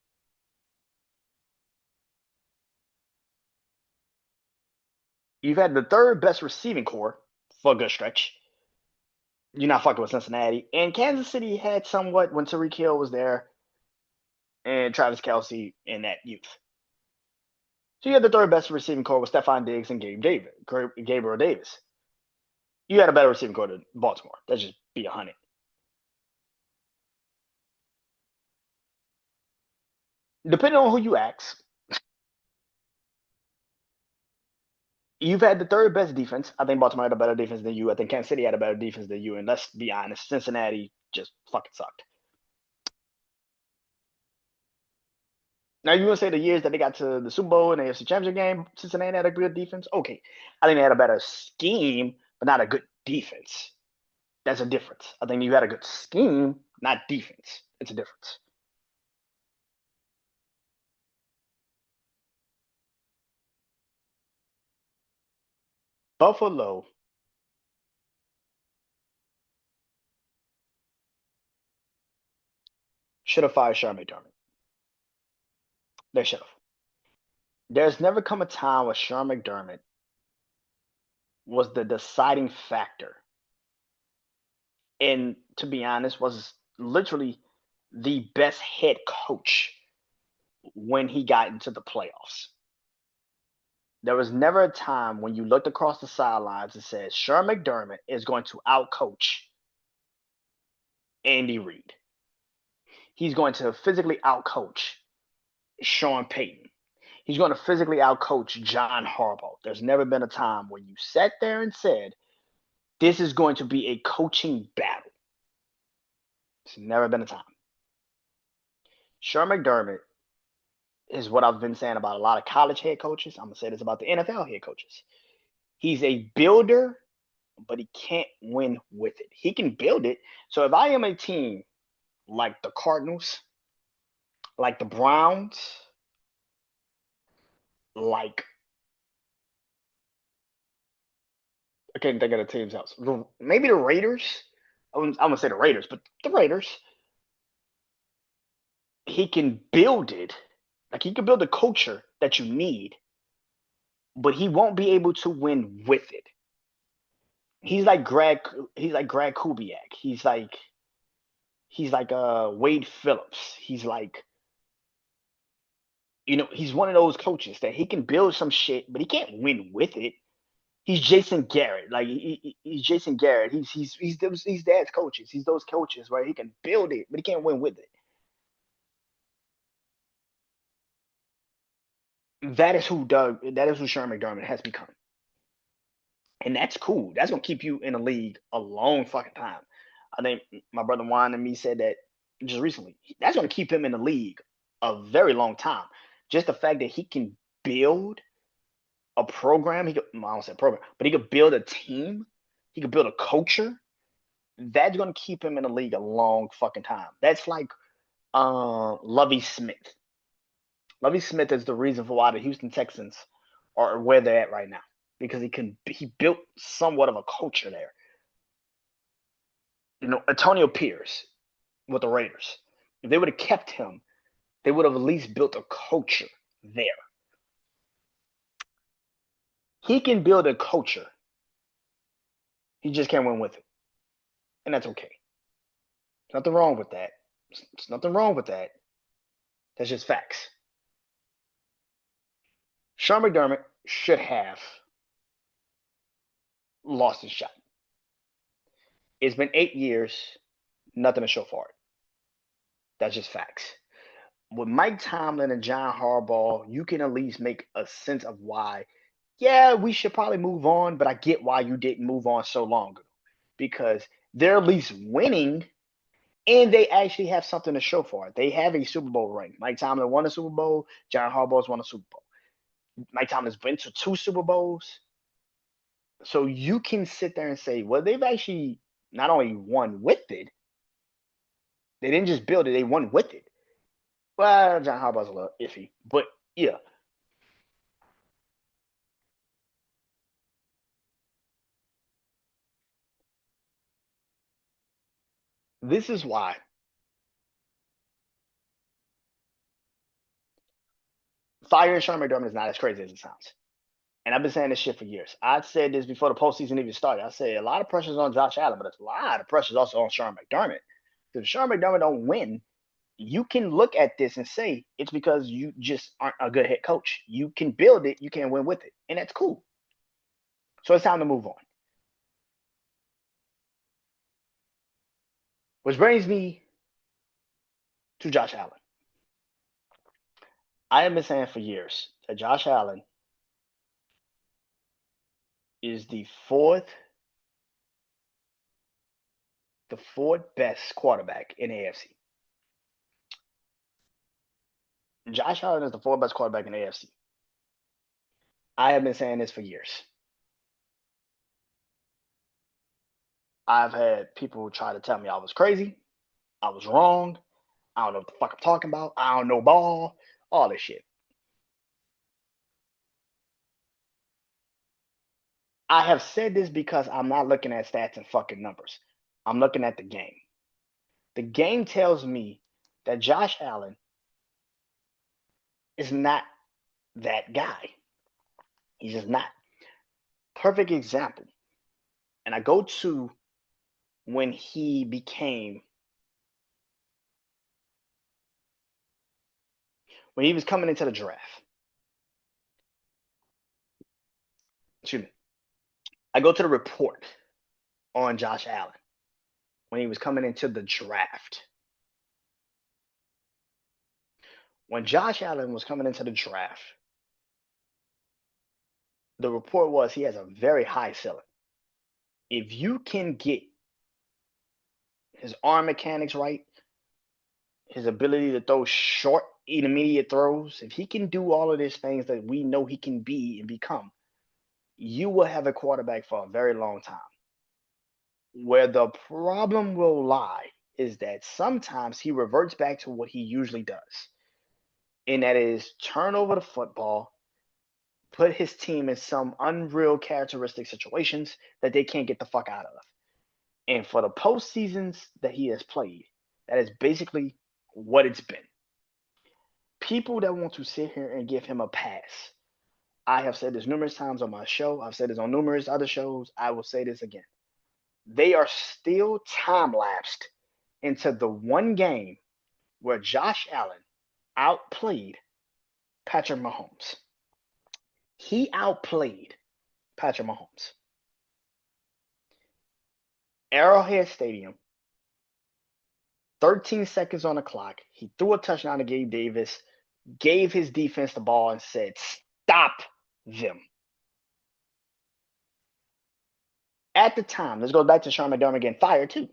You've had the third best receiving core for a good stretch. You're not fucking with Cincinnati. And Kansas City had somewhat when Tyreek Hill was there and Travis Kelce in that youth. So you had the third best receiving core with Stephon Diggs and Gabriel Davis. You had a better receiving core than Baltimore. Let's just be 100. Depending on who you ask, you've had the third best defense. I think Baltimore had a better defense than you. I think Kansas City had a better defense than you. And let's be honest, Cincinnati just fucking sucked. Now, you want to say the years that they got to the Super Bowl and the AFC Championship game, Cincinnati had a good defense? Okay. I think they had a better scheme, but not a good defense. That's a difference. I think you had a good scheme, not defense. It's a difference. Buffalo should have fired Sean McDermott. They should have. There's never come a time where Sean McDermott was the deciding factor. And to be honest, was literally the best head coach when he got into the playoffs. There was never a time when you looked across the sidelines and said Sean McDermott is going to outcoach Andy Reid. He's going to physically outcoach Sean Payton. He's going to physically outcoach John Harbaugh. There's never been a time when you sat there and said, this is going to be a coaching battle. It's never been a time. Sean McDermott is what I've been saying about a lot of college head coaches. I'm going to say this about the NFL head coaches. He's a builder, but he can't win with it. He can build it. So if I am a team like the Cardinals, like the Browns, like I can't think of the teams else. Maybe the Raiders. I'm gonna say the Raiders, but the Raiders. He can build it. Like he can build a culture that you need, but he won't be able to win with it. He's like Greg. He's like Greg Kubiak. He's like Wade Phillips. He's one of those coaches that he can build some shit, but he can't win with it. He's Jason Garrett. Like he's Jason Garrett. He's dad's coaches. He's those coaches where he can build it, but he can't win with it. That is who Sean McDermott has become. And that's cool. That's gonna keep you in the league a long fucking time. I think my brother Juan and me said that just recently. That's gonna keep him in the league a very long time. Just the fact that he can build a program, I don't say program, but he could build a team, he could build a culture. That's gonna keep him in the league a long fucking time. That's like Lovie Smith. Lovie Smith is the reason for why the Houston Texans are where they're at right now because he built somewhat of a culture there. Antonio Pierce with the Raiders. If they would have kept him, they would have at least built a culture there. He can build a culture. He just can't win with it. And that's okay. Nothing wrong with that. There's nothing wrong with that. That's just facts. Sean McDermott should have lost his shot. It's been 8 years, nothing to show for it. That's just facts. With Mike Tomlin and John Harbaugh, you can at least make a sense of why, yeah, we should probably move on, but I get why you didn't move on so long ago. Because they're at least winning and they actually have something to show for it. They have a Super Bowl ring. Mike Tomlin won a Super Bowl. John Harbaugh's won a Super Bowl. Mike Tomlin's been to 2 Super Bowls. So you can sit there and say, well, they've actually not only won with it, they didn't just build it, they won with it. Well, John Harbaugh's a little iffy, but yeah. This is why firing Sean McDermott is not as crazy as it sounds. And I've been saying this shit for years. I said this before the postseason even started. I said a lot of pressure's on Josh Allen, but a lot of pressure's also on Sean McDermott. If Sean McDermott don't win, you can look at this and say it's because you just aren't a good head coach. You can build it, you can't win with it, and that's cool. So it's time to move on. Which brings me to Josh Allen. I have been saying for years that Josh Allen is the fourth best quarterback in AFC. Josh Allen is the fourth best quarterback in AFC. I have been saying this for years. I've had people try to tell me I was crazy. I was wrong. I don't know what the fuck I'm talking about. I don't know ball. All this shit. I have said this because I'm not looking at stats and fucking numbers. I'm looking at the game. The game tells me that Josh Allen is not that guy. He's just not. Perfect example. And I go to when he was coming into the draft. Excuse me. I go to the report on Josh Allen when he was coming into the draft. When Josh Allen was coming into the draft, the report was he has a very high ceiling. If you can get his arm mechanics right, his ability to throw short, intermediate throws, if he can do all of these things that we know he can be and become, you will have a quarterback for a very long time. Where the problem will lie is that sometimes he reverts back to what he usually does, and that is turn over the football put his team in some unreal characteristic situations that they can't get the fuck out of. And for the postseasons that he has played, that is basically what it's been. People that want to sit here and give him a pass. I have said this numerous times on my show. I've said this on numerous other shows. I will say this again. They are still time lapsed into the one game where Josh Allen outplayed Patrick Mahomes. He outplayed Patrick Mahomes. Arrowhead Stadium, 13 seconds on the clock. He threw a touchdown to Gabe Davis, gave his defense the ball, and said, "Stop them." At the time, this goes back to Sean McDermott getting fired too.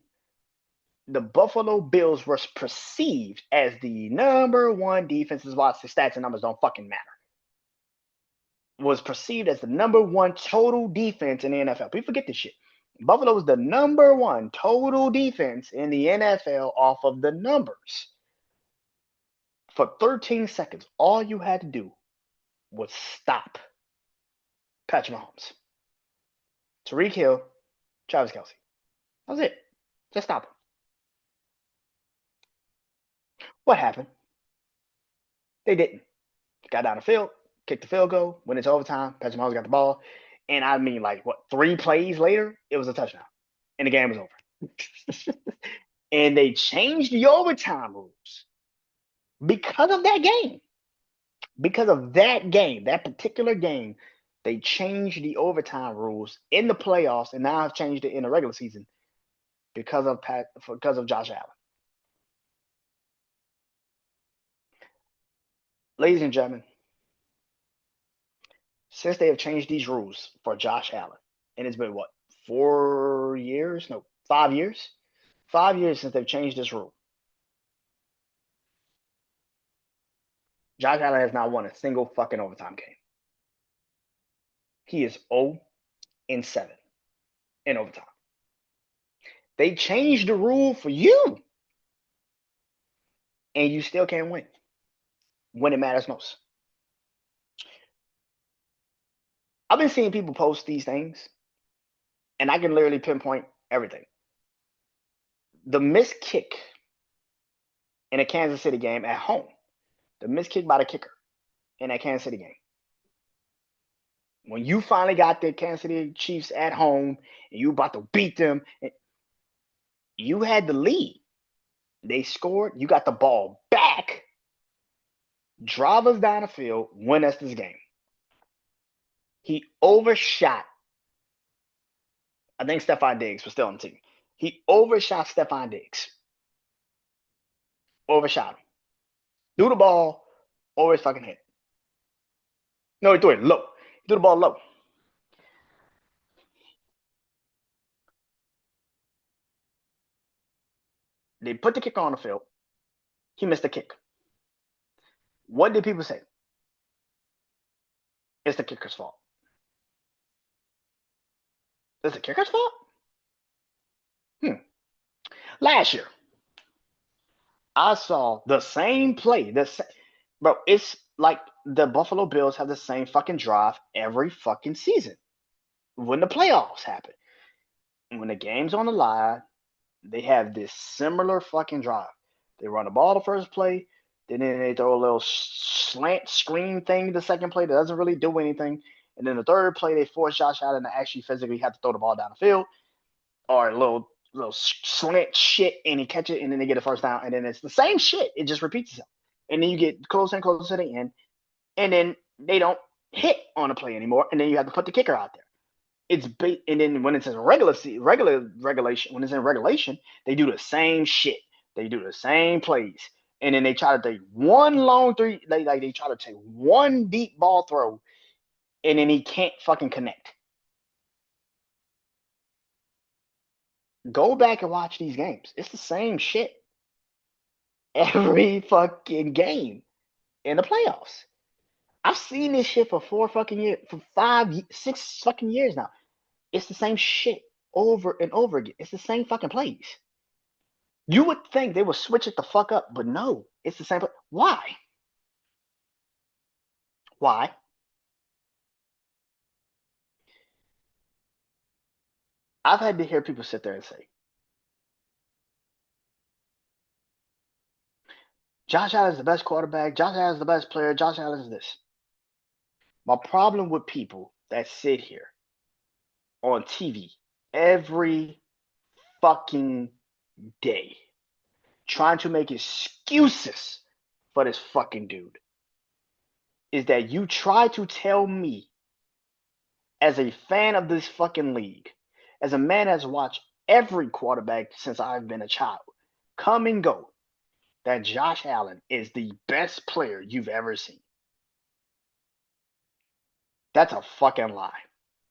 The Buffalo Bills were perceived as the number one defense. This is why the stats and numbers don't fucking matter. Was perceived as the number one total defense in the NFL. People forget this shit. Buffalo was the number one total defense in the NFL off of the numbers. For 13 seconds, all you had to do was stop Patrick Mahomes, Tyreek Hill, Travis Kelce. That was it. Just stop him. What happened? They didn't. Got down the field, kicked the field goal, went into overtime. Patrick Mahomes got the ball. And I mean, 3 plays later, it was a touchdown. And the game was over. And they changed the overtime rules because of that game. Because of that game, that particular game, they changed the overtime rules in the playoffs, and now have changed it in the regular season because of Josh Allen. Ladies and gentlemen, since they have changed these rules for Josh Allen, and it's been 4 years? No, 5 years? 5 years since they've changed this rule. Josh Allen has not won a single fucking overtime game. He is 0-7 in overtime. They changed the rule for you, and you still can't win when it matters most. I've been seeing people post these things, and I can literally pinpoint everything. The missed kick in a Kansas City game at home, the missed kick by the kicker in that Kansas City game. When you finally got the Kansas City Chiefs at home and you about to beat them, you had the lead. They scored. You got the ball back. Drive us down the field. Win us this game. He overshot. I think Stephon Diggs was still on the team. He overshot Stephon Diggs. Overshot him. Threw the ball over his fucking head. No, he threw it low. He threw the ball low. They put the kicker on the field. He missed the kick. What did people say? It's the kicker's fault. It's the kicker's fault? Last year, I saw the same play. Bro, it's like the Buffalo Bills have the same fucking drive every fucking season when the playoffs happen. When the game's on the line, they have this similar fucking drive. They run the ball the first play, then they throw a little slant screen thing the second play that doesn't really do anything. And then the third play, they force Josh Allen to actually physically have to throw the ball down the field, or a little slant shit, and he catch it, and then they get a first down. And then it's the same shit. It just repeats itself. And then you get closer and closer to the end, and then they don't hit on a play anymore, and then you have to put the kicker out there. And then when it's in regulation, when it's in regulation, they do the same shit. They do the same plays, and then they try to take one long three. They try to take one deep ball throw, and then he can't fucking connect. Go back and watch these games. It's the same shit every fucking game in the playoffs. I've seen this shit for 4 fucking years, for 5, 6 fucking years now. It's the same shit over and over again. It's the same fucking plays. You would think they would switch it the fuck up, but no, it's the same play. Why? Why? I've had to hear people sit there and say, Josh Allen is the best quarterback. Josh Allen is the best player. Josh Allen is this. My problem with people that sit here on TV every fucking day trying to make excuses for this fucking dude is that you try to tell me, as a fan of this fucking league, as a man that's watched every quarterback since I've been a child, come and go, that Josh Allen is the best player you've ever seen. That's a fucking lie.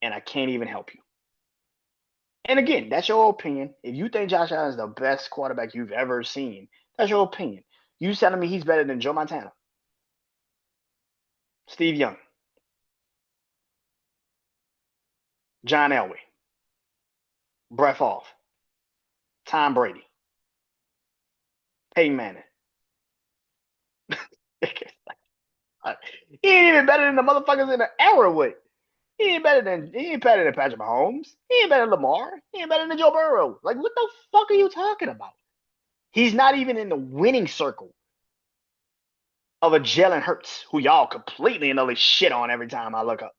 And I can't even help you. And again, that's your opinion. If you think Josh Allen is the best quarterback you've ever seen, that's your opinion. You telling me he's better than Joe Montana, Steve Young, John Elway, Brett Favre, Tom Brady, Peyton Manning. He ain't even better than the motherfuckers in the era with. He ain't better than Patrick Mahomes. He ain't better than Lamar. He ain't better than Joe Burrow. Like, what the fuck are you talking about? He's not even in the winning circle of a Jalen Hurts, who y'all completely and utterly shit on every time I look up.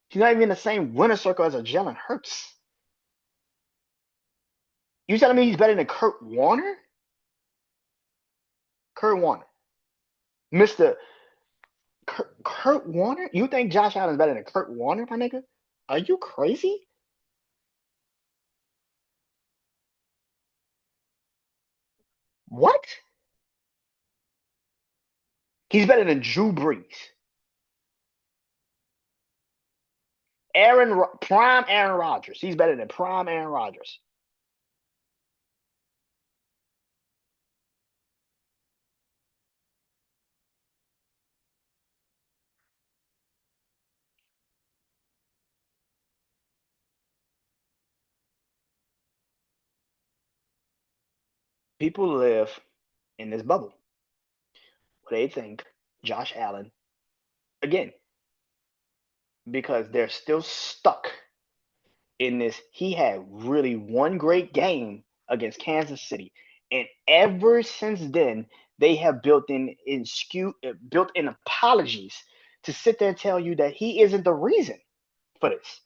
He's not even in the same winner circle as a Jalen Hurts. You telling me he's better than Kurt Warner? Kurt Warner. Mr. Kurt Warner? You think Josh Allen's better than Kurt Warner, my nigga? Are you crazy? What? He's better than Drew Brees. Prime Aaron Rodgers. He's better than prime Aaron Rodgers. People live in this bubble where they think Josh Allen, again, because they're still stuck in this. He had really one great game against Kansas City, and ever since then, they have built in apologies to sit there and tell you that he isn't the reason for this.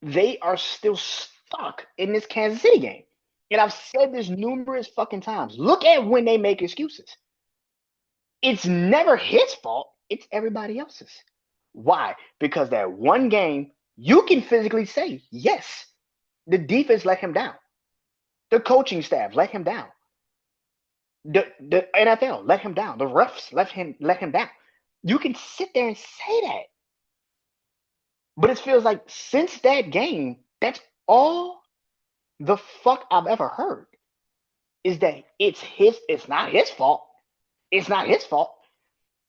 They are still stuck in this Kansas City game. And I've said this numerous fucking times. Look at when they make excuses. It's never his fault. It's everybody else's. Why? Because that one game, you can physically say, yes, the defense let him down. The coaching staff let him down. The NFL let him down. The refs let him down. You can sit there and say that. But it feels like since that game, that's all the fuck I've ever heard. Is that it's not his fault. It's not his fault.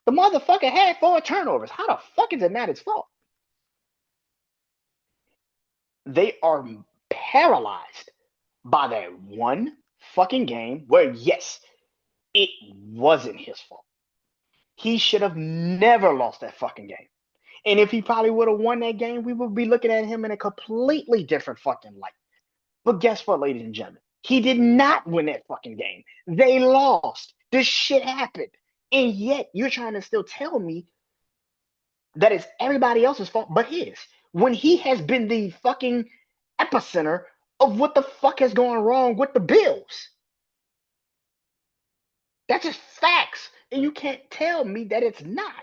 The motherfucker had 4 turnovers. How the fuck is it not his fault? They are paralyzed by that one fucking game where, yes, it wasn't his fault. He should have never lost that fucking game. And if he probably would have won that game, we would be looking at him in a completely different fucking light. But guess what, ladies and gentlemen? He did not win that fucking game. They lost. This shit happened. And yet you're trying to still tell me that it's everybody else's fault but his. When he has been the fucking epicenter of what the fuck is going wrong with the Bills. That's just facts. And you can't tell me that it's not.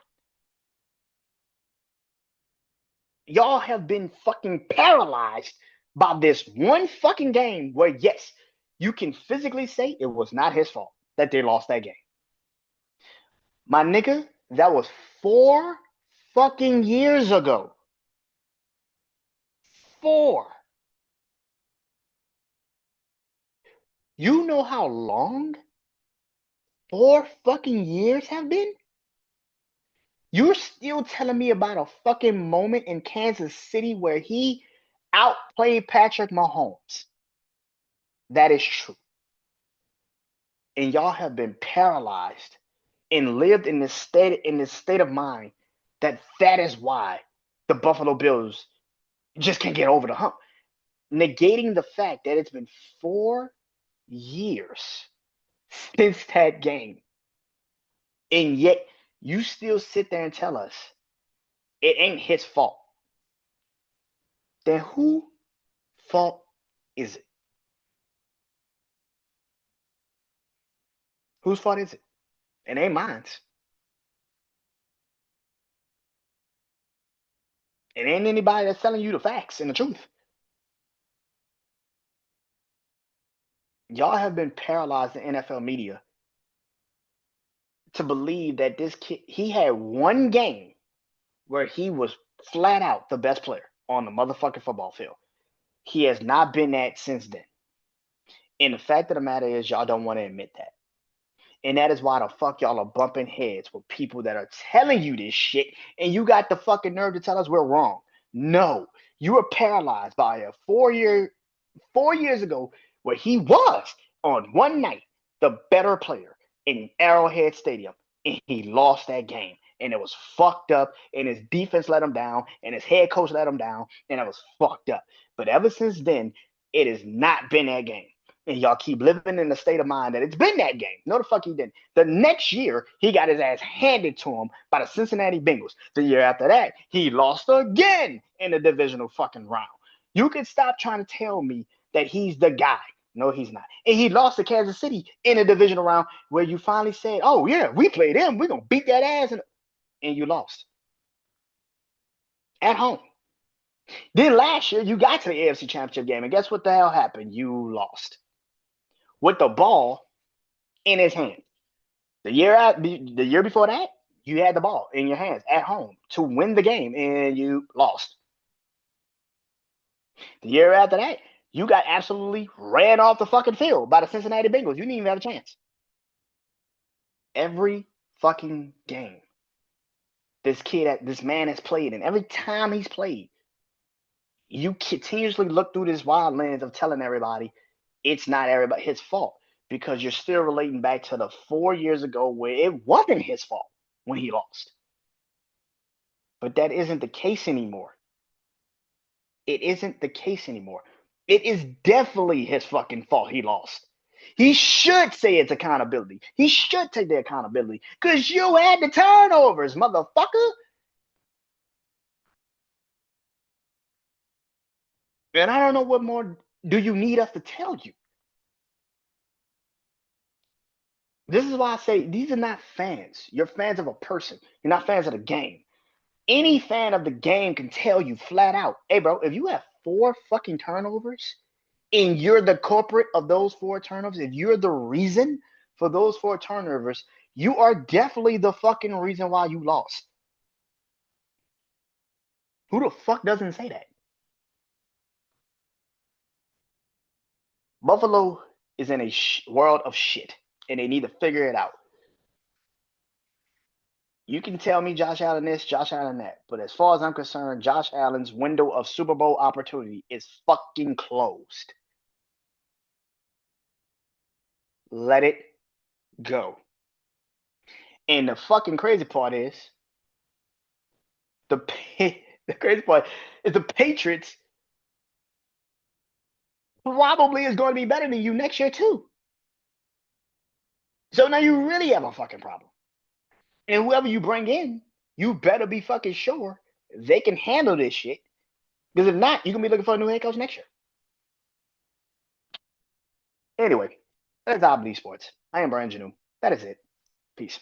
Y'all have been fucking paralyzed by this one fucking game where, yes, you can physically say it was not his fault that they lost that game. My nigga, that was 4 fucking years ago. 4. You know how long 4 fucking years have been? You're still telling me about a fucking moment in Kansas City where he outplayed Patrick Mahomes. That is true. And y'all have been paralyzed and lived in this state of mind that is why the Buffalo Bills just can't get over the hump. Negating the fact that it's been 4 years since that game. And yet you still sit there and tell us it ain't his fault. Then who fault is it? Whose fault is it? It ain't mine. It ain't anybody that's telling you the facts and the truth. Y'all have been paralyzed in NFL media to believe that this kid, he had one game where he was flat out the best player on the motherfucking football field. He has not been that since then. And the fact of the matter is, y'all don't want to admit that. And that is why the fuck y'all are bumping heads with people that are telling you this shit, and you got the fucking nerve to tell us we're wrong. No, you were paralyzed by a 4 years ago where he was on one night the better player in Arrowhead Stadium, and he lost that game. And it was fucked up, and his defense let him down, and his head coach let him down, and it was fucked up. But ever since then, it has not been that game. And y'all keep living in the state of mind that it's been that game. No, the fuck he didn't. The next year, he got his ass handed to him by the Cincinnati Bengals. The year after that, he lost again in the divisional fucking round. You can stop trying to tell me that he's the guy. No, he's not. And he lost to Kansas City in a divisional round where you finally said, oh, yeah, we played him. We're going to beat that ass. And you lost at home. Then last year, you got to the AFC Championship game. And guess what the hell happened? You lost with the ball in his hand. The year before that, you had the ball in your hands at home to win the game, and you lost. The year after that, you got absolutely ran off the fucking field by the Cincinnati Bengals. You didn't even have a chance. Every fucking game this man has played, and every time he's played, you continuously look through this wild lens of telling everybody it's not everybody his fault, because you're still relating back to the 4 years ago where it wasn't his fault when he lost. But that isn't the case anymore. It isn't the case anymore. It is definitely his fucking fault he lost. He should say it's accountability. He should take the accountability because you had the turnovers, motherfucker. And I don't know what more do you need us to tell you. This is why I say these are not fans. You're fans of a person. You're not fans of the game. Any fan of the game can tell you flat out, hey, bro, if you have 4 fucking turnovers and you're the culprit of those 4 turnovers, if you're the reason for those 4 turnovers, you are definitely the fucking reason why you lost. Who the fuck doesn't say that? Buffalo is in a world of shit, and they need to figure it out. You can tell me Josh Allen this, Josh Allen that, but as far as I'm concerned, Josh Allen's window of Super Bowl opportunity is fucking closed. Let it go. And the fucking crazy part is the the crazy part is the Patriots probably is going to be better than you next year too. So now you really have a fucking problem. And whoever you bring in, you better be fucking sure they can handle this shit. Because if not, you're gonna be looking for a new head coach next year. Anyway, that's Obly Sports. I am Brandon Janeau. That is it. Peace.